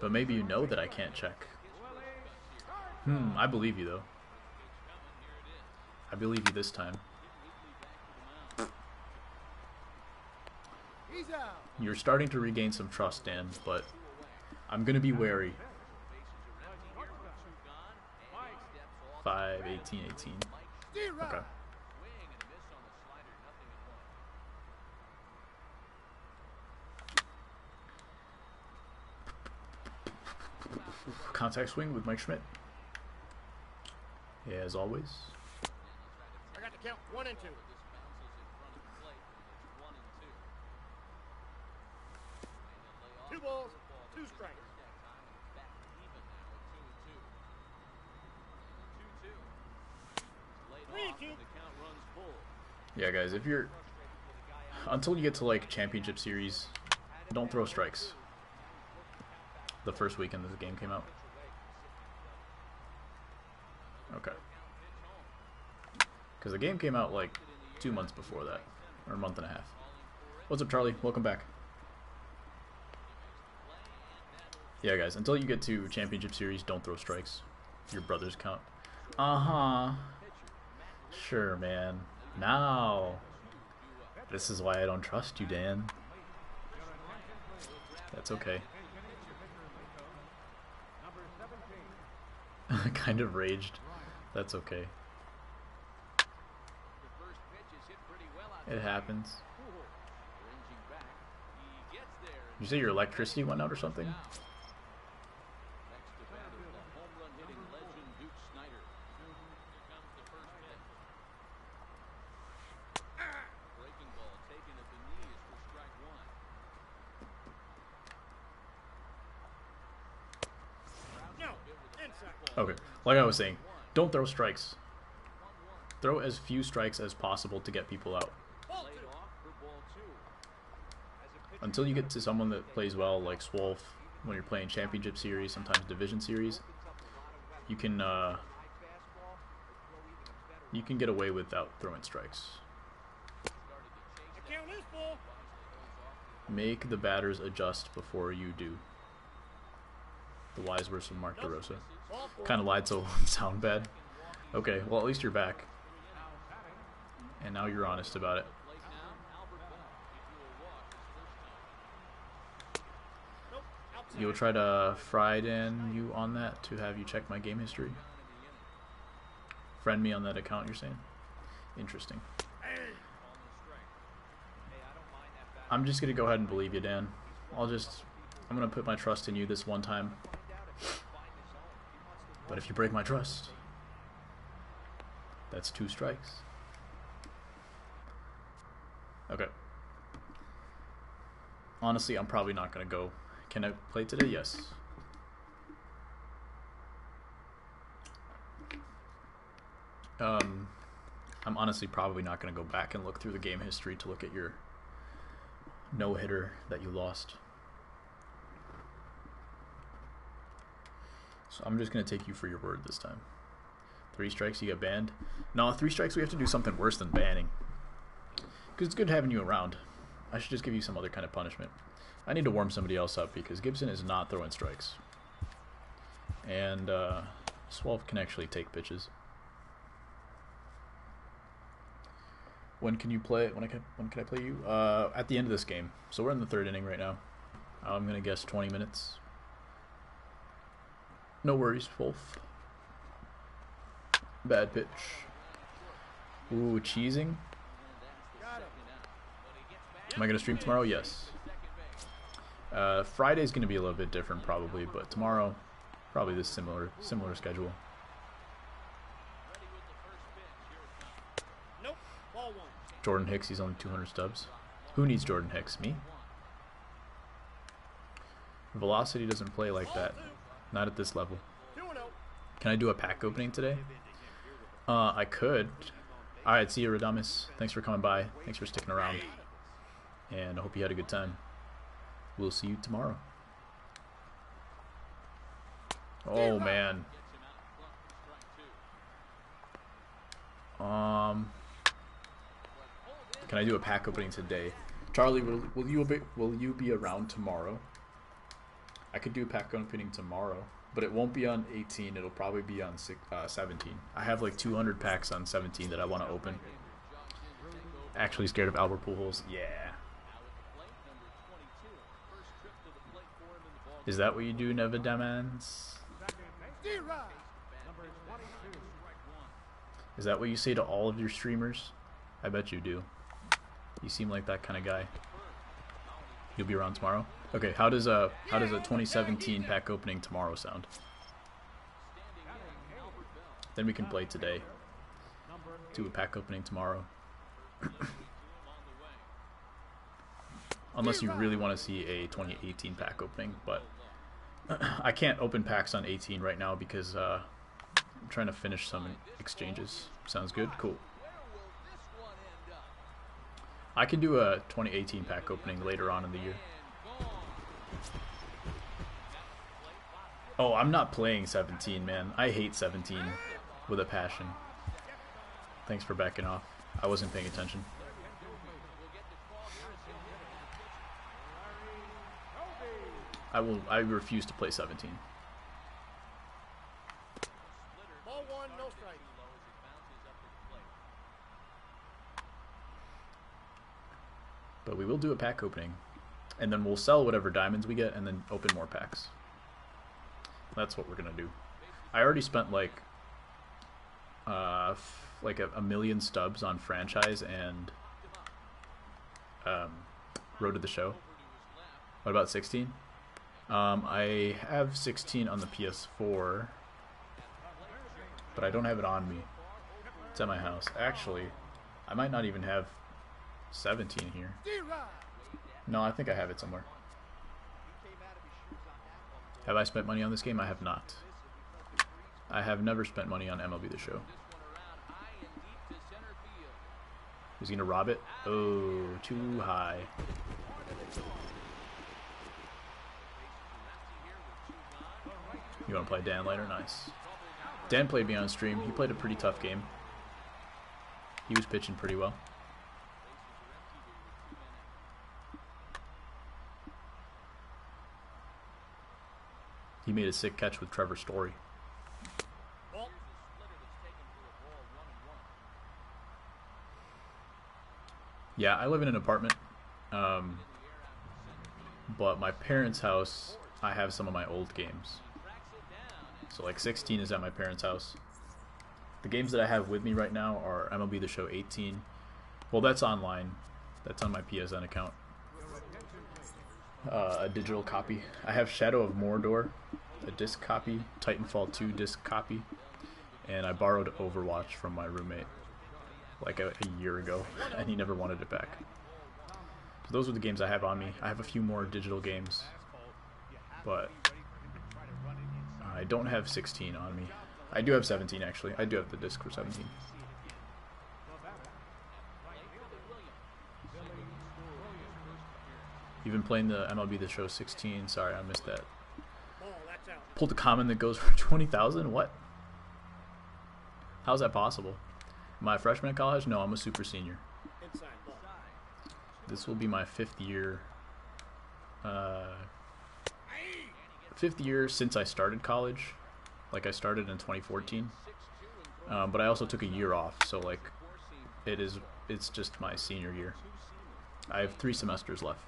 But maybe you know that I can't check. I believe you though. I believe you this time. You're starting to regain some trust, Dan, but I'm gonna be wary. 5, 18, 18. Okay. Contact swing with Mike Schmidt. Yeah, as always. I got to count 1 and 2. 2 balls, 2 strikes. Yeah, guys, if you're until you get to like championship series, don't throw strikes. The first weekend this game came out. Okay. Because the game came out like 2 months before that, or a month and a half. What's up, Charlie? Welcome back. Yeah, guys, until you get to championship series, don't throw strikes. Your brothers count. Uh-huh. Sure, man. Now. This is why I don't trust you, Dan. That's okay. Kind of raged. That's okay. It happens. You say your electricity went out or something? Okay, like I was saying, don't throw strikes. Throw as few strikes as possible to get people out. Until you get to someone that plays well, like Swolf, when you're playing championship series, sometimes division series, you can get away without throwing strikes. Make the batters adjust before you do. The wise words from Mark DeRosa. Kind of lied so it wouldn't sound bad. Okay, well at least you're back. And now you're honest about it. You'll try to fried in you on that to have you check my game history? Friend me on that account, you're saying? Interesting. I'm just gonna go ahead and believe you, Dan. I'm gonna put my trust in you this one time. But if you break my trust, that's 2 strikes. Okay. Honestly, I'm probably not gonna go. Can I play today? Yes. I'm honestly probably not gonna go back and look through the game history to look at your no-hitter that you lost. So I'm just going to take you for your word this time. 3 strikes, you get banned. No, 3 strikes, we have to do something worse than banning. Because it's good having you around. I should just give you some other kind of punishment. I need to warm somebody else up because Gibson is not throwing strikes. And Swolf can actually take pitches. When can you play? When can I play you? At the end of this game. So we're in the 3rd inning right now. I'm going to guess 20 minutes. No worries, Wolf. Bad pitch. Ooh, cheesing. Am I going to stream tomorrow? Yes. Friday's going to be a little bit different probably, but tomorrow probably this similar schedule. Nope. Ball 1. Jordan Hicks, he's only 200 stubs. Who needs Jordan Hicks? Me? Velocity doesn't play like that. Not at this level. 2-0. Can I do a pack opening today? I could. Alright, see you, Radamus. Thanks for coming by. Thanks for sticking around. And I hope you had a good time. We'll see you tomorrow. Oh, man. Can I do a pack opening today? Charlie, will you be around tomorrow? I could do a pack opening tomorrow, but it won't be on 18. It'll probably be on 17. I have like 200 packs on 17 that I want to open. Actually scared of Albert Pujols. Yeah. Is that what you do, Nevedamans? Is that what you say to all of your streamers? I bet you do. You seem like that kind of guy. You'll be around tomorrow? Okay, how does a 2017 pack opening tomorrow sound? Then we can play today. Do a pack opening tomorrow. Unless you really want to see a 2018 pack opening, but I can't open packs on 18 right now because I'm trying to finish some exchanges. Sounds good? Cool. I can do a 2018 pack opening later on in the year. Oh, I'm not playing 17, man. I hate 17 with a passion. Thanks for backing off. I wasn't paying attention. I refuse to play 17. Ball 1, no strike. But we will do a pack opening. And then we'll sell whatever diamonds we get and then open more packs. That's what we're going to do. I already spent like a million stubs on franchise and Road to the Show. What about 16? I have 16 on the PS4, but I don't have it on me. It's at my house. Actually, I might not even have 17 here. No, I think I have it somewhere. Have I spent money on this game? I have not. I have never spent money on MLB The Show. Is he gonna rob it? Oh, too high. You want to play Dan later? Nice. Dan played me on stream. He played a pretty tough game. He was pitching pretty well. He made a sick catch with Trevor Story. Yeah, I live in an apartment. But my parents' house, I have some of my old games. So like 16 is at my parents' house. The games that I have with me right now are MLB The Show 18. Well, that's online. That's on my PSN account. A digital copy. I have Shadow of Mordor, a disc copy, Titanfall 2 disc copy, and I borrowed Overwatch from my roommate like a year ago, and he never wanted it back. So those are the games I have on me. I have a few more digital games, but I don't have 16 on me. I do have 17 actually. I do have the disc for 17. You've been playing the MLB The Show 16. Sorry, I missed that. Pulled a common that goes for 20,000? What? How's that possible? Am I a freshman in college? No, I'm a super senior. This will be my 5th year. 5th year since I started college. Like I started in 2014. But I also took a year off, so like it's just my senior year. I have 3 semesters left.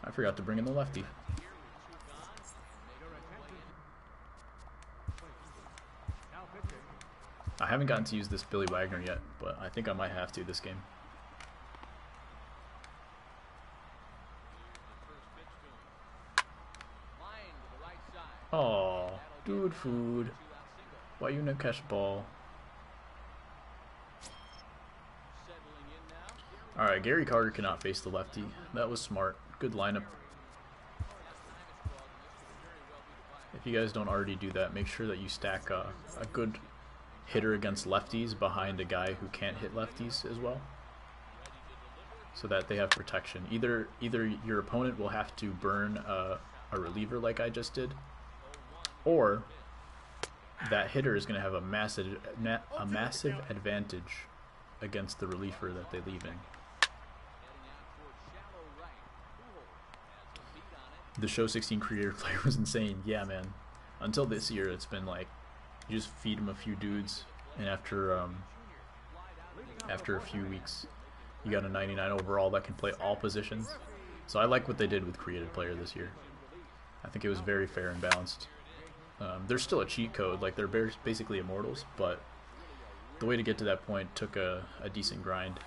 I forgot to bring in the lefty. I haven't gotten to use this Billy Wagner yet, but I think I might have to this game. Oh, dude, food. Why you not catch the ball? Alright, Gary Carter cannot face the lefty. That was smart. Good lineup. If you guys don't already do that, make sure that you stack a good hitter against lefties behind a guy who can't hit lefties as well, so that they have protection. Either your opponent will have to burn a reliever like I just did, or that hitter is going to have a massive advantage against the reliever that they leave in. The Show 16 creator player was insane. Yeah, man. Until this year, it's been like you just feed him a few dudes, and after a few weeks, you got a 99 overall that can play all positions. So I like what they did with created player this year. I think it was very fair and balanced. There's still a cheat code, like they're basically immortals, but the way to get to that point took a decent grind.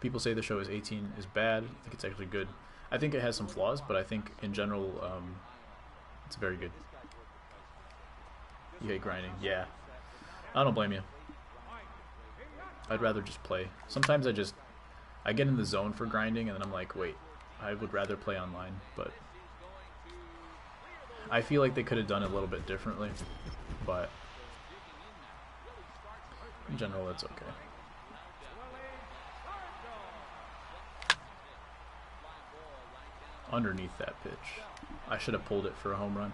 People say the Show is 18 is bad. I think it's actually good. I think it has some flaws, but I think in general it's very good. You hate grinding, yeah. I don't blame you. I'd rather just play. Sometimes I get in the zone for grinding and then I'm like, wait, I would rather play online, but I feel like they could have done it a little bit differently, but in general it's okay. Underneath that pitch. I should have pulled it for a home run.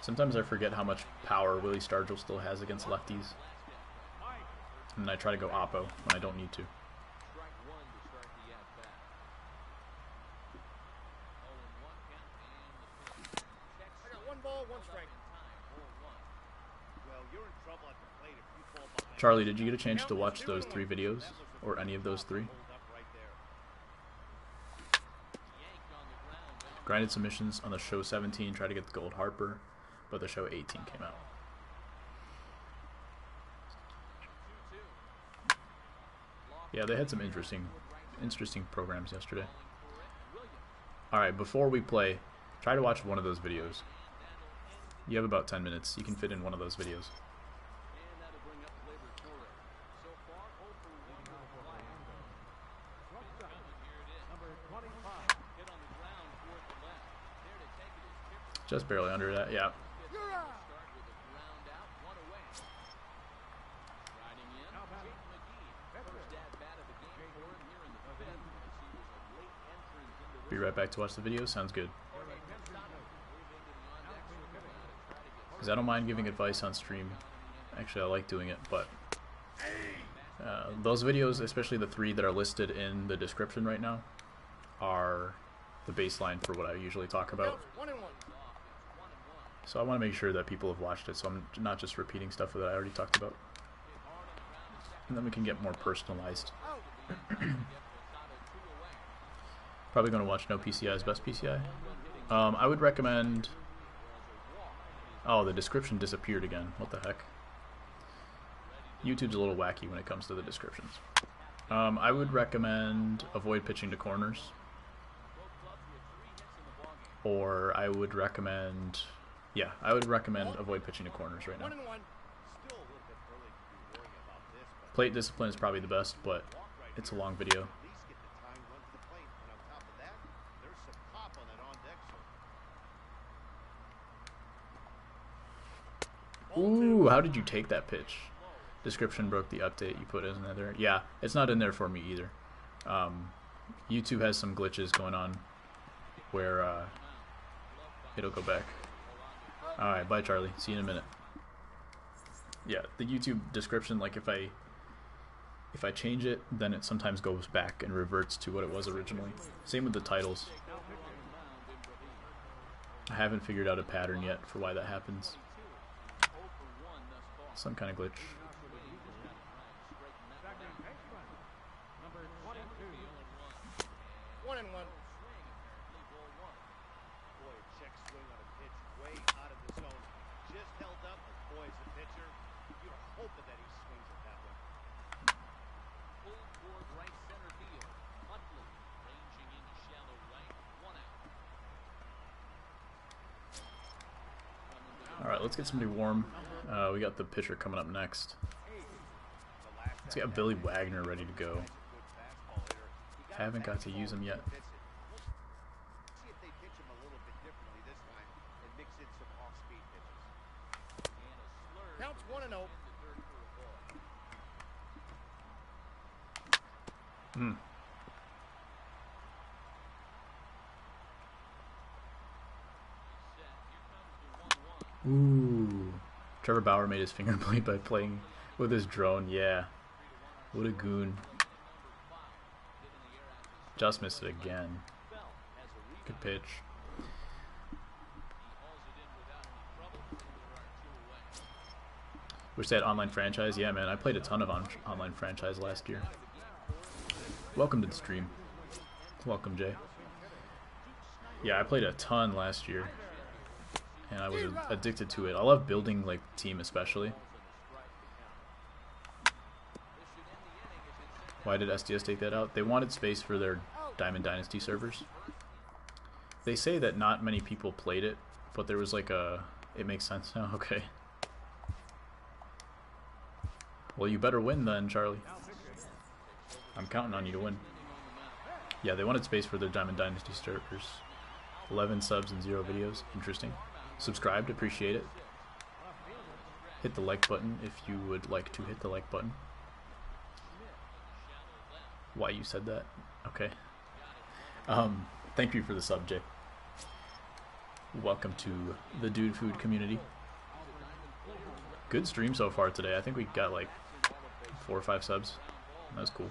Sometimes I forget how much power Willie Stargell still has against lefties. And then I try to go oppo when I don't need to. I got 1 ball, 1 strike. Well, you're in trouble at the plate if you fall behind. Charlie, did you get a chance to watch those 3 videos? Or any of those 3? Grinded submissions on the Show 17, tried to get the gold Harper, but the Show 18 came out. Yeah, they had some interesting programs yesterday. Alright, before we play, try to watch one of those videos. You have about 10 minutes. You can fit in one of those videos. Just barely under that, yeah. Be right back to watch the video. Sounds good. Because I don't mind giving advice on stream. Actually, I like doing it, but those videos, especially the 3 that are listed in the description right now, are the baseline for what I usually talk about. So I want to make sure that people have watched it, so I'm not just repeating stuff that I already talked about. And then we can get more personalized. Probably going to watch No PCI is Best PCI. I would recommend... Oh, the description disappeared again. What the heck? YouTube's a little wacky when it comes to the descriptions. I would recommend avoid pitching to corners. Or I would recommend... Yeah, I would recommend avoid pitching to corners right now. Plate discipline is probably the best, but it's a long video. Ooh, how did you take that pitch? Description broke the update you put in there. Yeah, it's not in there for me either. YouTube has some glitches going on where it'll go back. Alright, bye Charlie. See you in a minute. Yeah, the YouTube description, like if I change it, then it sometimes goes back and reverts to what it was originally. Same with the titles. I haven't figured out a pattern yet for why that happens. Some kind of glitch. let's get somebody warm. We got the pitcher coming up next. Let's get Billy Wagner ready to go. Haven't got to use him yet. See if they pitch him a little bit differently this time and mix in some off-speed pitches. Counts 1-0. Ooh. Trevor Bauer made his finger bleed by playing with his drone. Yeah. What a goon. Just missed it again. Good pitch. Wish they had online franchise. Yeah, man, I played a ton of online franchise last year. Welcome to the stream. Welcome, Jay. Yeah, I played a ton last year, and I was addicted to it. I love building like team, especially. Why did SDS take that out? They wanted space for their Diamond Dynasty servers. They say that not many people played it, but there was like a... It makes sense now? Okay. Well, you better win then, Charlie. I'm counting on you to win. Yeah, they wanted space for their Diamond Dynasty servers. 11 subs and 0 videos. Interesting. Subscribed, appreciate it. Hit the like button if you would like to hit the like button. Why you said that? Okay. Thank you for the sub, Jay. Welcome to the DudeFood community. Good stream so far today. I think we got like 4 or 5 subs. That's cool.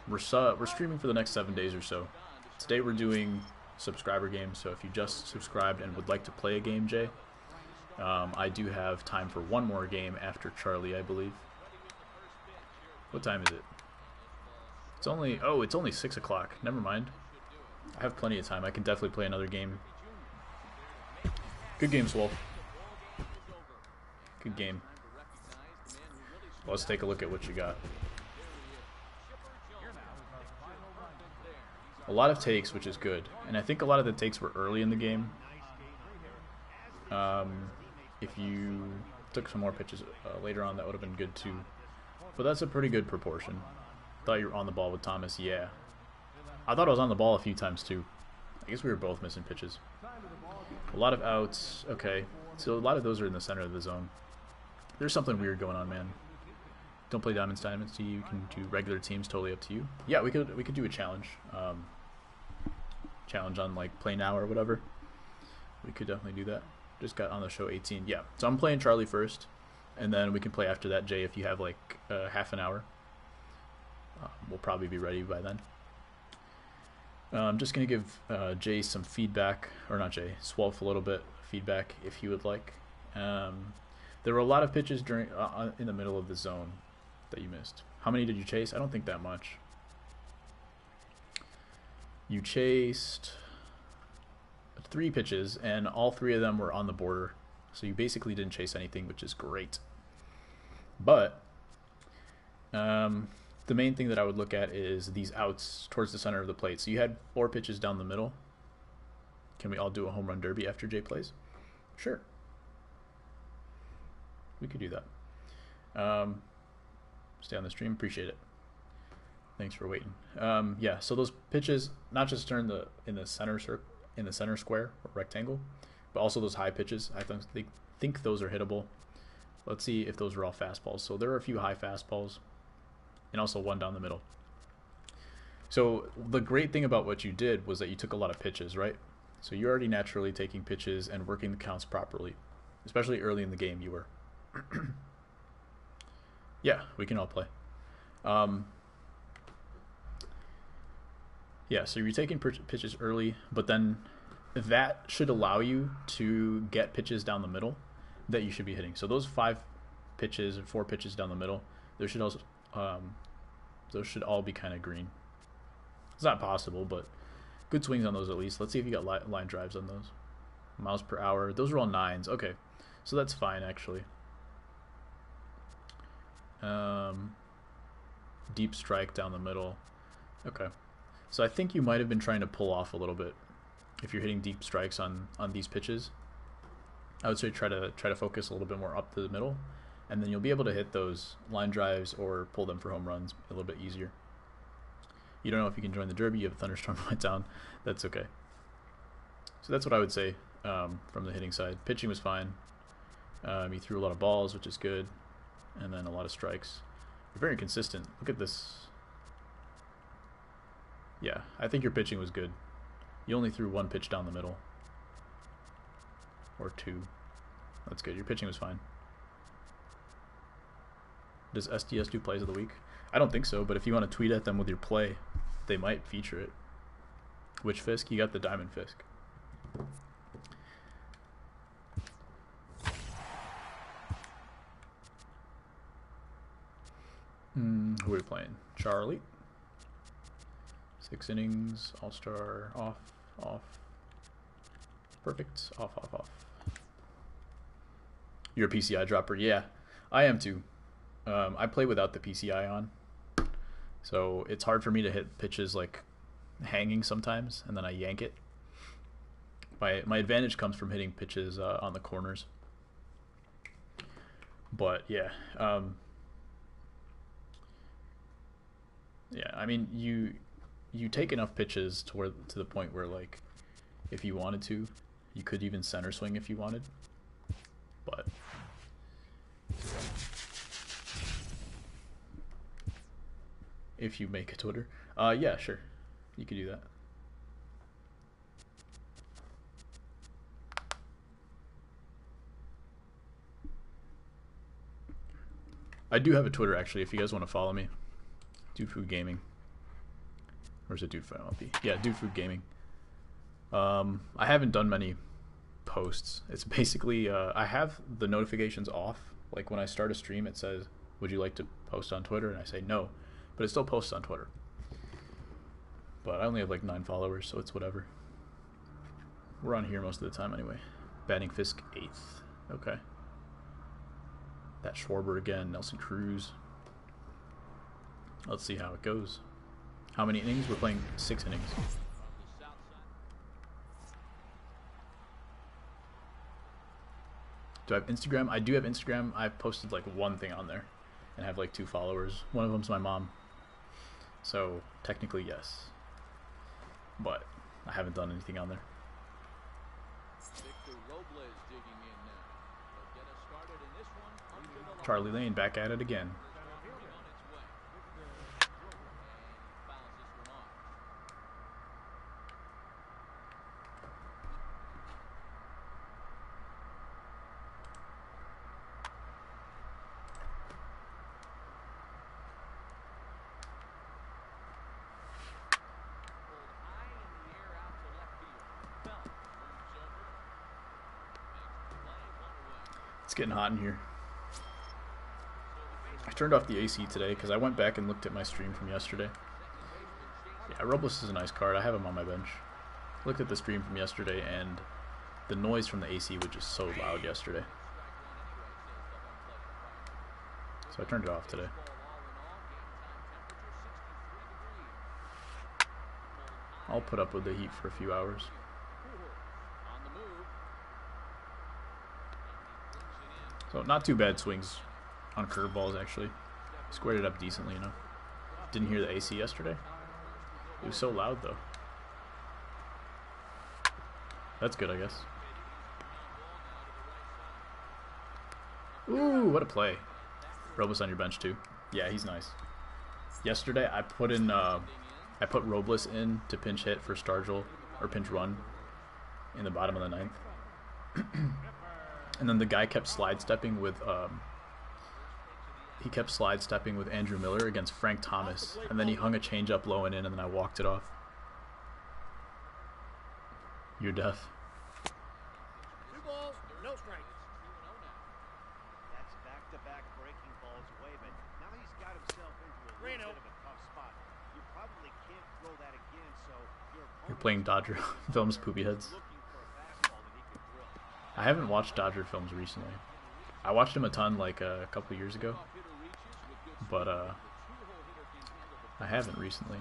We're streaming for the next 7 days or so. Today we're doing subscriber games, so if you just subscribed and would like to play a game, Jay, I do have time for one more game after Charlie, I believe. What time is it? It's only 6 o'clock. Never mind. I have plenty of time. I can definitely play another game. Good game, Swolf. Good game. Let's take a look at what you got. A lot of takes, which is good. And I think a lot of the takes were early in the game. If you took some more pitches later on, that would have been good too. But that's a pretty good proportion. Thought you were on the ball with Thomas. Yeah. I thought I was on the ball a few times too. I guess we were both missing pitches. A lot of outs. Okay. So a lot of those are in the center of the zone. There's something weird going on, man. Don't play Diamonds Dynasty. You can do regular teams. Totally up to you. Yeah, we could do a challenge. Challenge on like play now or whatever. We could definitely do that. Just got on the show 18. Yeah. So I'm playing Charlie first, and then we can play after that, Jay, if you have like half an hour. We'll probably be ready by then. I'm just going to give Jay some feedback, or not Jay, Swolf a little bit of feedback if he would like. There were a lot of pitches during in the middle of the zone that you missed. How many did you chase? I don't think that much. You chased 3 pitches, and all 3 of them were on the border. So you basically didn't chase anything, which is great. But the main thing that I would look at is these outs towards the center of the plate. So you had 4 pitches down the middle. Can we all do a home run derby after Jay plays? Sure. We could do that. Stay on the stream. Appreciate it. Thanks for waiting. Yeah, so those pitches, not just in the center square or rectangle, but also those high pitches. I think those are hittable. Let's see if those are all fastballs. So there are a few high fastballs, and also 1 down the middle. So the great thing about what you did was that you took a lot of pitches, right? So you're already naturally taking pitches and working the counts properly, especially early in the game. You were. Yeah, we can all play. Yeah, so you're taking pitches early, but then that should allow you to get pitches down the middle that you should be hitting. So those 5 pitches or 4 pitches down the middle, those should all be kind of green. It's not possible, but good swings on those at least. Let's see if you got line drives on those. Miles per hour. Those are all 9s. Okay, so that's fine actually. Deep strike down the middle. Okay. So I think you might have been trying to pull off a little bit if you're hitting deep strikes on these pitches. I would say try to focus a little bit more up to the middle, and then you'll be able to hit those line drives or pull them for home runs a little bit easier. You don't know if you can join the derby. You have a thunderstorm went down. That's okay. So that's what I would say from the hitting side. Pitching was fine. He threw a lot of balls, which is good, and then a lot of strikes. You're very consistent. Look at this. Yeah, I think your pitching was good. You only threw one pitch down the middle. Or two. That's good. Your pitching was fine. Does SDS do plays of the week? I don't think so, but if you want to tweet at them with your play, they might feature it. Which Fisk? You got the Diamond Fisk. Who are we playing? Charlie. 6 innings, all-star, off, off. Perfect. Off, off, off. You're a PCI dropper? Yeah, I am too. I play without the PCI on. So it's hard for me to hit pitches like hanging sometimes, and then I yank it. My advantage comes from hitting pitches on the corners. But yeah. Yeah, I mean, you take enough pitches to the point where, like, if you wanted to, you could even center swing if you wanted. But if you make a Twitter, yeah, sure, you could do that. I do have a Twitter actually. If you guys want to follow me, DudeFood Gaming. Or is it DudeFood MLB? Yeah, DudeFood Gaming. I haven't done many posts. It's basically I have the notifications off. Like when I start a stream, it says, "Would you like to post on Twitter?" And I say no, but it still posts on Twitter. But I only have like 9 followers, so it's whatever. We're on here most of the time anyway. Batting Fisk 8th. Okay. That Schwarber again. Nelson Cruz. Let's see how it goes. How many innings? We're playing 6 innings. Do I have Instagram? I do have Instagram. I've posted like one thing on there and have like 2 followers. One of them's my mom. So technically yes. But I haven't done anything on there. Charlie Lane back at it again. It's getting hot in here. I turned off the AC today because I went back and looked at my stream from yesterday. Yeah, Robles is a nice card. I have him on my bench. Looked at the stream from yesterday, and the noise from the AC was just so loud yesterday. So I turned it off today. I'll put up with the heat for a few hours. So not too bad swings on curveballs, actually. Squared it up decently enough. Didn't hear the AC yesterday. It was so loud, though. That's good, I guess. Ooh, what a play. Robles on your bench, too. Yeah, he's nice. Yesterday, I put Robles in to pinch hit for Stargell, or pinch run, in the bottom of the 9th. And then the guy kept sidestepping with Andrew Miller against Frank Thomas, and then he hung a changeup low and in, and then I walked it off. You're deaf. 2 balls, no strikes. That's back-to-back breaking balls away, but now he's got himself into a little bit of a tough spot. You probably can't throw that again, so you're playing Dodger films, poopy heads. I haven't watched Dodger films recently. I watched him a ton like a couple years ago, but I haven't recently.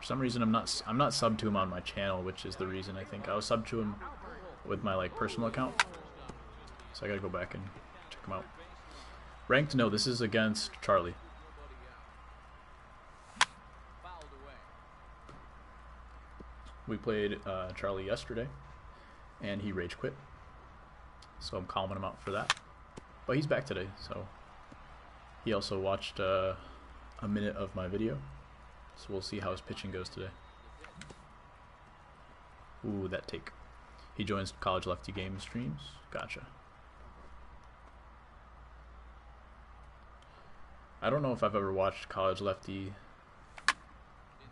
For some reason, I'm not subbed to him on my channel, which is the reason I think I was subbed to him with my like personal account, so I gotta go back and check them out. Ranked? No, this is against Charlie. We played Charlie yesterday, and he rage quit. So I'm calling him out for that. But he's back today, so he also watched a minute of my video. So we'll see how his pitching goes today. Ooh, that take. He joins College Lefty Game streams. Gotcha. I don't know if I've ever watched College Lefty,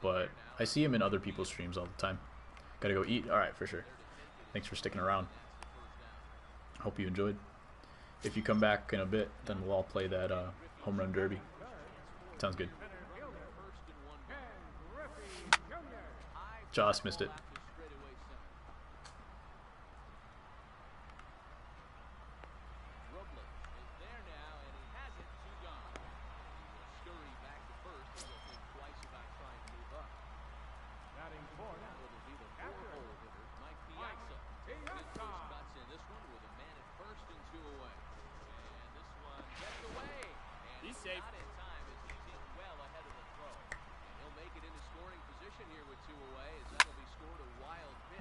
but I see him in other people's streams all the time. Gotta go eat? Alright, for sure. Thanks for sticking around. Hope you enjoyed. If you come back in a bit, then we'll all play that home run derby. Sounds good. Joss missed it.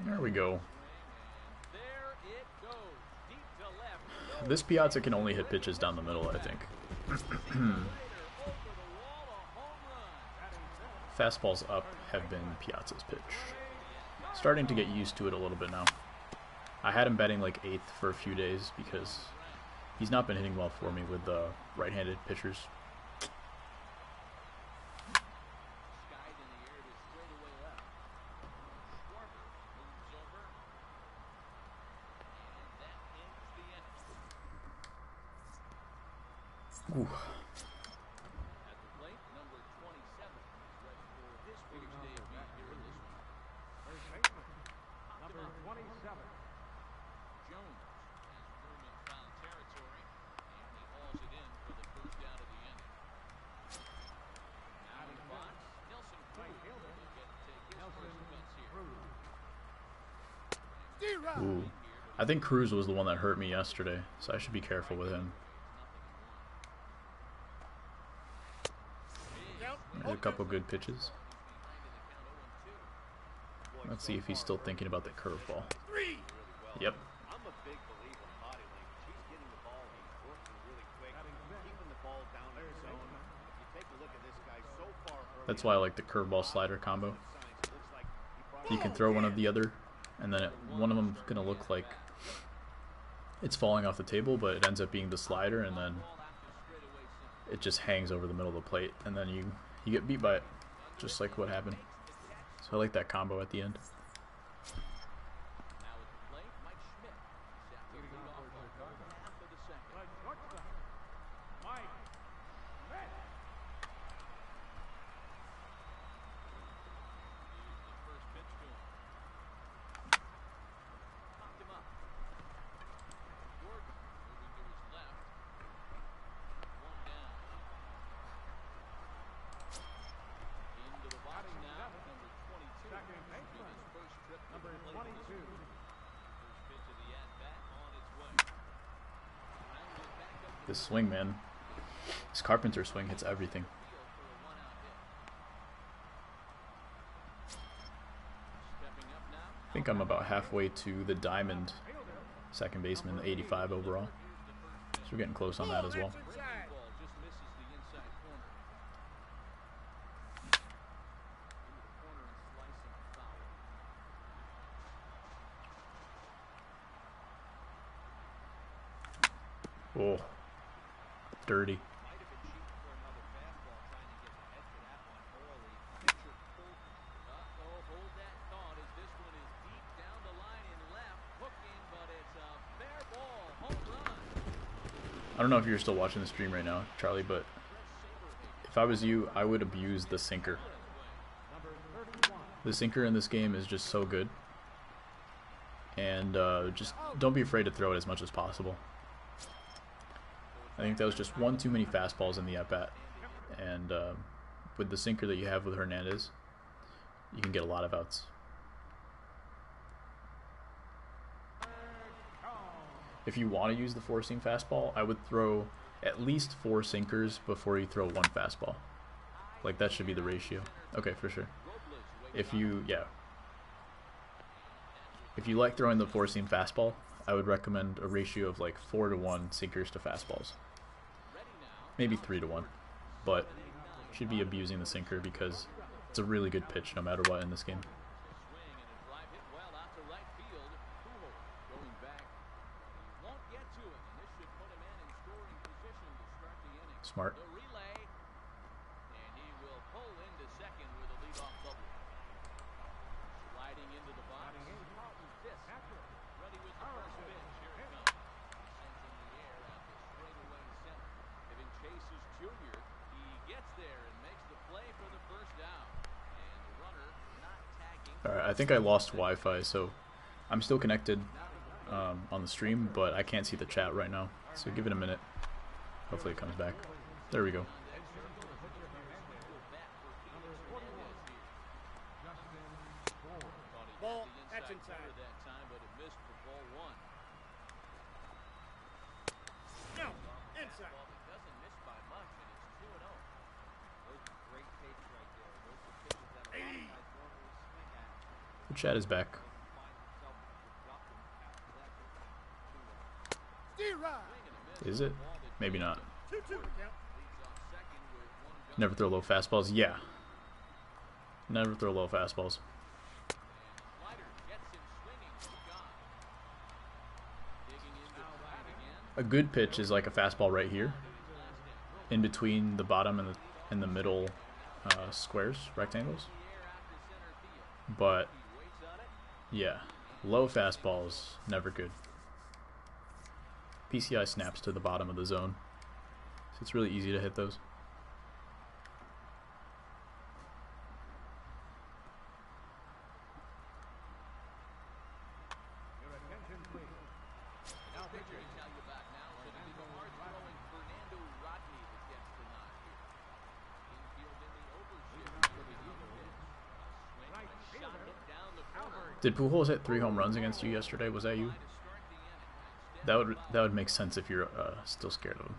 There we go. This Piazza can only hit pitches down the middle, I think. Fastballs up have been Piazza's pitch. Starting to get used to it a little bit now. I had him batting like 8th for a few days because he's not been hitting well for me with the right-handed pitchers. Ooh. Ooh. I think Cruz was the one that hurt me yesterday, so I should be careful with him. There's a couple good pitches. Let's see if he's still thinking about the curveball. Yep. I'm a big believer in body language. He's getting the ball, he's working really quick, keeping the ball down in his zone. If you take a look at this guy so far early, That's why I like the curveball slider combo. You can throw one of the other, and then one of them's gonna look like it's falling off the table, but it ends up being the slider, and then it just hangs over the middle of the plate, and then you get beat by it, just like what happened. So I like that combo at the end. This swing, man. This Carpenter swing hits everything. I think I'm about halfway to the diamond second baseman, the 85 overall. So we're getting close on that as well. Oh, dirty. I don't know if you're still watching the stream right now, Charlie, but if I was you, I would abuse the sinker. The sinker in this game is just so good. And just don't be afraid to throw it as much as possible. I think that was just one too many fastballs in the at-bat. And with the sinker that you have with Hernandez, you can get a lot of outs. if you want to use the 4-seam fastball, I would throw at least 4 sinkers before you throw 1 fastball. Like, that should be the ratio. Okay, for sure. If you like throwing the 4-seam fastball, I would recommend a ratio of like 4 to 1 sinkers to fastballs. Maybe 3 to 1. But you should be abusing the sinker because it's a really good pitch no matter what in this game. Smart. Alright, I think I lost Wi-Fi, so I'm still connected on the stream, but I can't see the chat right now. So give it a minute. Hopefully it comes back. There we go. Ball, that's inside. No, inside. The chat is back. Is it? Maybe not. 2-2 count. Never throw low fastballs? Yeah. Never throw low fastballs. A good pitch is like a fastball right here, in between the bottom and the middle squares, rectangles. But yeah, low fastballs never good. PCI snaps to the bottom of the zone, so it's really easy to hit those. Did Pujols hit 3 home runs against you yesterday? Was that you? That would make sense if you're still scared of him.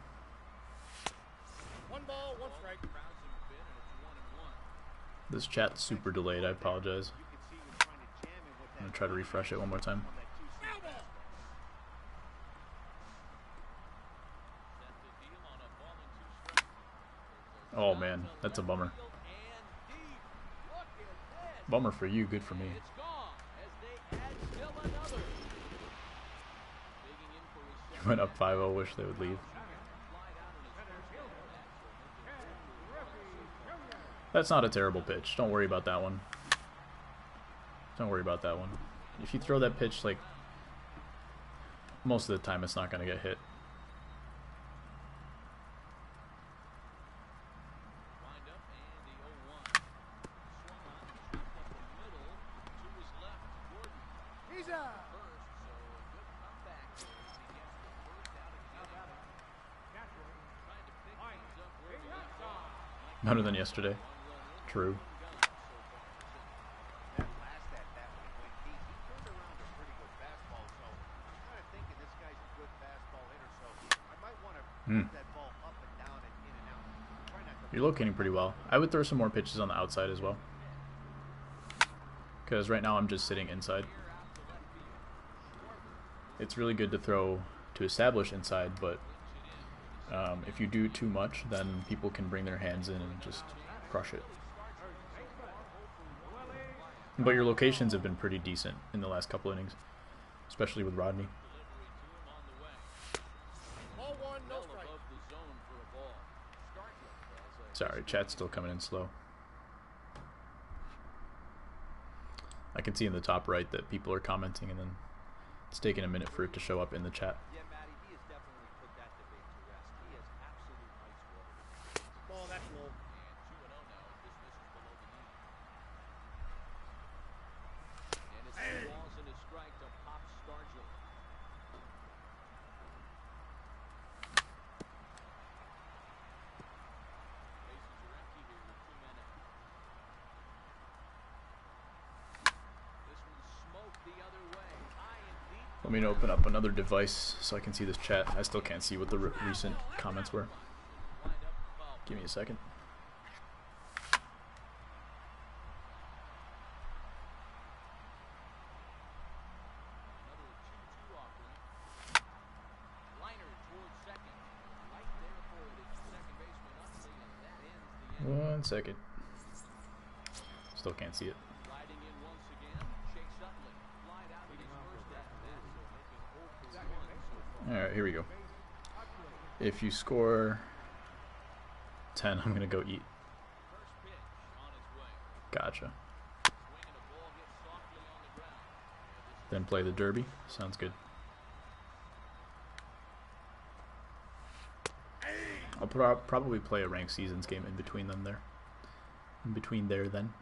1 ball, 1 strike. This chat's super delayed. I apologize. I'm gonna try to refresh it one more time. Oh man, that's a bummer. Bummer for you, good for me. You went up 5-0, wish they would leave. That's not a terrible pitch. Don't worry about that one. Don't worry about that one. If you throw that pitch, like, most of the time it's not going to get hit. Better than yesterday. True. You're locating pretty well. I would throw some more pitches on the outside as well, because right now I'm just sitting inside. It's really good to throw to establish inside, but if you do too much, then people can bring their hands in and just crush it. But your locations have been pretty decent in the last couple innings, especially with Rodney. Sorry, chat's still coming in slow. I can see in the top right that people are commenting, and then it's taking a minute for it to show up in the chat. Let me open up another device so I can see this chat. I still can't see what the recent comments were. Give me a second. One second. Still can't see it. Alright, here we go. If you score 10, I'm gonna go eat. Gotcha. Then play the derby. Sounds good. I'll probably play a ranked seasons game in between them there. In between there then.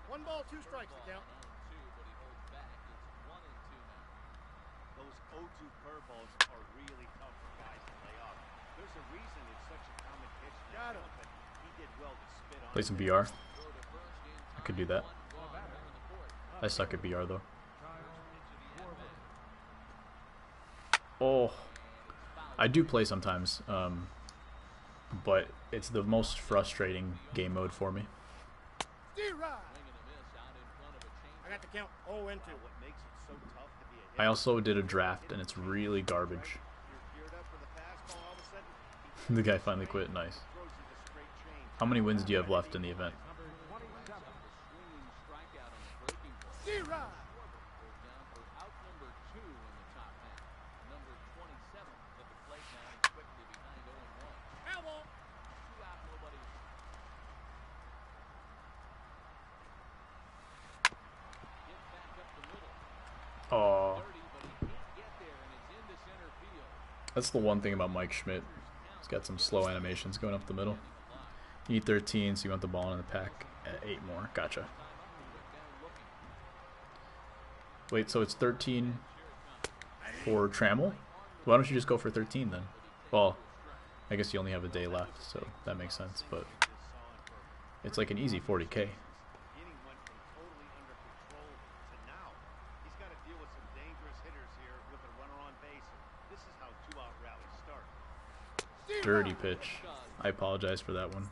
One ball, 2 strikes to count. Those 0-2 curveballs are really tough for guys to lay off. There's a reason it's such a common pitch. Got him. But he did well to spit on Play some BR. I could do that. I suck at BR though. Oh, I do play sometimes, but it's the most frustrating game mode for me. D-Rod. I got the count 0 and 2. what makes it so tough to be a I also did a draft and it's really garbage. You're geared up for the fastball, all of a sudden The guy finally quit. Nice. throws you the straight change. How many wins do you have left in the event? D-Rod. Foul ball. Oh, that's the one thing about Mike Schmidt. He's got some slow animations going up the middle. You need 13, so you want the ball in the pack at 8 more. Gotcha. Wait, so it's 13 for Trammell? Why don't you just go for 13 then? Well, I guess you only have a day left, so that makes sense, but it's like an easy 40K. Inning went from totally under control to now. He's got to deal with some dangerous hitters here with a runner on base. This is how 2-out rallies start. Dirty pitch. I apologize for that one.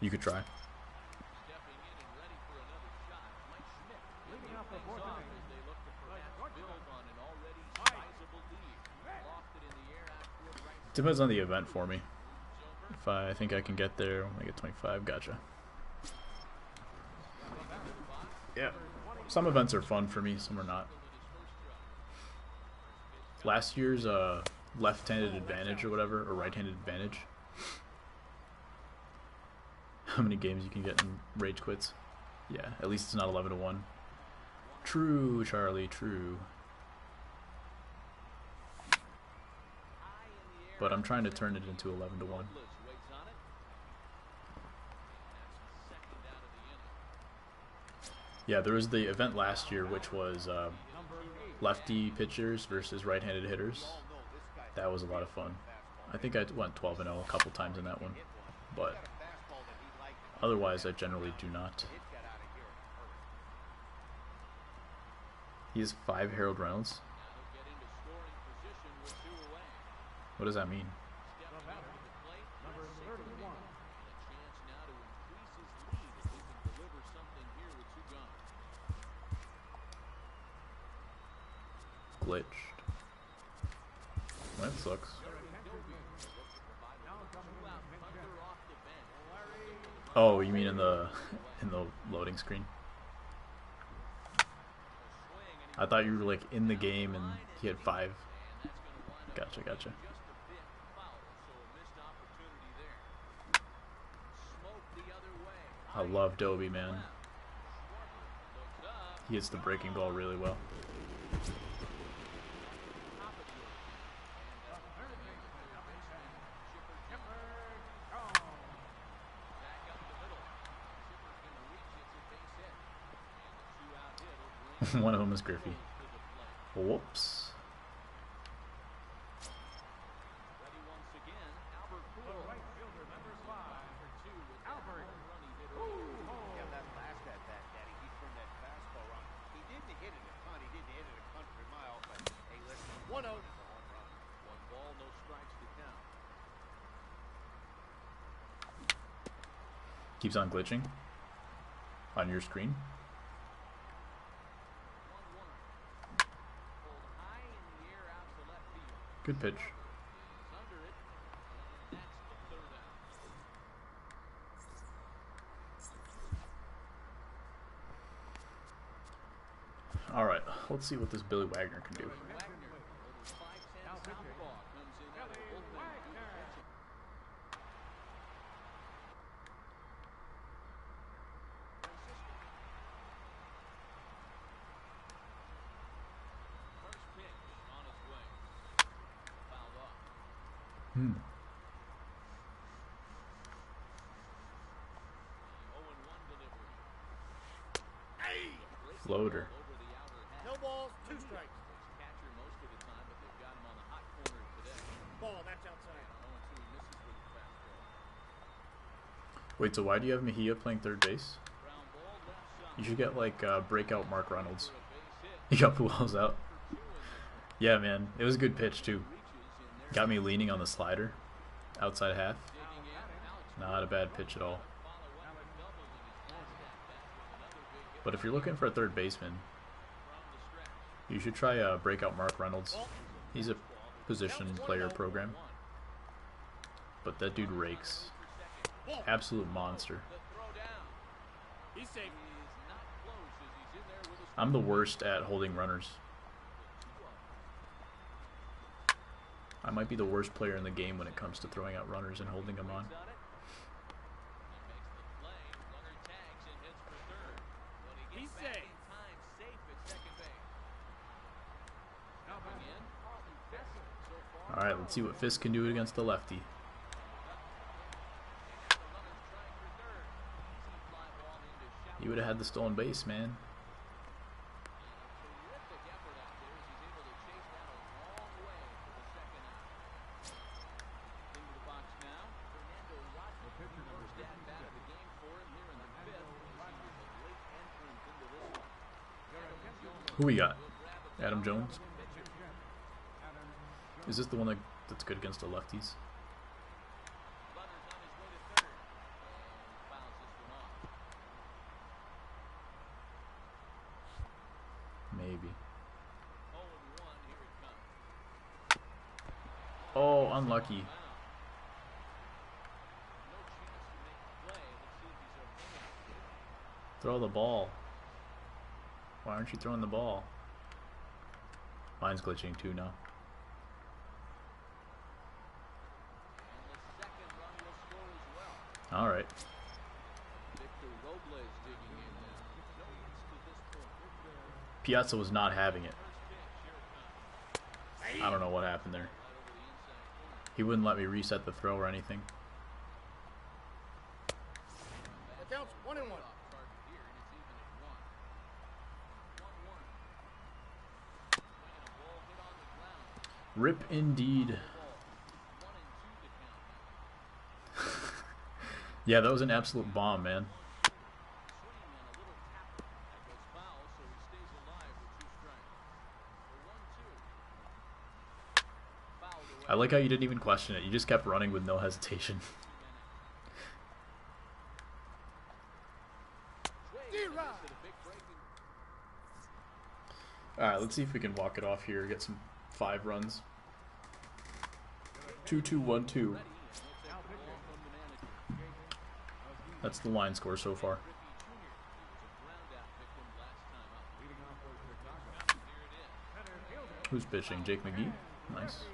You could try. Depends on the event for me. If I think I can get there, I get 25. Gotcha. Yeah. Some events are fun for me, some are not. Last year's left-handed advantage or whatever, or right-handed advantage. How many games you can get in rage quits? Yeah, at least it's not 11-1. True, Charlie, true. But I'm trying to turn it into 11-1. Yeah, there was the event last year, which was lefty pitchers versus right-handed hitters. That was a lot of fun. I think I went 12-0 a couple times in that one, but otherwise I generally do not. He has 5 Harold Reynolds. What does that mean? Glitched. That sucks. Oh, you mean in the loading screen? I thought you were like in the game and he had 5. Gotcha, gotcha. I love Dobie, man. He hits the breaking ball really well. One of them is Griffey. Whoops. Keeps on glitching on your screen. 1-1. Pulled high in the air out to left field. Good pitch. He's under it. And that's the third out. All right, let's see what this Billy Wagner can do. Wagner, little 5'10" southpaw, comes in out of the bullpen. First pitch on its way. Fouled off. The 0-1 delivery. Floater. Over the outer half. No balls, 2 strikes. Catcher most of the time, but they've got him on the hot corner today. Ball, that's outside. 0-2, he misses with a fastball. Wait, so why do you have Mejia playing third base? Ground ball left side. You should get like breakout Mark Reynolds. For a base hit. You got Pujols out. For 2 in this one. Yeah, man, it was a good pitch too. Reaches in there. Got me leaning on the slider, outside half. Digging in. Alex Not a bad pitch at all. follow up with double in his last at-bat with another big hit But if you're looking for a third baseman, from the stretch. you should try breakout Mark Reynolds. He's a position player program, but that dude rakes. Absolute monster. The throw down. He's safe. He's not close as he's in there with a I'm the worst at holding runners. I might be the worst player in the game when it comes to throwing out runners and holding them on. on it. He makes the play. Runner tags and hits for third. But he He's gets back safe. in time, safe at second base. Coming in, Carlton Fisk so far. All right, let's see what Fisk can do against the lefty. And now the runner's trying for third. Easy fly ball into shallow. He would have had the stolen base, man. Terrific effort out there as he's able to chase that a long way for the second out. Into the box now, Fernando Rodney. First at-bat of the game for him here in the fifth. As he was a late entrant into this one. Adam Jones Who we got? will grab it Adam down. Jones? Pitcher. Is this the one that's good against the lefties? Runner's on his way to third. And fouls this one off. Maybe. 0-1, here it comes. Oh, unlucky. Foul. No chance to make the play. Let's see if he's okay. Throw the ball. Why aren't you throwing the ball? Mine's glitching too now. And the second run will score as well. All right. Victor Robles digging in now. No hits to this point. Piazza was not having it. First pitch, here it comes. I don't know what happened there. Right over the inside corner. He wouldn't let me reset the throw or anything. The count's 1-1. Off target here, and it's even at 1. 1-1. Swinging a ball hit on the ground. Rip indeed. Ball. 1-2 the count now. Yeah, that was an absolute bomb, man. Swing and a little tap. That goes foul, so he stays alive with 2 strikes. The 1-2. Fouled away. I like how you didn't even question it. You just kept running with no hesitation. All right, let's see if we can walk it off here. Get some 5 runs. 2-2-1-2. That's the line score so far. Who's pitching? Jake McGee? Nice.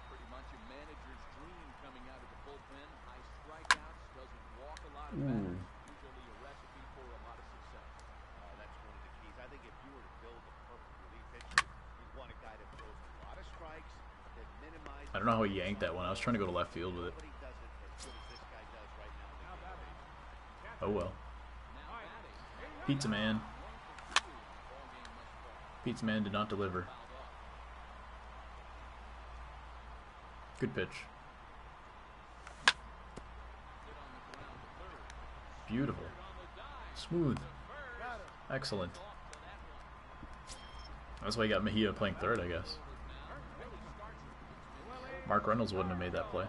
Pretty much a manager's dream coming out of the bullpen. High strikeouts, doesn't walk a lot of batters. Usually a recipe for a lot of success. That's one of the keys. I think if you were to build a perfect relief pitcher, you'd want a guy that throws a lot of strikes, that minimizes. I don't know how he yanked that one. I was trying to go to left field with it. Nobody does it as good as this guy does right now in the game. Oh well. Now batting. Pizza Man. 1 for 2 in the ball game thus far. Pizza Man did not deliver. Fouled off. Good pitch. Hit on the ground to third. Beautiful. On the dive. Smooth. First, Excellent. That's why you got Mejia playing third, I guess. Mark Reynolds wouldn't have made that play.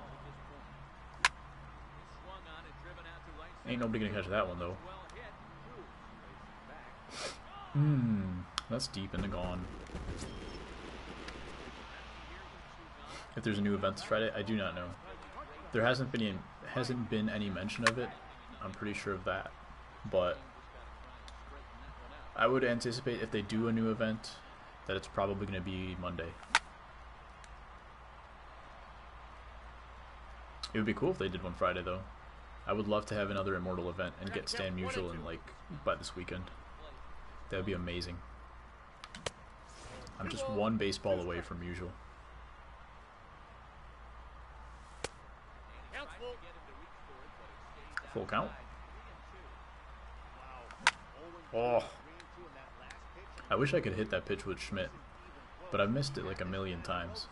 Ain't nobody gonna catch that one, though. That's deep and gone. If there's a new event this Friday, I do not know. There hasn't been any mention of it. I'm pretty sure of that. But I would anticipate if they do a new event that it's probably going to be Monday. It would be cool if they did one Friday, though. I would love to have another Immortal event and get Stan Musial in, like, by this weekend. That would be amazing. I'm just one baseball away from Musial. Full count. Oh. I wish I could hit that pitch with Schmidt, but I've missed it like a million times.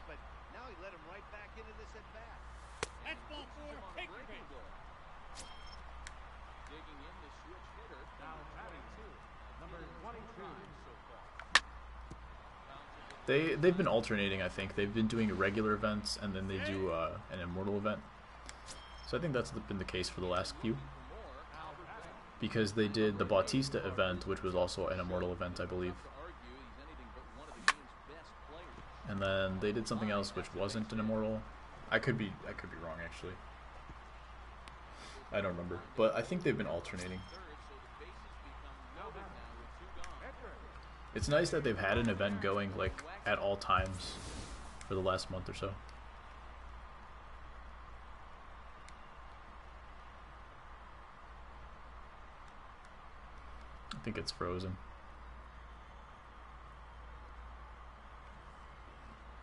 They've been alternating, I think. They've been doing regular events, and then they do an Immortal event. So I think that's been the case for the last few. Because they did the Bautista event, which was also an Immortal event, I believe. And then they did something else which wasn't an Immortal. I could be wrong, actually. I don't remember. But I think they've been alternating. It's nice that they've had an event going like at all times for the last month or so. I think it's frozen.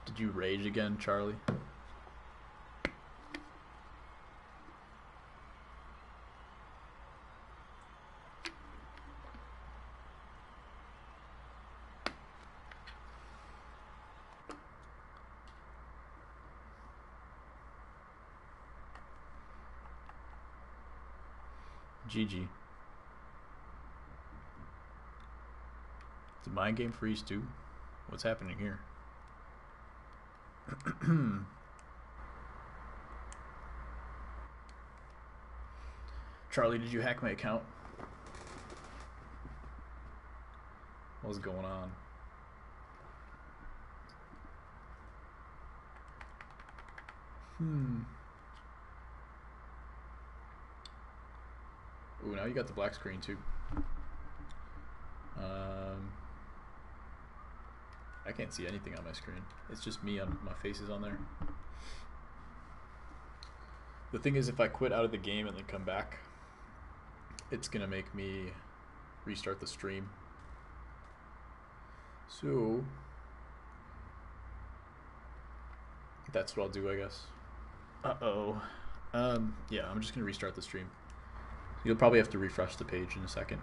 Did you rage again, Charlie? GG. It's a mind game freeze too? What's happening here? Charlie, did you hack my account? What's going on? Ooh, now you got the black screen too. I can't see anything on my screen. It's just me on my face is on there. The thing is, if I quit out of the game and then come back, it's gonna make me restart the stream. So that's what I'll do, I guess. Yeah, I'm just gonna restart the stream. You'll probably have to refresh the page in a second.